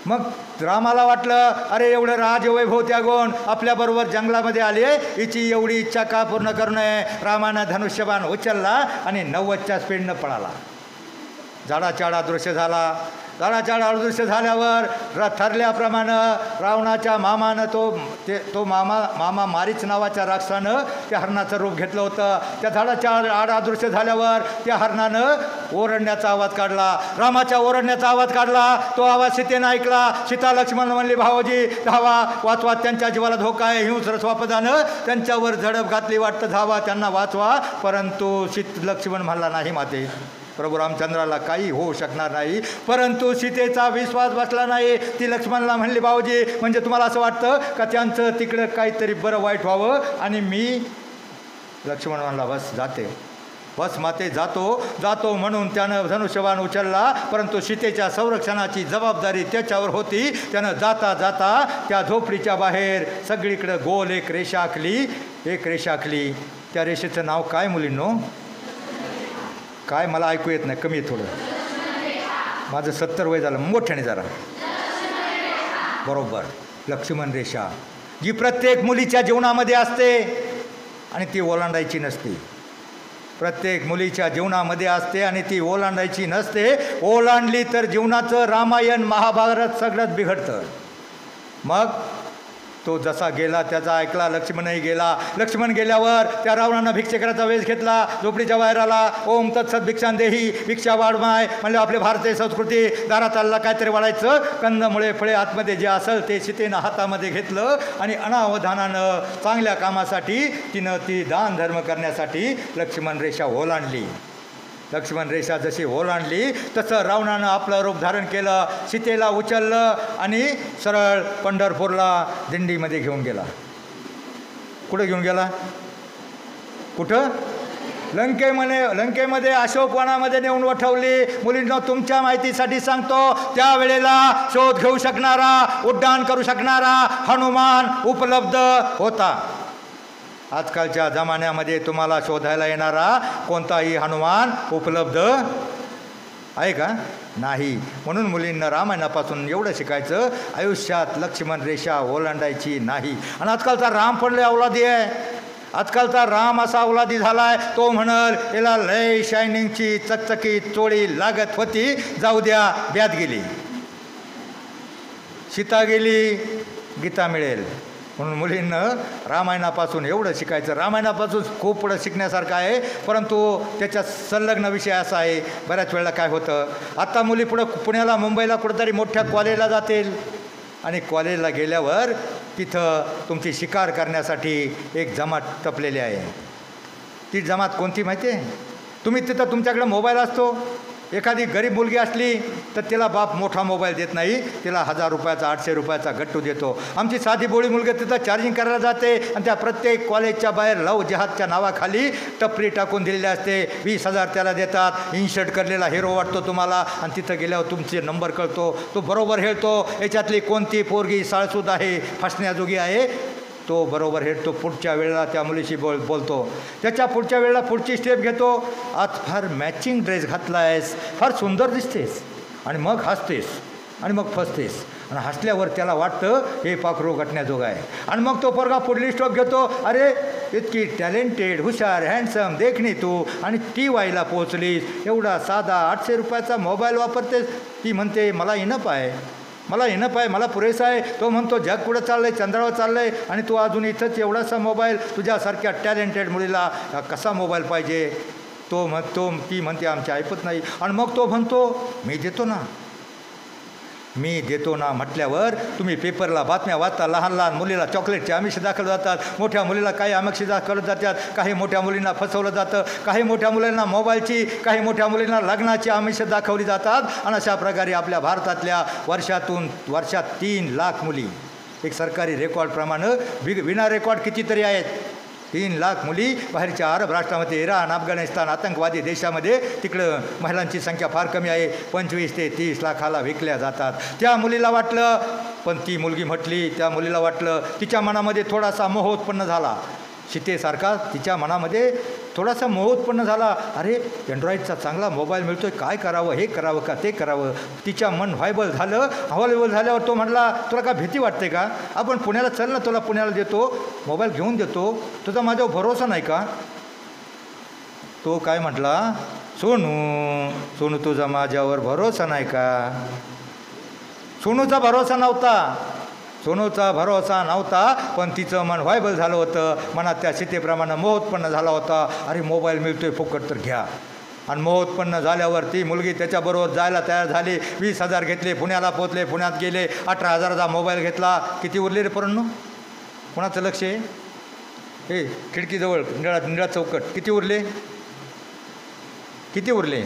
मग रामाला वाटलं, अरे एवढं राजवैभव त्यागून आपल्याबरोबर जंगलामध्ये आले, हिची एवढी इच्छा का पूर्ण करू नये. रामानं धनुष्यबाण उचलला आणि 90च्या स्पीडनं पळाला. झाडाचाड अदृश्य झाला. अदृश्य झाल्यावर ठरल्याप्रमाणे रावणाच्या मामानं तो मामा मारीच नावाच्या राक्षसानं त्या हरणाचं रूप घेतलं होतं. त्या झाडाच्या आड अदृश्य झाल्यावर त्या हरणानं ओरडण्याचा आवाज काढला, रामाच्या ओरडण्याचा आवाज काढला. तो आवाज सीतेनं ऐकला. सीता लक्ष्मण म्हणले, भावजी धावा, वाचवा, त्यांच्या जीवाला धोका आहे. हिंस्र स्वापदानं त्यांच्यावर झडप घातली, वाटतं धावा, त्यांना वाचवा. परंतु लक्ष्मण म्हणला, नाही माते, प्रभू रामचंद्राला काही होऊ शकणार नाही. परंतु सीतेचा विश्वास बसला नाही. ती लक्ष्मणला म्हणली, भाऊजी म्हणजे तुम्हाला असं वाटतं का त्यांचं तिकडं काहीतरी बरं वाईट व्हावं आणि मी. लक्ष्मण म्हणला, बस माते, जातो म्हणून त्यानं धनुष्यबाण उचलला. परंतु सीतेच्या संरक्षणाची जबाबदारी त्याच्यावर होती. त्यानं जाता त्या झोपडीच्या बाहेर सगळीकडं गोल एक रेषा आखली. त्या रेषेचं नाव काय मुलींनो, काय मला ऐकू येत नाही, कमी आहे थोडं, माझं 70 वय झालं, मोठ्याने जरा. बरोबर, लक्ष्मण रेषा, जी प्रत्येक मुलीच्या जीवनामध्ये असते आणि ती ओलांडायची नसते. प्रत्येक मुलीच्या जीवनामध्ये असते आणि ती ओलांडायची नसते. ओलांडली तर जीवनाचं रामायण महाभारत सगळंच बिघडतं. मग तो जसा गेला त्याचा ऐकला. लक्ष्मणही गेला. लक्ष्मण गेल्यावर त्या रावणानं भिक्षेकराचा वेश घेतला. झोपडीच्या बाहेर आला. ओम तत्सत भिक्षां देही, भिक्षा वाढमाय म्हणले. आपली भारतीय संस्कृती, दारात आलेला काहीतरी वाढायचं, कंदमुळे फळे आतमध्ये जे असेल ते सीतेनं हातामध्ये घेतलं आणि अनावधानानं चांगल्या कामासाठी तिनं ती दान धर्म करण्यासाठी लक्ष्मण रेषा ओलांडली. लक्ष्मण रेषा जशी ओलांडली तसं रावणानं आपलं रूप धारण केलं. सीतेला उचललं आणि सरळ पंढरपूरला दिंडीमध्ये घेऊन गेला. कुठं घेऊन गेला, कुठं, लंकेमध्ये अशोकवनामध्ये नेऊन वठवली. मुलींना तुमच्या माहितीसाठी सांगतो, त्यावेळेला शोध घेऊ शकणारा, उड्डाण करू शकणारा हनुमान उपलब्ध होता. आजकालच्या जमान्यामध्ये तुम्हाला शोधायला येणारा कोणताही हनुमान उपलब्ध आहे का? नाही. म्हणून मुलींना रामायणापासून एवढं शिकायचं, आयुष्यात लक्ष्मण रेषा ओलांडायची नाही. आणि आजकालचा राम पण लय अवलादी आहे. आजकालचा राम असा अवलादी झाला आहे, तो म्हणल याला लय शायनिंगची चकचकीत चोळी लागत होती, जाऊ द्या, ब्यात गेली. सीता गेली, गीता मिळेल. म्हणून मुलींनं रामायणापासून एवढं शिकायचं. रामायणापासून खूप पुढं शिकण्यासारखं आहे, परंतु त्याच्यात संलग्न विषय असा आहे, बऱ्याच वेळेला काय होतं, आत्ता मुली पुण्याला मुंबईला कुठेतरी मोठ्या कॉलेजला जातील आणि कॉलेजला गेल्यावर तिथं तुमची शिकार करण्यासाठी एक जमात टपलेली आहे. ती जमात कोणती माहिती आहे? तुम्ही तिथं तुमच्याकडे मोबाईल असतो, एखादी गरीब मुलगी असली तर तिला बाप मोठा मोबाईल देत नाही, तिला 1000 रुपयाचा 800 रुपयाचा गट्टू देतो. आमची साधी बोळी मुलगी तिथं चार्जिंग करायला जाते आणि त्या प्रत्येक कॉलेजच्या बाहेर लव जिहादच्या नावाखाली टपरी टाकून दिलेली असते. 20,000 त्याला देतात, इन्शर्ट करलेला हिरो वाटतो तुम्हाला, आणि तिथं गेल्यावर तुमचे नंबर कळतो. तो बरोबर हेळतो याच्यातली कोणती पोरगी साळसूद आहे, फसण्याजोगी आहे, तो बरोबर हेटतो. पुढच्या वेळेला त्या मुलीशी बोलतो, त्याच्या पुढच्या वेळेला पुढची स्टेप घेतो, आज फार मॅचिंग ड्रेस घातला आहेस, फार सुंदर दिसतेस, आणि मग हसतेस आणि मग फसतेस. आणि हसल्यावर त्याला वाटतं हे पाखरू घटण्याजोगं आहे. आणि मग तो पोरगा पुढली स्टॉप घेतो, अरे इतकी टॅलेंटेड, हुशार, हँडसम, देखणी तू, आणि टी वायला पोचलीस, एवढा साधा 800 रुपयाचा मोबाईल वापरतेस. ती म्हणते मला इनप आहे, मला इनप आहे, मला पुरेसा आहे. तो म्हणतो जग कुठं चाललं आहे, चंद्रावर चाललं आहे, आणि तू अजून इथंच एवढासा मोबाईल, तुझ्यासारख्या टॅलेंटेड मुलीला कसा मोबाईल पाहिजे? ती म्हणते आमची ऐपत नाही. आणि मग तो म्हणतो मी देतो ना म्हटल्यावर तुम्ही पेपरला बातम्या वाचता, लहान लहान मुलीला चॉकलेटचे आमिष दाखवले जातात, मोठ्या मुलीला काही आमिष दाखवले जातात, काही मोठ्या मुलींना फसवलं जातं, काही मोठ्या मुलींना मोबाईलची, काही मोठ्या मुलींना लग्नाची आमिष दाखवली जातात. आणि अशा प्रकारे आपल्या भारतातल्या वर्षात 3 लाख मुली, एक सरकारी रेकॉर्डप्रमाणे, विना रेकॉर्ड कितीतरी आहेत, 3 लाख मुली बाहेरच्या अरब राष्ट्रामध्ये, इराण, अफगाणिस्तान, आतंकवादी देशामध्ये तिकडं महिलांची संख्या फार कमी आहे, 25 ते 30 लाखाला विकल्या जातात. त्या मुलीला वाटलं, पण ती मुलगी म्हटली, त्या मुलीला वाटलं, तिच्या मनामध्ये थोडासा मोह उत्पन्न झाला, सीतेसारखा तिच्या मनामध्ये थोडासा मोह उत्पन्न झाला, अरे अँड्रॉईडचा चांगला मोबाईल मिळतो आहे, काय करावं, हे करावं का ते करावं. तिच्या मन व्हायबल झाल्यावर तो म्हटला, तुला का भीती वाटते का? आपण पुण्याला चल ना, तुला पुण्याला देतो, मोबाईल घेऊन देतो, तुझा माझ्यावर भरोसा नाही का? तो काय म्हटला, सोनू तुझा माझ्यावर भरोसा नाही का? सोनूचा भरोसा नव्हता, पण तिचं मन व्हायबल झालं होतं, मनात त्या सीतेप्रमाणे मोह उत्पन्न झाला होता, अरे मोबाईल मिळतोय फुकट तर घ्या. आणि मोह उत्पन्न झाल्यावर ती मुलगी त्याच्याबरोबर जायला तयार झाली. 20,000 घेतले, पुण्याला पोचले, पुण्यात गेले, 18,000चा मोबाईल घेतला. किती उरले रे पोरांनो? कोणाचं लक्ष आहे? हे खिडकीजवळ निळा चौकट, किती उरले?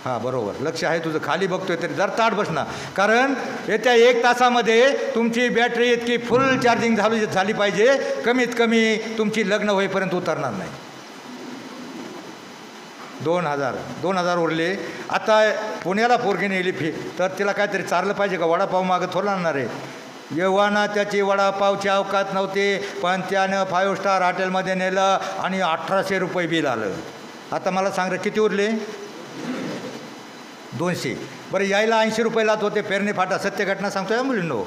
हां बरोबर, लक्ष आहे तुझं, खाली बघतोय तरी जर ताट बसणार, कारण येत्या 1 तासामध्ये तुमची बॅटरी इतकी फुल चार्जिंग झाली पाहिजे, कमीत कमी तुमची लग्न होईपर्यंत उतरणार नाही. 2,000 उरले. आता पुण्याला पोरगी नेली तर तिला काहीतरी चारलं पाहिजे का? वडापाव मागं थोडं आणणार आहे. येवाना त्याची वडापावची अवकात नव्हते, पण त्यानं 5 स्टार हॉटेलमध्ये नेलं आणि 1800 रुपये बिल आलं. आता मला सांग रे, किती उरले? 200. बरं, यायला 80 रुपये लात होते. पेरणे फाटा, सत्य घटना सांगतो या मुलींनो.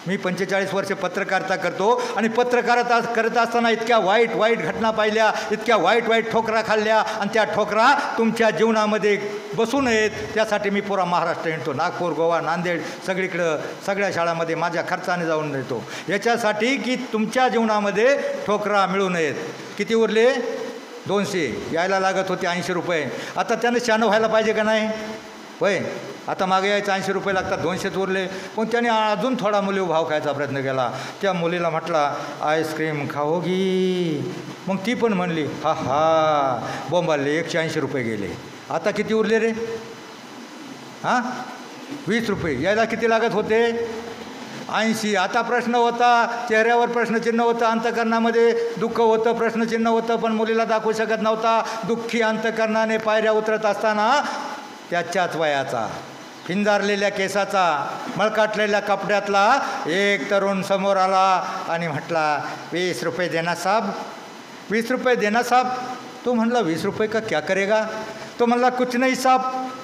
मी 45 वर्ष पत्रकारिता करतो, आणि पत्रकारिता करत असताना इतक्या वाईट घटना पाहिल्या, इतक्या वाईट ठोकरा खाल्ल्या, आणि त्या ठोकरा तुमच्या जीवनामध्ये बसू नयेत त्यासाठी मी पुरा महाराष्ट्र हिंडतो, नागपूर, गोवा, नांदेड, सगळीकडं सगळ्या शाळांमध्ये माझ्या खर्चाने जाऊन येतो, याच्यासाठी की तुमच्या जीवनामध्ये ठोकरा मिळू नयेत. किती उरले? 200. यायला लागत होते 80 रुपये. आता त्यानं 96 व्हायला पाहिजे का नाही? होय, आता मागे यायचं 80 रुपये लागतात, 200 उरले. पण त्याने अजून थोडा मुली भाव खायचा प्रयत्न केला. त्या मुलीला म्हटला आईस्क्रीम खाओगी? मग ती पण म्हणली हा बोंबाले. 180 रुपये गेले. आता किती उरले रे? 20 रुपये. यायला किती लागत होते? 80. आता प्रश्न होता, चेहऱ्यावर प्रश्नचिन्ह होतं, अंतकरणामध्ये दुःख होतं, प्रश्नचिन्ह होतं, पण मुलीला दाखवू शकत नव्हता. दुःखी अंतकरणाने पायऱ्या उतरत असताना त्याच्याच वयाचा, पिंजारलेल्या केसाचा, मळकाटलेल्या कपड्यातला एक तरुण समोर आला आणि म्हटला, 20 रुपये देना साहब, 20 रुपये देना साहब. तो म्हणला, 20 रुपये का क्या करेगा? तो म्हणला, कुछ नहीं साहब,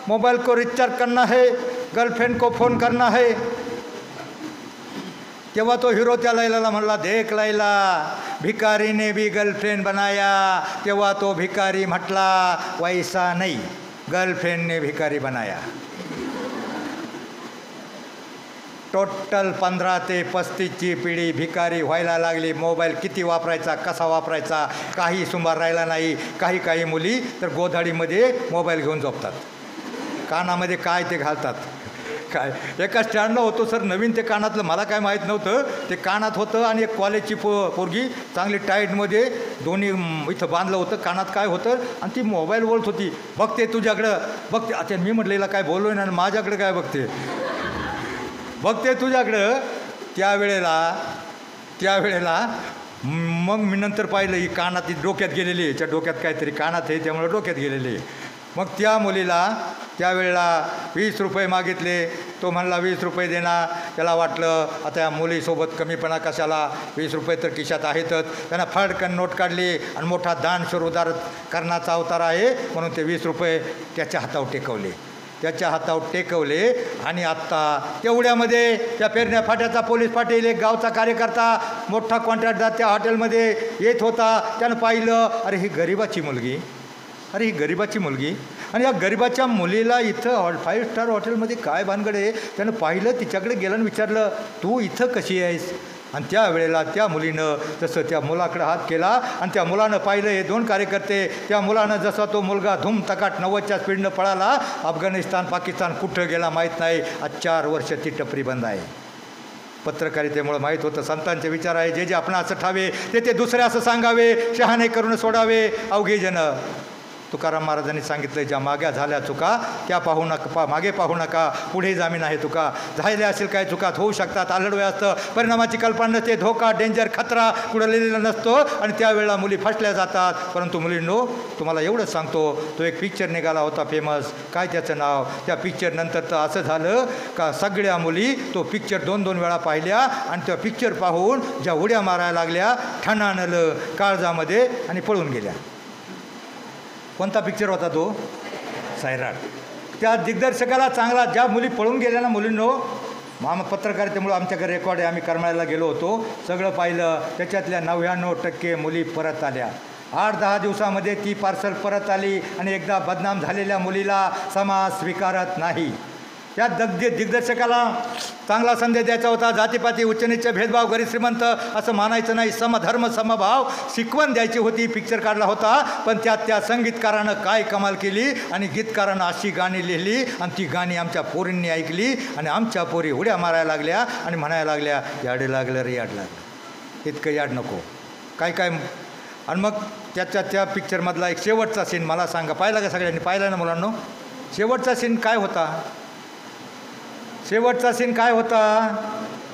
मोबाइल को रिचार्ज करना है, गर्लफ्रेंड को फोन करना है. तेव्हा तो हिरो त्या लैलाला म्हणला, देख लैला, भिकारीने भी गर्लफ्रेंड बनाया. तेव्हा तो भिकारी म्हटला, वैसा नहीं, गर्लफ्रेंडने भिकारी बनाया. टोटल 15 ते 35ची पिढी भिकारी व्हायला लागली. मोबाईल किती वापरायचा, कसा वापरायचा, काही सुमार राहिला नाही. काही मुली तर गोधडीमध्ये मोबाईल घेऊन झोपतात, कानामध्ये काय ते घालतात. काय एका स्टँडला होतो सर, नवीन ते कानातलं, मला काय माहीत नव्हतं, ते कानात होतं आणि एक कॉलेजची पोरगी चांगली टाईटमध्ये दोन्ही इथं बांधलं होतं, कानात काय होतं आणि ती मोबाईल बोलत होती, बघते तुझ्याकडं, बघते. आता मी म्हटलेला काय बोललो ना, माझ्याकडे काय बघते, बघते तुझ्याकडं. त्यावेळेला मग मी नंतर पाहिलं, ही कानात ती डोक्यात गेलेली आहे, त्या डोक्यात काहीतरी कानात आहे, त्यामुळे डोक्यात गेलेली आहे. मग त्या मुलीला त्यावेळेला 20 रुपये मागितले. तो म्हणला 20 रुपये देणार. त्याला वाटलं आता या मुलीसोबत कमीपणा कशाला, 20 रुपये तर खिशात आहेतच. त्यानं फडकन नोट काढली आणि मोठा दानशूर उदार करण्याचा अवतार आहे म्हणून ते 20 रुपये त्याच्या हातावर टेकवले. आणि आत्ता तेवढ्यामध्ये त्या पेरण्या फाट्याचा पोलीस पाटील, एक गावचा कार्यकर्ता, मोठा कॉन्ट्रॅक्टदार त्या हॉटेलमध्ये येत होता. त्यानं पाहिलं, अरे ही गरिबाची मुलगी आणि या गरिबाच्या मुलीला इथं 5 स्टार हॉटेलमध्ये काय भानगड आहे. त्यानं पाहिलं, तिच्याकडे गेलं आणि विचारलं, तू इथं कशी आहेस? आणि त्यावेळेला त्या मुलीनं जसं त्या मुलाकडं हात केला आणि त्या मुलानं पाहिलं, हे 2 कार्यकर्ते, त्या मुलानं जसा तो मुलगा धूम तकाट 90च्या स्पीडनं पळाला. अफगाणिस्तान पाकिस्तान कुठं गेला माहीत नाही. आज 4 वर्ष ती टपरी बंद आहे. पत्रकारितेमुळं माहीत होतं, संतांचे विचार आहे, जे आपण असं ठावे ते दुसरे असं सांगावे, शहाणे करून सोडावे अवघे जन. तुकाराम महाराजांनी सांगितलं, ज्या माग्या झाल्या चुका त्या मागे पाहू नका, पुढे जामीन आहे तुका. झाल्या असेल काय चुका, होऊ शकतात, आलडवे असतं, परिणामाची कल्पना नसते, धोका, डेंजर, खतरा कुठं नसतो आणि त्यावेळेला मुली फसल्या जातात. परंतु मुलींनो, तुम्हाला एवढंच सांगतो, तो एक पिक्चर निघाला होता फेमस, काय त्याचं नाव, त्या पिक्चरनंतर तर असं झालं का सगळ्या मुली तो पिक्चर 2-2 वेळा पाहिल्या आणि त्या पिक्चर पाहून ज्या उड्या मारायला लागल्या ठणाणलं काळजामध्ये आणि पळून गेल्या. कोणता पिक्चर होता तो? सैराट. त्या दिग्दर्शकाला चांगला, ज्या मुली पळून गेल्या ना मुलींनो, पत्रकारितेमुळं आमच्याकडे रेकॉर्ड आहे, आम्ही करमाळ्याला गेलो होतो, सगळं पाहिलं. त्याच्यातल्या 99% मुली परत आल्या. 8-10 दिवसामध्ये ती पार्सल परत आली आणि एकदा बदनाम झालेल्या मुलीला समाज स्वीकारत नाही. त्या दिग्दर्शकाला चांगला संदेश द्यायचा होता. जातीपाती, उच्चनीच भेदभाव, गरीब श्रीमंत असं मानायचं नाही, समधर्म समभाव शिकवण द्यायची होती. पिक्चर काढला होता, पण त्या संगीतकारानं काय कमाल केली आणि गीतकारानं अशी गाणी लिहिली आणि ती गाणी आमच्या पोरींनी ऐकली आणि आमच्या पोरी उड्या मारायला लागल्या आणि म्हणायला लागल्या, याड लागलं रे, याड लागलं, इतकं याड नको काय. आणि मग त्या पिक्चरमधला एक शेवटचा सीन मला सांगा, पाहिला का सगळ्यांनी? पाहिला ना मुलांनो? शेवटचा सीन काय होता?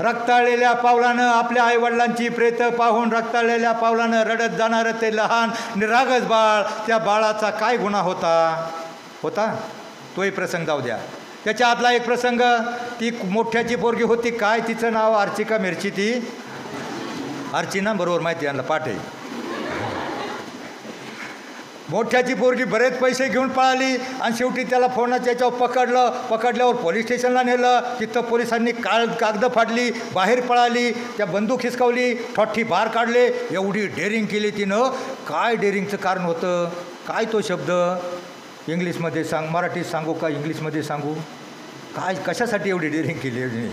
रक्ताळलेल्या पावलानं आपल्या आईवडिलांची प्रेत पाहून रक्ताळलेल्या पावलानं रडत जाणारं ते लहान निरागस बाळ, त्या बाळाचा काय गुन्हा होता? तोही प्रसंग जाऊ द्या. त्याच्या आतला एक प्रसंग, ती मोठ्याची पोरगी होती, काय तिचं नाव? अर्चिका मिरची. ती अर्चिना, बरोबर माहिती आहे, पाठ आहे. मोठ्याची पोरगी बरेच पैसे घेऊन पळाली आणि शेवटी त्याला फोनाच्या याच्यावर पकडल्यावर पोलीस स्टेशनला नेलं. तिथं पोलिसांनी कागद फाडली, बाहेर पळाली, त्या बंदूक हिसकावली, ठोठी बाहेर काढले. एवढी डेअरिंग केली तिनं. काय डेअरिंगचं कारण होतं? काय तो शब्द इंग्लिशमध्ये मराठीत सांगू का इंग्लिशमध्ये सांगू? काय कशासाठी एवढी डेअरिंग केली?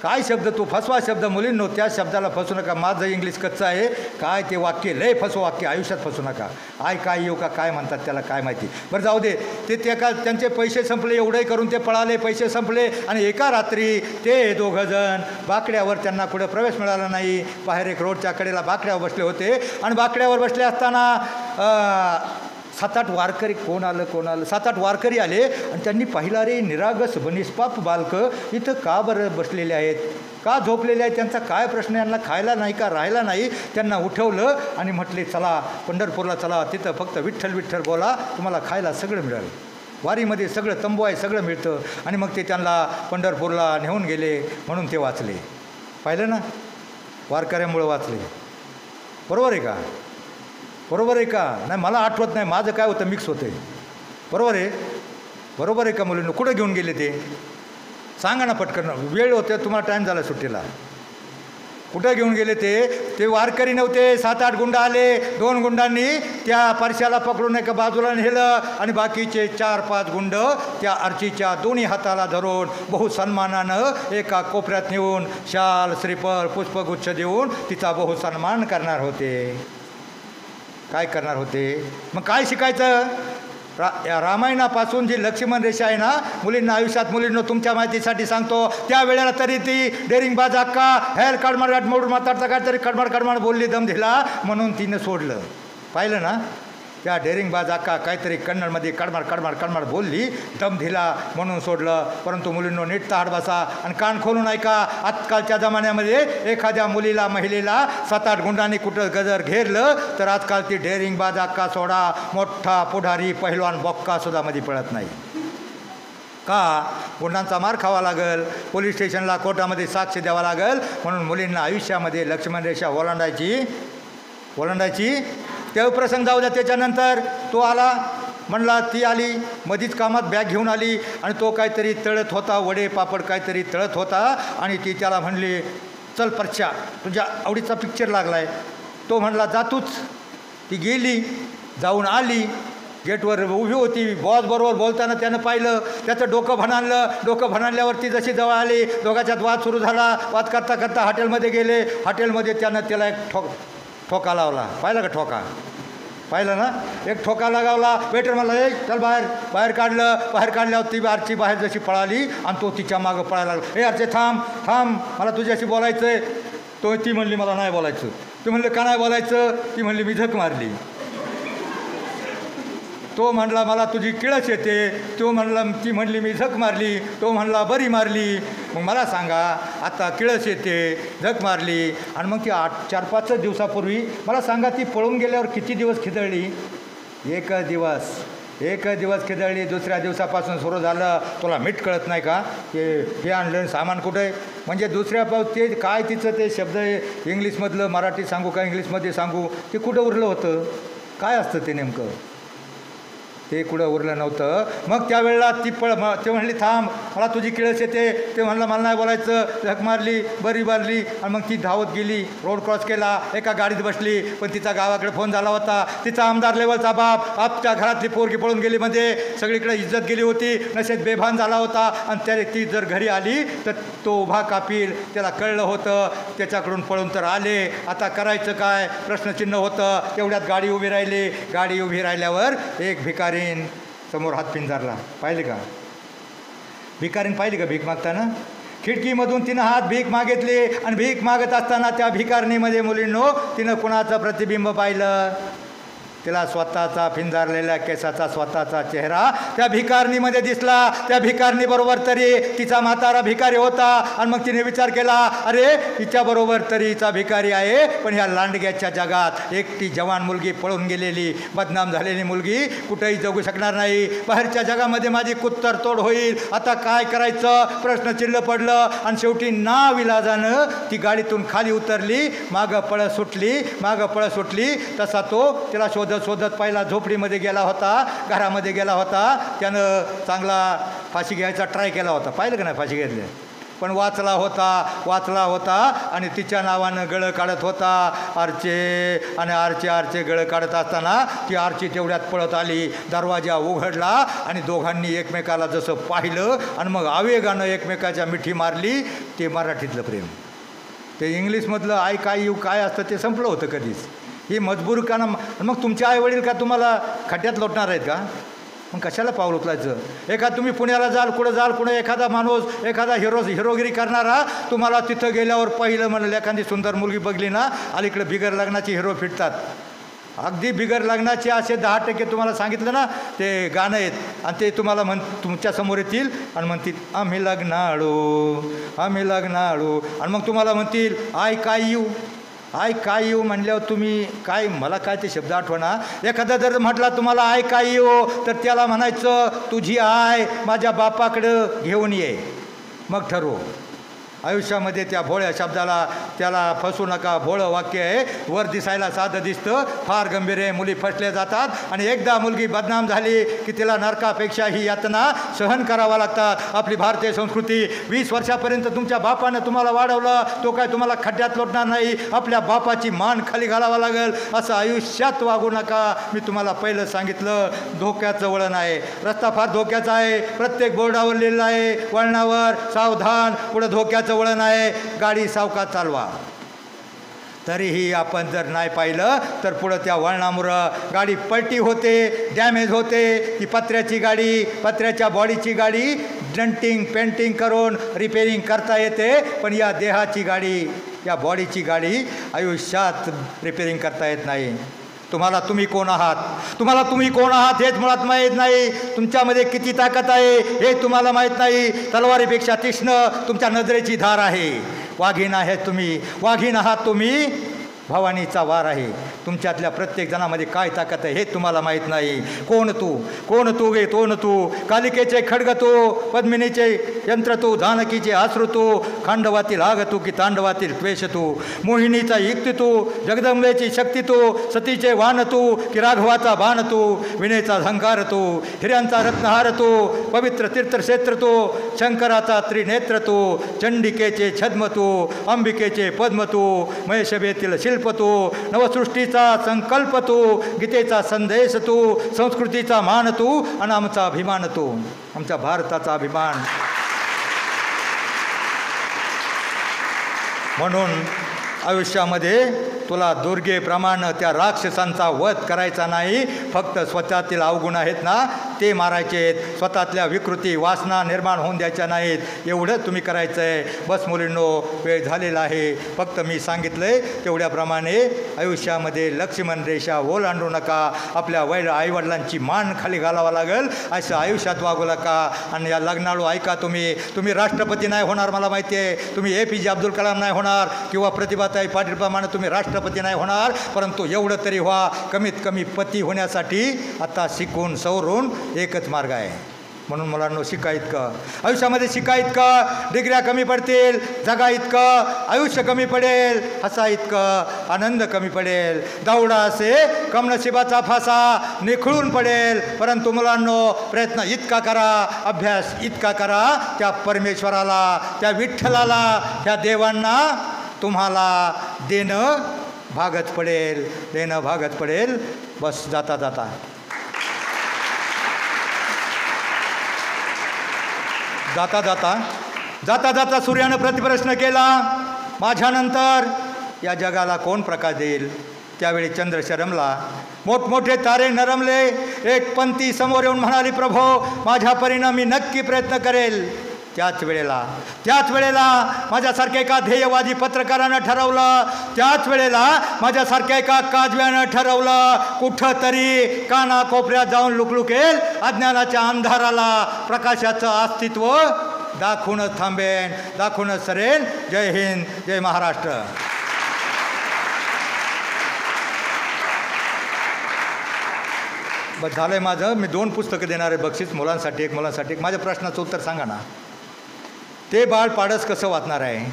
काय शब्द तो? फसवा शब्द. मुलींनो, त्या शब्दाला फसू नका. माझं इंग्लिश कच्चं आहे. काय ते वाक्य, लय फसवं वाक्य, आयुष्यात फसू नका. काय येऊ का काय म्हणतात त्याला काय माहिती. बरं जाऊ दे. त्यांचे पैसे संपले, एवढंही करून ते पळाले, पैसे संपले आणि एका रात्री ते 2 जण बाकड्यावर, त्यांना कुठं प्रवेश मिळाला नाही, बाहेर एक रोडच्या कडेला बाकड्यावर बसले होते आणि बाकड्यावर बसले असताना 7-8 वारकरी, कोण आलं 7-8 वारकरी आले आणि त्यांनी पाहिलं, रे निरागस निष्पाप बालकं इथं का बरं बसलेले आहेत? का झोपलेले आहे, त्यांचा काय प्रश्न, यांना खायला नाही का, राहायला नाही. त्यांना उठवलं आणि म्हटले चला पंढरपूरला चला, तिथं फक्त विठ्ठल विठ्ठल बोला, तुम्हाला खायला सगळं मिळेल. वारीमध्ये सगळं तंबू आहे, सगळं मिळतं. आणि मग ते त्यांना पंढरपूरला नेऊन गेले, म्हणून ते वाचले. पाहिलं ना, वारकऱ्यामुळं वाचले. बरोबर आहे का? बरोबर आहे का? नाही मला आठवत नाही, माझं काय होतं मिक्स होतं आहे. बरोबर आहे? बरोबर आहे का मुलींना? कुठं घेऊन गेले ते सांगा ना पटकन, वेळ होते, तुम्हाला टाईम झाला सुट्टीला. कुठं घेऊन गेले ते वारकरी नव्हते. 7-8 गुंड आले. 2 गुंडांनी त्या परश्याला पकडून एका बाजूला नेलं आणि बाकीचे 4-5 गुंड त्या आरचीच्या दोन्ही हाताला धरून बहुसन्मानानं एका कोपऱ्यात नेऊन शाल, श्रीफळ, पुष्पगुच्छ देऊन तिचा बहुसन्मान करणार होते. काय करणार होते? मग काय शिकायचं? या रामायणापासून जी लक्ष्मण रेषा आहे ना, मुलींना आयुष्यात, मुलींना तुमच्या माहितीसाठी सांगतो, त्या वेळेला तरी ती डेरिंगबाज अक्का हेर कडमड मोडून माताडता काय तरी कडमड बोलली, दम दिला म्हणून तिनं सोडलं. पाहिलं ना, त्या डेरिंगबाज अक्का काहीतरी कन्नडमध्ये कडमड बोलली, दम दिला म्हणून सोडलं. परंतु मुलींनो नीट ताट बसा आणि कान खोलून ऐका. आजकालच्या जमान्यामध्ये एखाद्या मुलीला, महिलेला 7-8 गुंडांनी कुठं गजर घेरलं तर आजकाल ती डेरिंगबाज अक्का सोडा, मोठा पुढारी पहिलवान बॉक्कासुद्धा मध्ये पळत नाही. का? गुंडांचा मार खावा लागेल, पोलीस स्टेशनला, कोर्टामध्ये साक्ष द्यावा लागेल. म्हणून मुलींना आयुष्यामध्ये लक्ष्मण रेषा ओलांडायची. ते प्रसंग जाऊ द्या. त्याच्यानंतर तो आला, म्हणला, ती आली मधीच कामात बॅग घेऊन आली आणि तो काहीतरी तळत होता, वडे पापड काहीतरी तळत होता. आणि ती त्याला म्हणली, चल परच्या, तुझ्या आवडीचा पिक्चर लागला आहे. तो म्हणला, जातूच. ती गेली, जाऊन आली, गेटवर उभी होती. बॉस बरोबर बोलताना त्यानं पाहिलं, त्याचं डोकं भणाणल्यावरती जशी जवळ आली, दोघांच्यात वाद सुरू झाला. वाद करता करता हॉटेलमध्ये गेले. हॉटेलमध्ये त्यानं त्याला एक ठोका लावला. पाहिलं का ठोका? पाहिलं ना, एक ठोका लगावला. वेटर म्हणला, ए चल बाहेर काढल्यावर ती आरची बाहेर जशी पळाली आणि तो तिच्या मागं पळायला लागला. ए आरचे थांब, मला तुझ्याशी बोलायचं आहे. ती म्हणली, मला नाही बोलायचं. ती म्हणले, का नाही बोलायचं? ती म्हणली, मी झक मारली. तो म्हणला, मला तुझी किळस येते. ती म्हणली, मी झक मारली. तो म्हणला, बरी मारली. मग मला सांगा, आता किळस येते, झक मारली, आणि मग ती 4-5 दिवसापूर्वी मला सांगा, ती पळून गेल्यावर किती दिवस खिदळली? एक दिवस खिदळली. दुसऱ्या दिवसापासून सुरू झालं, तुला मीठ कळत नाही का? हे आणलं, सामान कुठं आहे? म्हणजे दुसऱ्या ते काय तिचं ते शब्द इंग्लिशमधलं मराठी सांगू का इंग्लिशमध्ये सांगू, ते कुठं उरलं होतं? काय असतं ते नेमकं? ते कुठं उरलं नव्हतं. मग त्यावेळेला ते म्हणली, थांब, मला तुझी किळस येते. ते म्हणलं, मला नाही बोलायचं. झक मारली, बरी मारली. आणि मग ती धावत गेली, रोड क्रॉस केला, एका गाडीत बसली. पण तिचा गावाकडे फोन झाला होता. तिचा आमदार लेवलचा बाप आपच्या घरातली पोरगी पळून गेली, म्हणजे सगळीकडे इज्जत गेली होती. नशेत बेभान झाला होता. आणि ती जर घरी आली तर तो उभा कापील. त्याला कळलं होतं, त्याच्याकडून पळून तर आले, आता करायचं काय? प्रश्नचिन्ह होतं. तेवढ्यात गाडी उभी राहिली. गाडी उभी राहिल्यावर एक भिकारी समोर हात पिंजारला. पाहिले का? भिकारीन पाहिली का भीक मागताना? खिडकीमधून तिनं हात भीक मागितली. आणि भीक मागत असताना त्या भिकारणीमध्ये मुलींनो तिनं कुणाचं प्रतिबिंब पाहिलं? तिला स्वतःचा पिंजारलेल्या केसाचा स्वतःचा चेहरा त्या भिकारणीमध्ये दिसला. त्या भिकारणीबरोबर तरी तिचा म्हातारा भिकारी होता. आणि मग तिने विचार केला, अरे हिच्याबरोबर तरी हिचा भिकारी आहे, पण ह्या लांडग्याच्या जगात एकटी जवान मुलगी पळून गेलेली, बदनाम झालेली मुलगी कुठेही जगू शकणार नाही. बाहेरच्या जगामध्ये माझी कुत्तर तोड होईल. आता काय करायचं? प्रश्नचिन्ह पडलं. आणि शेवटी नाविलाजानं ती गाडीतून खाली उतरली, मागं पळत सुटली. तसा तो तिला शोधत पहिला झोपडीमध्ये गेला होता, घरामध्ये गेला होता. त्यानं चांगला फाशी घ्यायचा ट्राय केला होता. पाहिलं का नाही फाशी घेतली? पण वाचला होता आणि तिच्या नावानं गळं काढत होता आरचे. आणि आरचे गळं काढत असताना ती आरची तेवढ्यात पळत आली. दरवाजा उघडला आणि दोघांनी एकमेकाला जसं पाहिलं आणि मग आवेगानं एकमेकाच्या मिठी मारली. ते मराठीतलं प्रेम. ते इंग्लिशमधलं आय काय यू काय असतं ते संपलं होतं कधीच. ही मजबूर का ना? मग तुमचे आईवडील का तुम्हाला खड्ड्यात लोटणार आहेत का? मग कशाला पाऊल उचलायचं? तुम्ही पुण्याला जाल, कुठं एखादा माणूस, एखादा हिरोगिरी करणारा तुम्हाला तिथं गेल्यावर पहिलं म्हणलं, एखादी सुंदर मुलगी बघली ना, अलीकडे बिगर लग्नाची हिरो फिरतात. अगदी बिगर लग्नाचे असे 10% तुम्हाला सांगितलं ना ते गाणं आहेत आणि ते तुम्हाला तुमच्यासमोर येतील आणि म्हणतील आम्ही लग्नाळू आणि मग तुम्हाला म्हणतील आय काय येऊ म्हणल्यावर तुम्ही काय मला काय ते शब्द आठवना. एखादा जर म्हटला तुम्हाला आय काय येऊ तर त्याला म्हणायचं तुझी आय माझ्या बापाकडं घेऊन ये. मग ठरवू. आयुष्यामध्ये त्या भोळ्या शब्दाला त्याला फसू नका. भोळं वाक्य आहे. वर दिसायला साधं दिसतं, फार गंभीर आहे. मुली फसल्या जातात आणि एकदा मुलगी बदनाम झाली की तिला नरकापेक्षा ही यातना सहन करावा लागतात. आपली भारतीय संस्कृती 20 वर्षापर्यंत तुमच्या बापानं तुम्हाला वाढवलं, तो काय तुम्हाला खड्ड्यात लोटणार नाही. आपल्या बापाची मान खाली घालावा लागेल. असं आयुष्यात वागू नका. मी तुम्हाला पहिलं सांगितलं धोक्याचं वळण आहे. रस्ता फार धोक्याचा आहे. प्रत्येक बोर्डावर लिहिलं आहे वळणावर सावधान, पुढं धोक्याचं वळण आहे, गाडी सावकाश चालवा. तरीही आपण जर नाही पाहिलं तर पुढं त्या वळणामुळं गाडी पलटी होते, डॅमेज होते. ती पत्र्याची गाडी, पत्र्याच्या बॉडीची गाडी डंटिंग पेंटिंग करून रिपेरिंग करता येते, पण या देहाची गाडी, या बॉडीची गाडी आयुष्यात रिपेरिंग करता येत नाही. तुम्हाला तुम्ही कोण आहात हेच मुळात माहीत नाही. तुमच्यामध्ये किती ताकद आहे हे तुम्हाला माहीत नाही. तलवारीपेक्षा तीक्ष्ण तुमच्या नजरेची धार आहे. वाघीण आहात तुम्ही. भवानीचा वार आहे. तुमच्यातल्या प्रत्येक जणामध्ये काय ताकद आहे हे तुम्हाला माहीत नाही. कोण तू कालिकेचे खड्ग तू, पद्मिनीचे यंत्र तू, जानकीचे आश्रू तू, खांडवातील आग तू की तांडवातील त्वेष तू, मोहिनीचा युक्ती तू, जगदंबेची शक्ती तू, सतीचे वाण तू की राघवाचा बाण तू, विनेचा झंकार तू, हिऱ्यांचा रत्नहार तू, पवित्र तीर्थक्षेत्र तू, शंकराचा त्रिनेत्र तू, चंडिकेचे छद्म तू, अंबिकेचे पद्म तू, महेशभेतील शिल्प तू, नवसृष्टीचा संकल्प तू, गीतेचा संदेश तू, संस्कृतीचा मान तू आणि आमचा अभिमान तू, आमच्या भारताचा अभिमान. म्हणून आयुष्यामध्ये तुला दुर्गेप्रमाणे त्या राक्षसांचा वध करायचा नाही. फक्त स्वतःतील अवगुण आहेत ना ते मारायचे आहेत. स्वतःतल्या विकृती वासना निर्माण होऊन द्यायच्या नाहीत. एवढं तुम्ही करायचं आहे. बस मुलींनो, वेळ झालेला आहे. फक्त मी सांगितलं आहे तेवढ्याप्रमाणे आयुष्यामध्ये लक्ष्मण रेषा ओलांडू नका. आपल्या आईवडिलांची मान खाली घालावा लागेल असं आयुष्यात वागू नका. आणि या लग्नाळू ऐका, तुम्ही राष्ट्रपती नाही होणार मला माहिती आहे. तुम्ही APJ अब्दुल कलाम नाही होणार किंवा प्रतिभाताई पाटीलप्रमाणे तुम्ही राष्ट्रपती नाही होणार, परंतु एवढं तरी व्हा. कमीत कमी पती होण्यासाठी आता शिकून सवरून एकच मार्ग आहे. म्हणून मुलांनो, शिका इतकं, आयुष्यामध्ये शिका इतकं, डिग्र्या कमी पडतील, जगा इतकं, आयुष्य कमी पडेल, हसा इतकं, आनंद कमी पडेल. दावडा असे कमनशिबाचा फासा निखळून पडेल. परंतु मुलांनो, प्रयत्न इतका करा, अभ्यास इतका करा, त्या परमेश्वराला, त्या विठ्ठलाला, त्या देवांना तुम्हाला देणं भागच पडेल. बस जाता सूर्यानं प्रतिप्रश्न केला, माझ्यानंतर या जगाला कोण प्रकाश देईल? त्यावेळी चंद्र शरमला, मोठमोठे तारे नरमले. एक पंथी समोर येऊन म्हणाली, प्रभो माझ्या परीनं मी नक्की प्रयत्न करेल. त्याच वेळेला माझ्यासारख्या एका ध्येयवादी पत्रकारानं ठरवलं, त्याच वेळेला माझ्यासारख्या एका काजव्यानं ठरवलं, कुठंतरी कानाकोपऱ्यात जाऊन लुकलुकेल, अज्ञानाच्या अंधाराला प्रकाशाचं अस्तित्व दाखवूनच थांबेन, दाखवूनच सरेन. जय हिंद, जय महाराष्ट्र. बस झालं आहे माझं. मी 2 पुस्तकं देणार आहे बक्षीस, मुलांसाठी एक, मुलांसाठी एक. माझ्या प्रश्नाचं उत्तर सांगा ना. ते बाळ पाडस कसं वाचणार आहे?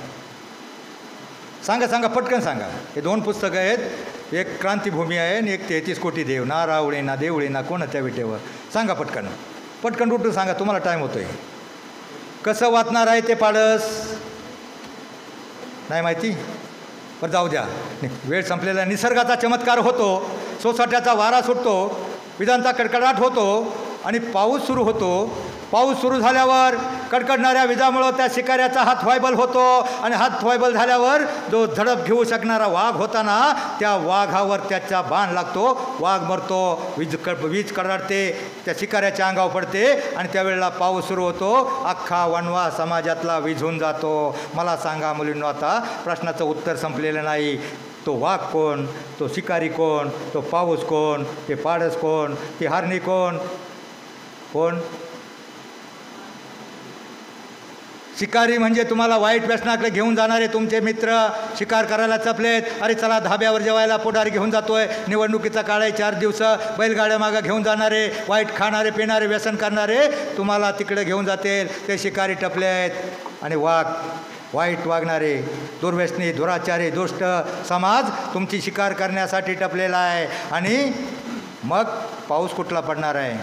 सांगा पटकन सांगा. हे 2 पुस्तकं आहेत. एक क्रांतिभूमी आहे आणि एक 33 कोटी देव. ना रावळे ना देवळे ना कोणाच्या विटेवर. सांगा पटकन उठून सांगा, तुम्हाला टाईम होतोय. कसं वाचणार आहे ते पाडस? नाही माहिती? पण जाऊ द्या, वेळ संपलेला. निसर्गाचा चमत्कार होतो, सोसाट्याचा वारा सुटतो, विजांचा कडकडाट होतो आणि पाऊस सुरू होतो. पाऊस सुरू झाल्यावर कडकडणाऱ्या विजामुळं त्या शिकाऱ्याचा हात व्हायबल होतो आणि हात व्हायबल झाल्यावर जो झडप घेऊ शकणारा वाघ होता ना, त्या वाघावर त्याचा बाण लागतो, वाघ मरतो, वीज कडाडते, त्या शिकाऱ्याच्या अंगावर पडते आणि त्यावेळेला पाऊस सुरू होतो. अख्खा वनवा समाजातला विझून जातो. मला सांगा मुलींनो, आता प्रश्नाचं उत्तर संपलेलं नाही. तो वाघ कोण, तो शिकारी कोण, तो पाऊस कोण, ते पाडस कोण, ती हरणी कोण? कोण? शिकारी म्हणजे तुम्हाला वाईट व्यसनाकडे घेऊन जाणारे तुमचे मित्र, शिकार करायला चपलेत, अरे चला धाब्यावर जेवायला पुढारी घेऊन जातोय, निवडणुकीचा काळ आहे 4 दिवस, बैलगाड्या मागं घेऊन जाणारे, वाईट खाणारे पिणारे व्यसन करणारे तुम्हाला तिकडे घेऊन जातील, ते शिकारी टपले आहेत. आणि वाघ वाईट वागणारे, दुर्व्यसनी, दुराचारी, दुष्ट समाज तुमची शिकार करण्यासाठी टपलेला आहे. आणि मग पाऊस कुठला पडणार आहे?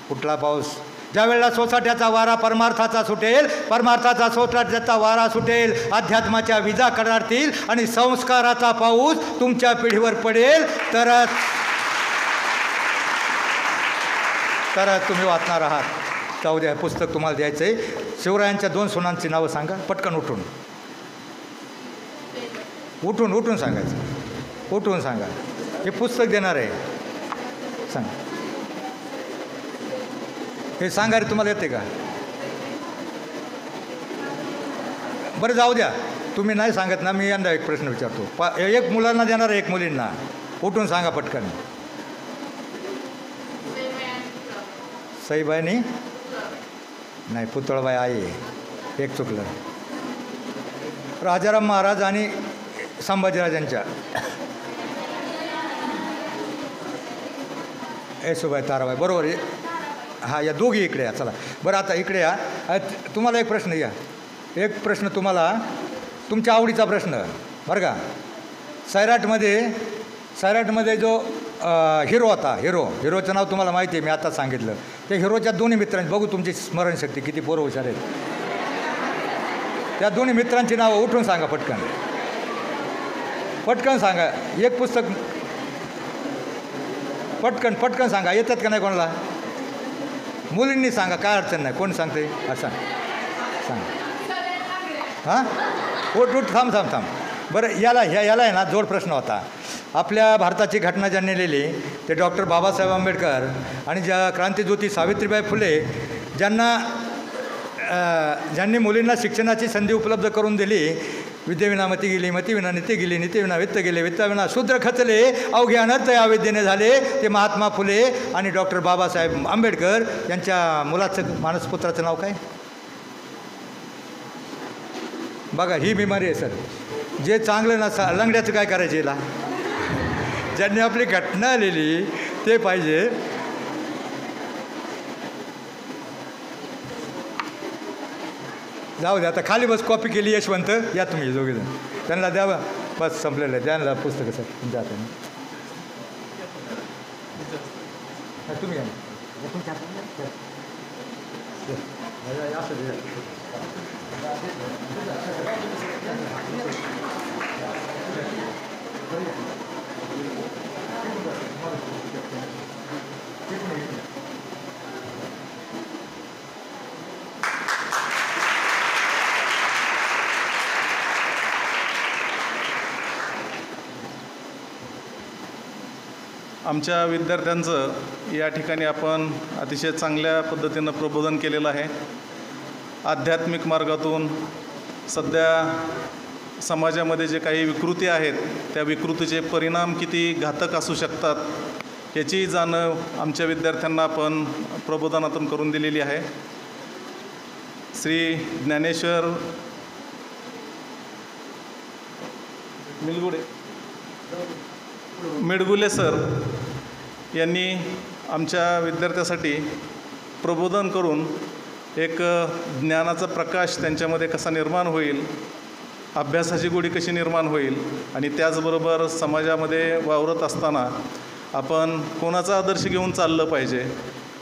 कुठला पाऊस? ज्या वेळेला सोसाट्याचा वारा परमार्थाचा सुटेल, परमार्थाचा सोसाट्याचा वारा सुटेल, अध्यात्माच्या विजा कडाडतील आणि संस्काराचा पाऊस तुमच्या पिढीवर पडेल, तरच तुम्ही वाचणार आहात. जाऊ द्या, पुस्तक तुम्हाला द्यायचं आहे. शिवरायांच्या 2 सुनांची नावं सांगा पटकन. उठून सांगायचं, उठून सांगा. हे पुस्तक देणार आहे, सांगा. हे सांगा रे, तुम्हाला येते का? बरं जाऊ द्या, तुम्ही नाही सांगत ना, मी यंदा एक प्रश्न विचारतो. एक मुलांना देणार, एक मुलींना. उठून सांगा पटकन. सईबाईनी नाही, पुतळबाई आई, एक चुकलं. राजाराम महाराज आणि संभाजीराजांच्या येसूबाई ताराबाई, बरोबर आहे. हां, या दोघी इकडे या. चला बरं, आता इकडे या. तुम्हाला एक प्रश्न, या एक प्रश्न तुम्हाला, तुमच्या आवडीचा प्रश्न बरं का. सैराटमध्ये जो हिरो होता, हिरोचं नाव तुम्हाला माहिती आहे, मी आता सांगितलं. त्या हिरोच्या दोन्ही मित्रांची, बघू तुमची स्मरणशक्ती किती पोरं हुशार आहेत. त्या दोन्ही मित्रांची नावं उठून सांगा पटकन, पटकन सांगा. एक पुस्तक पटकन सांगा. येतात का नाही कोणाला? मुलींनी सांगा, काय अडचण नाही. कोण सांगते? असं सांग. हां, उठ थांब. बरं, याला आहे ना, जोड प्रश्न होता. आपल्या भारताची घटना ज्यांनी लिहिली ते डॉक्टर बाबासाहेब आंबेडकर आणि ज्या क्रांतीज्योती सावित्रीबाई फुले, ज्यांनी मुलींना शिक्षणाची संधी उपलब्ध करून दिली. विद्येविना मती गेली, मतीविना नीती गेली, नीतीविना वित्त गेले, वित्ताविना शूद्र खचले, अवघे अनर्थ या विद्येने झाले. ते महात्मा फुले आणि डॉक्टर बाबासाहेब आंबेडकर यांच्या मुलाचं, मानसपुत्राचं नाव काय? बघा, ही बिमारी आहे सर. जे चांगलं ना, लंगड्याचं काय करायचं याला? ज्यांनी आपली घटना लिहिली ते पाहिजे. जाऊ द्या, आता खाली बस. कॉपी केली यशवंत, या तुम्ही दोघेजण, त्यांना द्या. बस संपलेलं आहे, त्यांना पुस्तकं सर तुमच्या हाताने. तुम्ही या आमच्या विद्यार्थ्यांचं या ठिकाणी आपण अतिशय चांगल्या पद्धतीनं प्रबोधन केलेलं आहे. आध्यात्मिक मार्गातून सध्या समाजामध्ये जे काही विकृती आहेत, त्या विकृतीचे परिणाम किती घातक असू शकतात याची जाणीव आमच्या विद्यार्थ्यांना आपण प्रबोधनातून करून दिलेली आहे. श्री ज्ञानेश्वर मिडगुले सर यांनी आमच्या विद्यार्थ्यासाठी प्रबोधन करून एक ज्ञानाचा प्रकाश त्यांच्यामध्ये कसा निर्माण होईल, अभ्यासाची गोडी कशी निर्माण होईल आणि त्याचबरोबर समाजामध्ये वावरत असताना आपण कोणाचा आदर्श घेऊन चाललं पाहिजे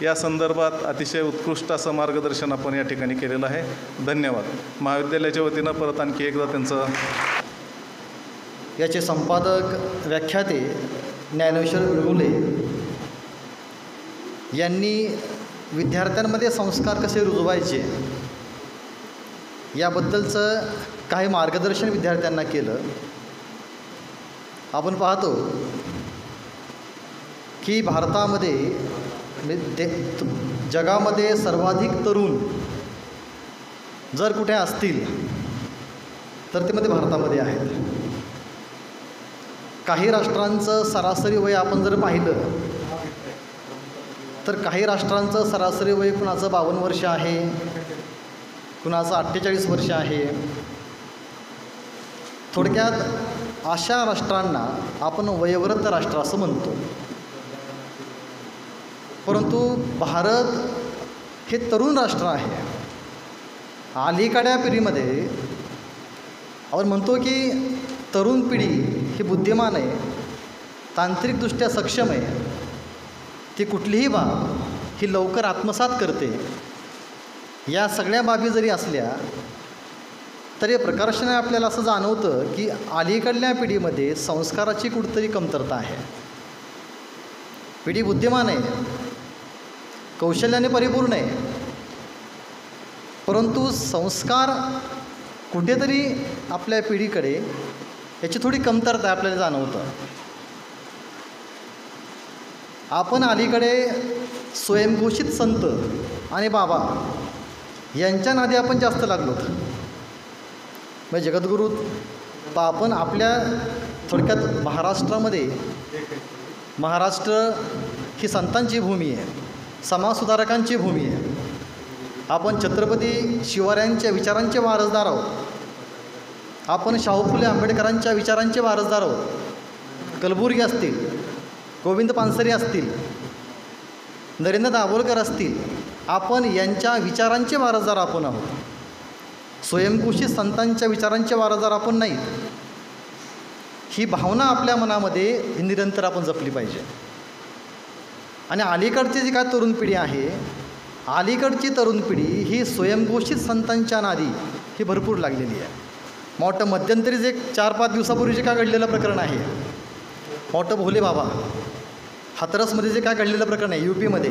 या संदर्भात अतिशय उत्कृष्ट असं मार्गदर्शन आपण या ठिकाणी केलेलं आहे. धन्यवाद. महाविद्यालयाच्या वतीनं परत आणखी एकदा त्यांचं. याचे संपादक व्याख्याते ज्ञानेश्वर मिडगुले यांनी विद्यार्थ्यांमध्ये संस्कार कसे रुजवायचे याबद्दलचं काही मार्गदर्शन विद्यार्थ्यांना केलं. आपण पाहतो की भारतामध्ये जगामध्ये सर्वाधिक तरुण जर कुठे असतील तर ते मध्ये भारतामध्ये आहेत. काही राष्ट्रांचं सरासरी वय आपण जर पाहिलं तर काही राष्ट्रांचं सरासरी वय कुणाचं 52 वर्ष आहे, कुणाचं 48 वर्ष आहे. थोडक्यात अशा राष्ट्रांना आपण वयोवृद्ध राष्ट्र असं म्हणतो. परंतु भारत हे तरुण राष्ट्र आहे. अलीकडच्या पिढीमध्ये आपण म्हणतो की तरुण पिढी ही बुद्धिमान आहे, तांत्रिकदृष्ट्या सक्षम आहे, ती कुठलीही बाब ही लवकर आत्मसात करते. या सगळ्या बाबी जरी असल्या तरी प्रकर्षाने आपल्याला असं जाणवतं की अलीकडल्या पिढीमध्ये संस्काराची कुठेतरी कमतरता आहे. पिढी बुद्धिमान आहे, कौशल्याने परिपूर्ण आहे, परंतु संस्कार कुठेतरी आपल्या पिढीकडे याची थोडी कमतरता आपल्याला जाणवतं. आपण अलीकडे स्वयंघोषित संत आणि बाबा यांच्या नादी आपण जास्त लागलो. म्हणजे जगद्गुरू आपण आपल्या थोडक्यात महाराष्ट्र ही संतांची भूमी आहे, समाजसुधारकांची भूमी आहे. आपण छत्रपती शिवरायांच्या विचारांचे वारसदार आहोत. आपण शाहू फुले आंबेडकरांच्या विचारांचे वारसदार आहोत. कलबुर्गी असतील, गोविंद पानसरे असतील, नरेंद्र दाभोलकर असतील, आपण यांच्या विचारांचे वारसदार आपण आहोत. स्वयंघोषित संतांच्या विचारांचे वारसदार आपण नाहीत. ही भावना आपल्या मनामध्ये निरंतर आपण जपली पाहिजे. आणि अलीकडची जी काय तरुण पिढी आहे, अलीकडची तरुण पिढी ही स्वयंघोषित संतांच्या नादी ही भरपूर लागलेली आहे. मोठं मध्यंतरीच एक 4-5 दिवसापूर्वी जे काय घडलेलं प्रकरण आहे, मोठं भोले बाबा हाथरसमध्ये जे काय घडलेलं प्रकरण आहे UP-मध्ये,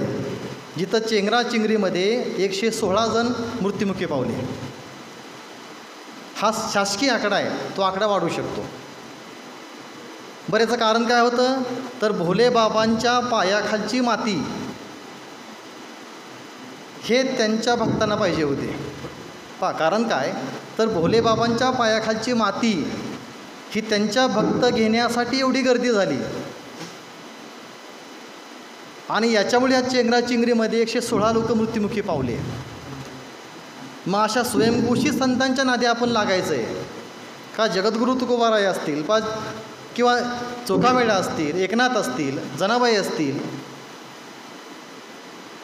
जिथं चेंगराचिंगरीमध्ये 116 जण मृत्युमुखी पावले. हा शासकीय आकडा आहे, तो आकडा वाढू शकतो. बरं, याचं कारण काय होतं तर भोले बाबांच्या पायाखालची माती हे त्यांच्या भक्तांना पाहिजे होते. कारण काय तर भोले बाबांच्या पायाखालची माती ही त्यांच्या भक्त घेण्यासाठी एवढी गर्दी झाली आणि याच्यामुळे या चेंगराचिंगरीमध्ये 116 लोक मृत्युमुखी पावले. मग अशा स्वयंघोषित संतांच्या नादी आपण लागायचं आहे का? जगद्गुरू तुकोबाराय असतील किंवा चोखामेळा असतील, एकनाथ असतील, जनाबाई असतील,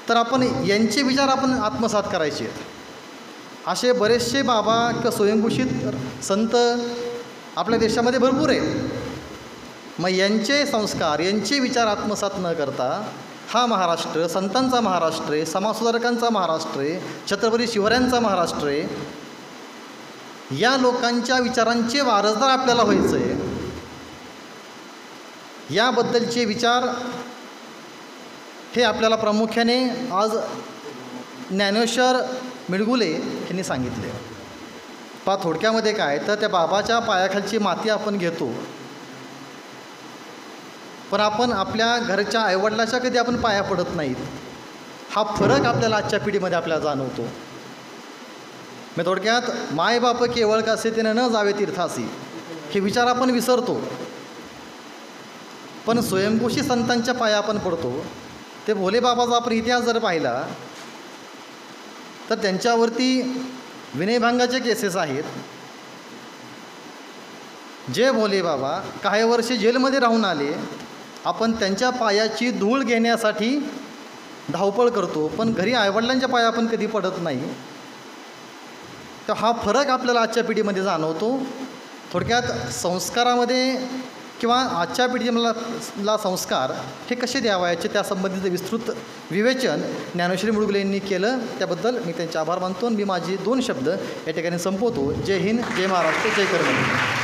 तर आपण यांचे विचार आपण आत्मसात करायचे आहेत. असे बरेचसे बाबा किंवा स्वयंघोषित संत आपल्या देशामध्ये भरपूर आहेत. मग यांचे संस्कार, यांचे विचार आत्मसात न करता हा महाराष्ट्र संतांचा महाराष्ट्र आहे, समाजसुधारकांचा महाराष्ट्र आहे, छत्रपती शिवरायांचा महाराष्ट्र आहे. या लोकांच्या विचारांचे वारसदार आपल्याला व्हायचं आहे. याबद्दलचे विचार हे आपल्याला प्रामुख्याने आज ज्ञानेश्वर मिडगुले यांनी सांगितले. थोडक्यामध्ये काय तर त्या बाबाच्या पायाखालची माती आपण घेतो, पण आपण आपल्या घरच्या आईवडिलाच्या कधी आपण पाया पडत नाहीत. हा फरक आपल्याला आजच्या पिढीमध्ये आपल्याला जाणवतो. मी थोडक्यात मायबाप केवळ कसे त्याने न जावे तीर्थासी हे विचार आपण विसरतो, पण स्वयंघोषित संतांच्या पाया आपण पडतो. ते भोले बाबाचा आपण इतिहास जर पाहिला तर त्यांच्यावरती विनयभंगाचे केसेस आहेत. जे भोले बाबा काही वर्ष जेलमध्ये राहून आले, आपण त्यांच्या पायाची धूळ घेण्यासाठी धावपळ करतो, पण घरी आईवडिलांच्या पाया आपण कधी पडत नाही. तर हा फरक आपल्याला आजच्या पिढीमध्ये जाणवतो. थोडक्यात संस्कारामध्ये किंवा आजच्या पिढीला संस्कार हे कसे द्यावायचे त्यासंबंधीचं विस्तृत विवेचन ज्ञानेश्वर मिडगुले यांनी केलं. त्याबद्दल मी त्यांचे आभार मानतो आणि मी माझे 2 शब्द या ठिकाणी संपवतो. जय हिंद, जय महाराष्ट्र, जय कर्मवीर.